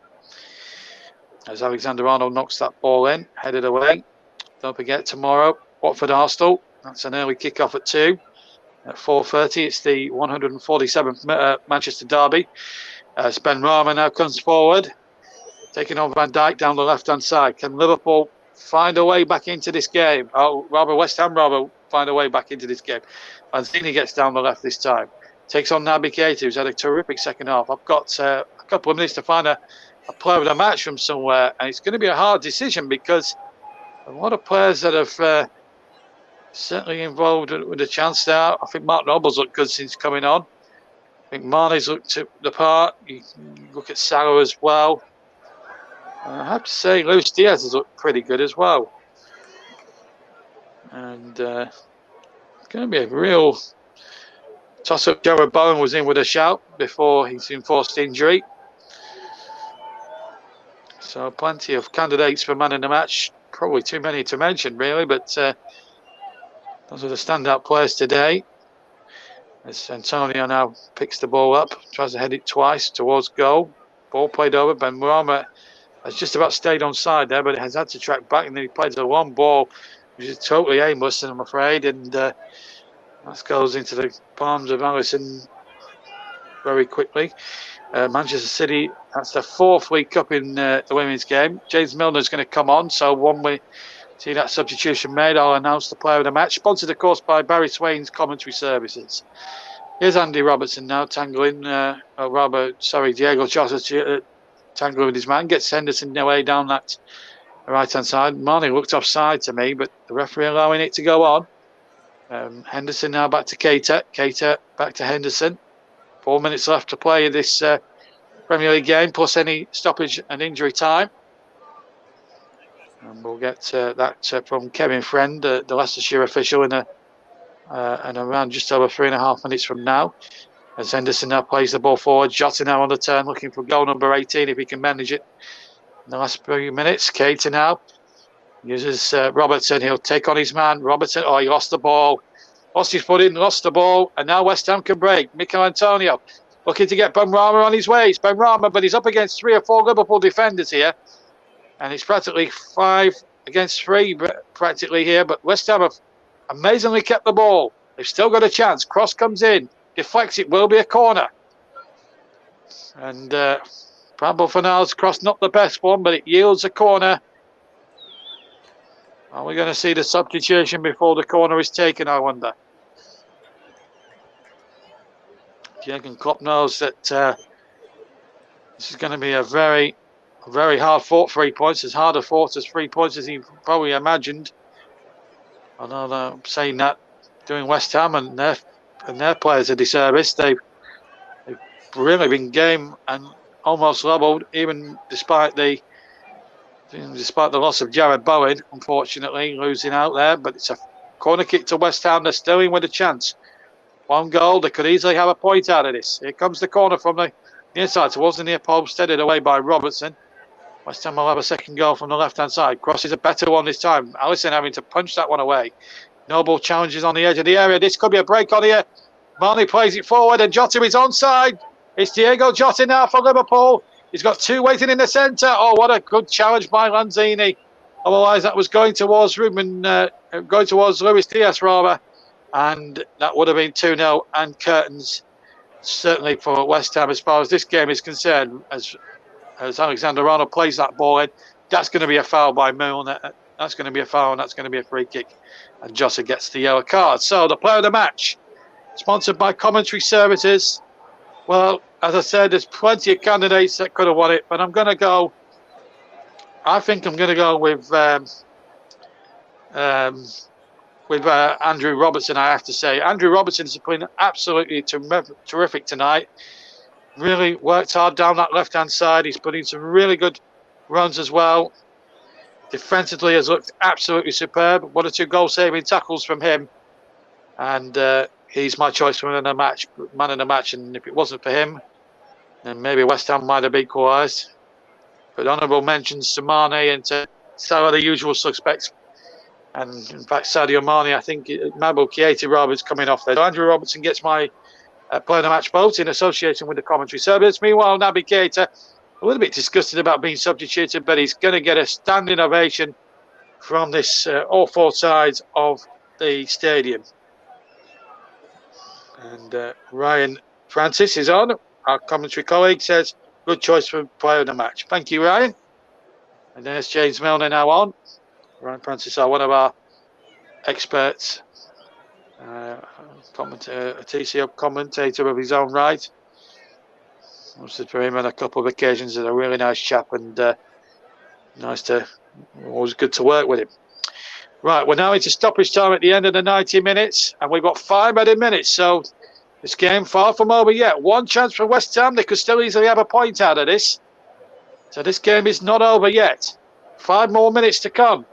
As Alexander Arnold knocks that ball in, headed away. Don't forget, tomorrow, Watford Arsenal. That's an early kick-off at 2. At 4:30, it's the 147th Manchester derby. As Ben Rama now comes forward, taking on Van Dijk down the left-hand side. Can Liverpool find a way back into this game? West Ham find a way back into this game. Lanzini gets down the left this time. Takes on Naby Keita, who's had a terrific second half. I've got a couple of minutes to find a player of the match from somewhere, and it's going to be a hard decision because a lot of players that have certainly involved with a chance there. I think Mark Noble's looked good since coming on. I think Mane's looked the part. You look at Salah as well. I have to say, Luis Diaz has looked pretty good as well. And it's going to be a real toss-up. Jared Bowen was in with a shout before he's enforced injury. So plenty of candidates for man in the match. Probably too many to mention, really, but those are the standout players today. As Antonio now picks the ball up, tries to head it twice towards goal. Ball played over. Ben Rama has just about stayed on side there, but has had to track back, and then he plays a long ball, which is totally aimless, I'm afraid, and that goes into the palms of Allison very quickly. Manchester City, that's their 4th League Cup in the women's game. James Milner's going to come on, so when we see that substitution made, I'll announce the player of the match. Sponsored, of course, by Barry Swain's Commentary Services. Here's Andy Robertson now tangling, Diego Jota tangling with his man. Gets Henderson away down that right-hand side. Mane looked offside to me, but the referee allowing it to go on. Henderson now back to Keita. Keita back to Henderson. 4 minutes left to play in this Premier League game, plus any stoppage and injury time. And we'll get that from Kevin Friend, the Leicestershire official, in around just over 3.5 minutes from now. As Henderson now plays the ball forward. Jota now on the turn, looking for goal number 18 if he can manage it in the last few minutes. Keita now uses Robertson. He'll take on his man. Robertson, he lost the ball. Lost his footing, lost the ball, and now West Ham can break. Mikel Antonio looking to get Ben Rama on his way. It's Ben Rama, but he's up against 3 or 4 Liverpool defenders here. And it's practically 5 against 3 practically here. But West Ham have amazingly kept the ball. They've still got a chance. Cross comes in, deflects, it will be a corner. And Pramble Fanal's cross, not the best one, but it yields a corner. Are we going to see the substitution before the corner is taken, I wonder? Jurgen Klopp knows that this is going to be a very, very hard fought 3 points, as hard a fought as 3 points as he probably imagined. I know that I'm saying that doing West Ham and their players a disservice. They've really been game and almost levelled, even despite the loss of Jared Bowen, unfortunately losing out there. But it's a corner kick to West Ham. They're still in with a chance. 1 goal, they could easily have a point out of this. Here comes the corner from the inside towards the near post, headed away by Robertson. West Ham will have a second goal from the left-hand side. Cross is a better one this time. Allison having to punch that one away. Noble challenges on the edge of the area. This could be a break on here. Mane plays it forward, and Jota is onside. It's Diego Jota now for Liverpool. He's got 2 waiting in the centre. Oh, what a good challenge by Lanzini Otherwise, that was going towards going towards Luis Diaz rather, and that would have been 2-0 and curtains certainly for West Ham as far as this game is concerned. As Alexander Arnold plays that ball in, that's going to be a foul by Milner. That's going to be a foul, and that's going to be a free kick. And Jota gets the yellow card. So the player of the match, sponsored by Commentary Services. Well, as I said, there's plenty of candidates that could have won it, but I'm going to go. I think I'm going to go with Andrew Robertson. I have to say, Andrew Robertson's been absolutely terrific tonight. Really worked hard down that left-hand side. He's put in some really good runs as well. Defensively has looked absolutely superb. 1 or 2 goal-saving tackles from him. And he's my choice for man of the match. And if it wasn't for him, then maybe West Ham might have equalised. But honourable mentions to Mane and to Salah, the usual suspects. And in fact, Sadio Mane, I think Nabil Keita Roberts coming off there. So Andrew Robertson gets my player of the match vote in association with the Commentary Service. Meanwhile, Naby Keita, a little bit disgusted about being substituted, but he's going to get a standing ovation from this all 4 sides of the stadium. And Ryan Francis is on. Our commentary colleague says, good choice for player of the match. Thank you, Ryan. And there's James Milner now on. Ryan Francis, one of our experts. A TCO commentator of his own right. I've said for him on a couple of occasions. He's a really nice chap and always good to work with him. Right, we're now into stoppage time at the end of the 90 minutes, and we've got 5 added minutes. So this game far from over yet. 1 chance for West Ham. They could still easily have a point out of this. So this game is not over yet. 5 more minutes to come.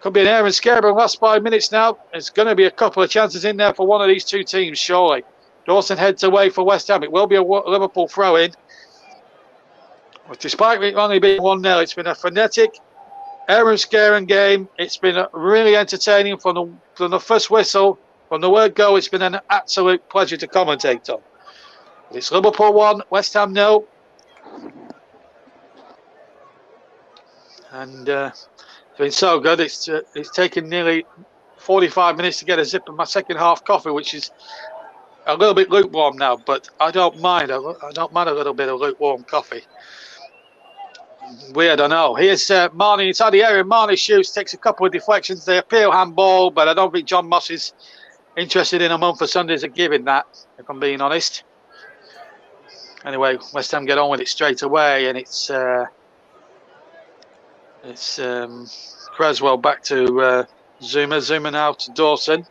Could be an air and scare in the last 5 minutes now. There's going to be a couple of chances in there for one of these 2 teams, surely. Dawson heads away for West Ham. It will be a Liverpool throw-in. Despite it only being 1-0, it's been a frenetic, air and scaring game. It's been really entertaining from the first whistle. From the word go, it's been an absolute pleasure to commentate on. It's Liverpool 1, West Ham 0. And it's been so good. It's taken nearly 45 minutes to get a sip of my second half coffee, which is a little bit lukewarm now, but I don't mind. I don't mind a little bit of lukewarm coffee. Weird, I know. Here's Mane inside the area. Mane shoots, takes a couple of deflections. They appeal handball, but I don't think John Moss is interested in a month for Sundays of giving that, if I'm being honest. Anyway, West Ham get on with it straight away, and it's Creswell back to Zuma. Zuma now to Dawson.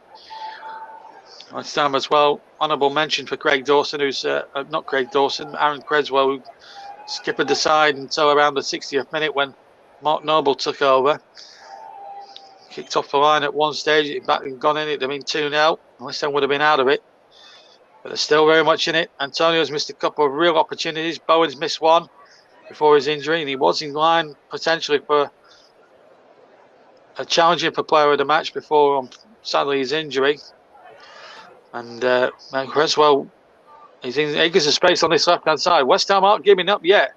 West Ham as well. Honourable mention for Craig Dawson, who's not Craig Dawson, Aaron Creswell, who skippered the side until around the 60th minute when Mark Noble took over. Kicked off the line at one stage. It back and gone in. It'd have been 2-0. West Ham would have been out of it. But they're still very much in it. Antonio's missed a couple of real opportunities. Bowen's missed one before his injury, and he was in line potentially for a challenging for player of the match before, sadly, his injury. And Creswell, he's in acres of space on this left-hand side. West Ham aren't giving up yet.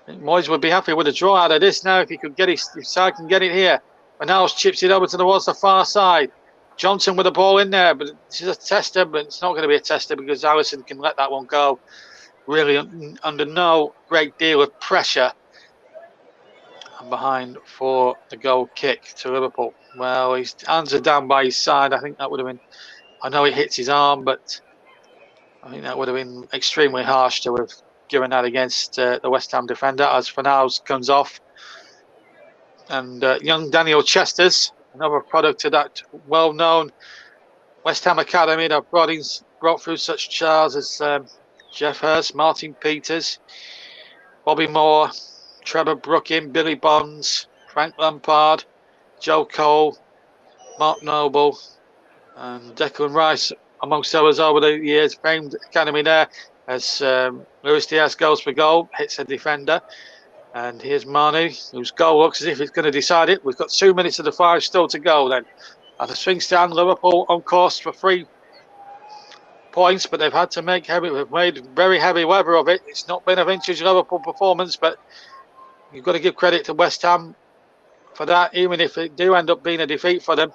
I think Moyes would be happy with a draw out of this now if he could get his side can get it here. And now chips it over towards the far side. Johnson with the ball in there, but this is a tester, but it's not going to be a tester because Allison can let that one go. Really under no great deal of pressure. And behind for the goal kick to Liverpool. Well, his hands are down by his side. I think that would have been, I know it hits his arm, but I think that would have been extremely harsh to have given that against the West Ham defender, as Fornals comes off. And young Daniel Chesters, another product of that well-known West Ham Academy that brought through such stars as Jeff Hurst, Martin Peters, Bobby Moore, Trevor Brooking, Billy Bonds, Frank Lampard, Joe Cole, Mark Noble, and Declan Rice, amongst others over the years. Famed academy there as Luis Diaz goes for goal, hits a defender. And here's Mane, whose goal looks as if it's going to decide it. We've got 2 minutes of the 5 still to go then. And the swing stand, Liverpool on course for 3 points, but they've had to make they've made very heavy weather of it. It's not been a vintage Liverpool performance, but you've got to give credit to West Ham for that, even if it do end up being a defeat for them.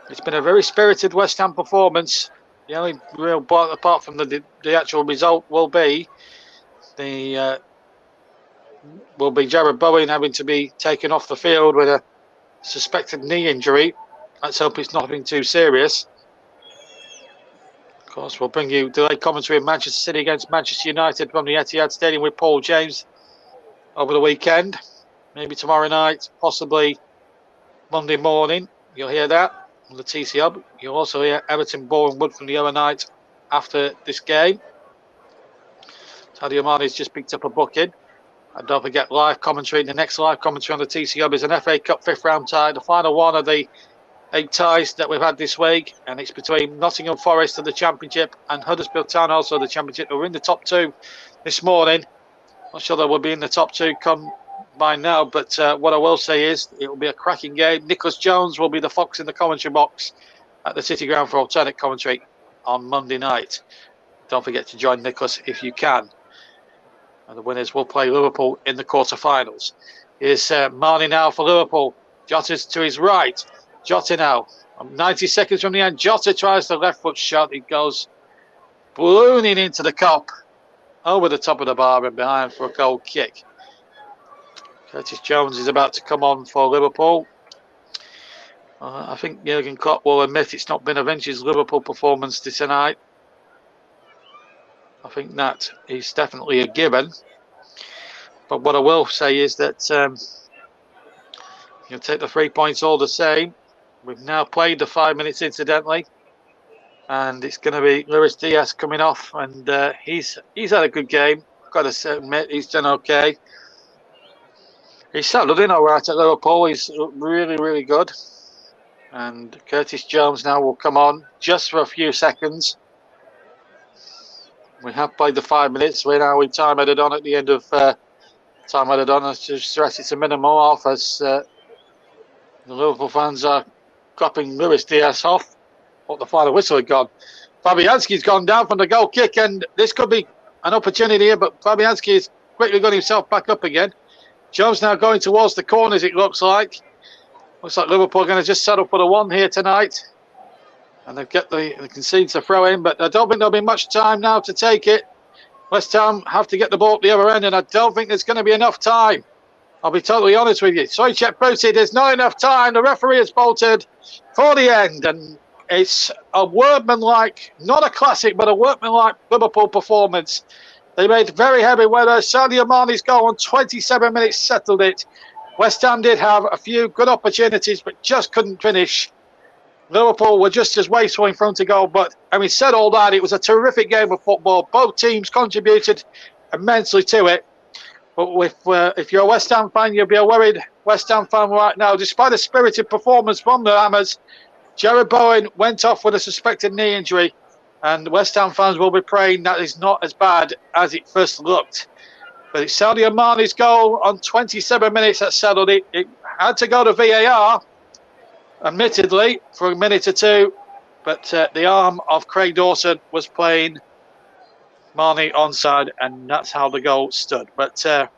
It's been a very spirited West Ham performance. The only real part, apart from the actual result, will be Jared Bowen having to be taken off the field with a suspected knee injury. Let's hope it's nothing too serious. Of course, we'll bring you delayed commentary of Manchester City against Manchester United from the Etihad Stadium with Paul James over the weekend. Maybe tomorrow night, possibly Monday morning. You'll hear that on the TC Hub. You'll also hear Everton Boreham Wood from the other night after this game. Sadio Mane's just picked up a booking. And don't forget, live commentary. The next live commentary on the TC Hub is an FA Cup fifth round tie, the final one of the 8 ties that we've had this week, and it's between Nottingham Forest of the Championship and Huddersfield Town, also the Championship. We're in the top 2 this morning. Not sure they will be in the top 2 come by now, but what I will say is it will be a cracking game. Nicholas Jones will be the fox in the commentary box at the City Ground for alternate commentary on Monday night. Don't forget to join Nicholas if you can. And the winners will play Liverpool in the quarterfinals. Here's Marnie now for Liverpool. Jota's to his right. Jota now. 90 seconds from the end. Jota tries the left foot shot. It goes ballooning into the cup, over the top of the bar and behind for a goal kick. Curtis Jones is about to come on for Liverpool. I think Jurgen Klopp will admit it's not been Avenge's Liverpool performance tonight. I think that is definitely a given. But what I will say is that you'll take the 3 points all the same. We've now played the 5 minutes incidentally. And it's going to be Luis Diaz coming off. And he's had a good game. I've got to admit, he's done okay. He's settled in all right at Liverpool. He's really, really good. And Curtis Jones now will come on just for a few seconds. We have played the 5 minutes. We're now with time added on at the end of time added on. I should stress it's a minimal off as the Liverpool fans are clapping Luis Diaz off. But the final whistle had gone. Fabianski's gone down from the goal kick, and this could be an opportunity here, but Fabianski has quickly got himself back up again. Jones now going towards the corners, it looks like. Looks like Liverpool are going to just settle for the 1 here tonight. And they concede to throw in, but I don't think there'll be much time now to take it. West Ham have to get the ball at the other end, and I don't think there's going to be enough time. I'll be totally honest with you. Souček booted, there's not enough time. The referee has bolted for the end, and it's a workmanlike, not a classic, but a workmanlike Liverpool performance. They made very heavy weather. Sadio Mane's goal on 27 minutes settled it. West Ham did have a few good opportunities, but just couldn't finish. Liverpool were just as wasteful in front of goal, but having said all that, it was a terrific game of football. Both teams contributed immensely to it. But if you're a West Ham fan, you'll be a worried West Ham fan right now. Despite a spirited performance from the Hammers, Jared Bowen went off with a suspected knee injury, and West Ham fans will be praying that is not as bad as it first looked. But it's Sadio Mane's goal on 27 minutes that settled it. It had to go to VAR, admittedly, for a minute or two, but the arm of Craig Dawson was playing Mane onside, and that's how the goal stood. But a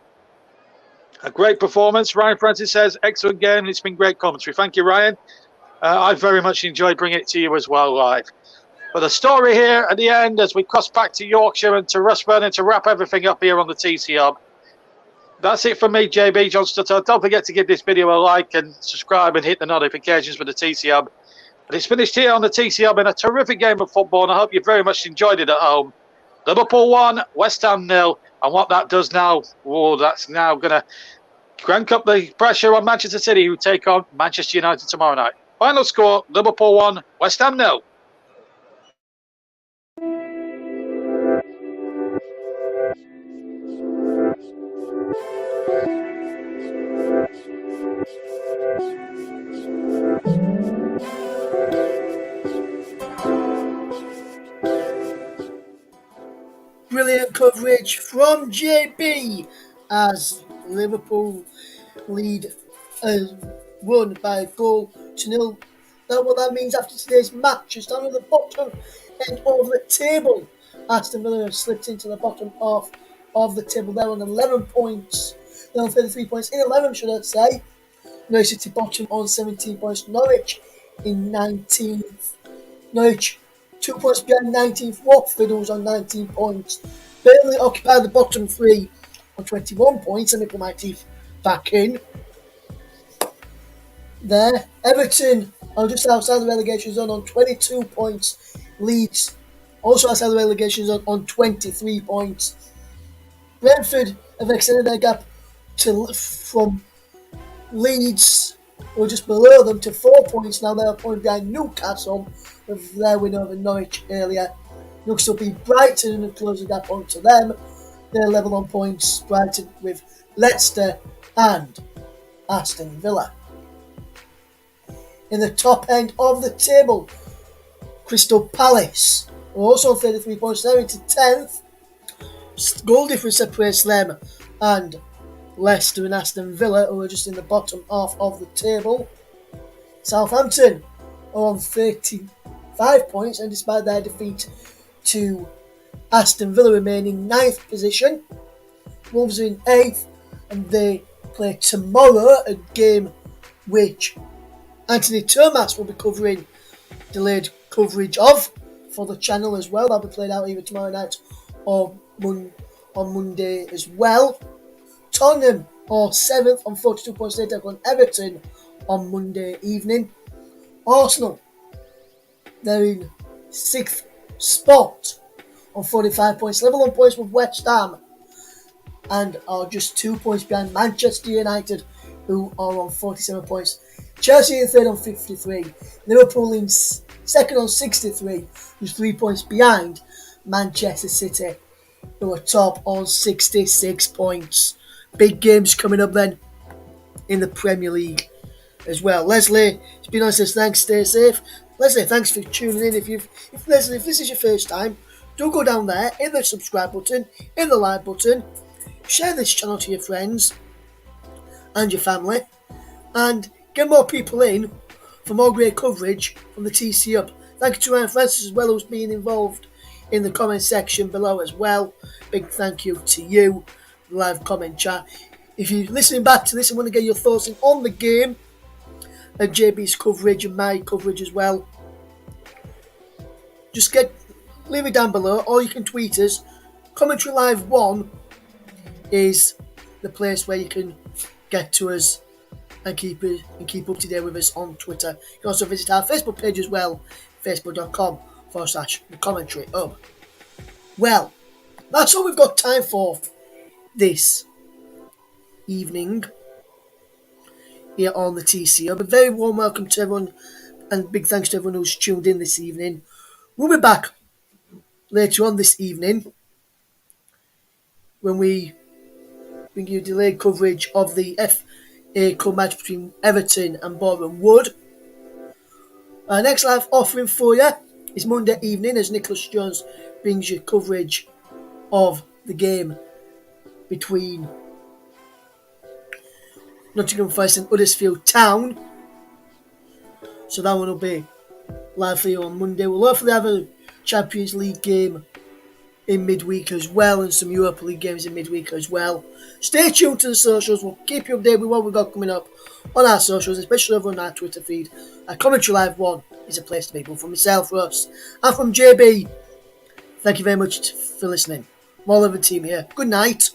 great performance. Ryan Francis says, excellent game. It's been great commentary. Thank you, Ryan. I very much enjoyed bringing it to you as well live. But the story here at the end, as we cross back to Yorkshire and to Rushburn to wrap everything up here on the TC Hub. That's it for me, JB John Stutter. Don't forget to give this video a like and subscribe and hit the notifications for the TC Hub. But it's finished here on the TC Hub in a terrific game of football, and I hope you very much enjoyed it at home. Liverpool 1, West Ham 0. And what that does now, that's now going to crank up the pressure on Manchester City, who take on Manchester United tomorrow night. Final score, Liverpool 1, West Ham 0. Brilliant coverage from JB as Liverpool lead won by a goal to 0. Now what that means after today's match is down at the bottom end of the table. Aston Villa have slipped into the bottom half of the table there on 11 points. They're on 33 points in 11, should I say. Norwich City bottom on 17 points. Norwich in 19th. Norwich 2 points behind 19th. Watford, who's on 19 points. Burnley occupy the bottom 3 on 21 points. Let me put my teeth back in. There. Everton are just outside the relegation zone on 22 points. Leeds also outside the relegation zone on 23 points. Brentford have extended their gap from Leeds, who are just below them, to 4 points now. They're a point behind Newcastle with their win over Norwich earlier. Next will be Brighton and close the gap onto them. They're level on points, Brighton, with Leicester and Aston Villa. In the top end of the table, Crystal Palace are also on 33 points, now into 10th. Goal difference separates them and Leicester and Aston Villa, who are just in the bottom half of the table. Southampton are on 35 points, and despite their defeat to Aston Villa, remaining 9th position. Wolves are in 8th, and they play tomorrow, a game which Anthony Thomas will be covering delayed coverage of for the channel as well. That'll be played out either tomorrow night or on Monday as well. Tottenham are 7th on 42 points. They take on Everton on Monday evening. Arsenal, they're in 6th spot on 45 points. Level on points with West Ham and are just 2 points behind Manchester United, who are on 47 points. Chelsea in 3rd on 53. Liverpool in 2nd on 63, who's 3 points behind Manchester City, who are top on 66 points. Big games coming up then in the Premier League as well. Leslie, it's been nice. Thanks, stay safe. Leslie, thanks for tuning in. If this is your first time, do go down there, hit the subscribe button, hit the like button, share this channel to your friends and your family, and get more people in for more great coverage from the TC Up. Thank you to Ryan Francis as well, who's been involved in the comment section below as well. Big thank you to you, live comment chat. If you're listening back to this and want to get your thoughts on the game and JB's coverage and my coverage as well, just leave it down below, or you can tweet us. Commentary Live 1 is the place where you can get to us and keep up to date with us on Twitter. You can also visit our Facebook page as well, facebook.com/the Commentary Hub. Well, that's all we've got time for this evening here on the TC Hub. A very warm welcome to everyone and big thanks to everyone who's tuned in this evening. We'll be back later on this evening when we bring you delayed coverage of the FA Cup match between Everton and Boreham Wood. Our next live offering for you is Monday evening as Nicholas Jones brings you coverage of the game between Nottingham Forest and Huddersfield Town. So that one will be live for you on Monday. We'll hopefully have a Champions League game in midweek as well, and some Europa League games in midweek as well. Stay tuned to the socials. We'll keep you updated with what we've got coming up on our socials, especially over on our Twitter feed. Our Commentary Live 1 is a place to be. But from myself, Russ, and from JB, thank you very much for listening. From all of the team here, good night.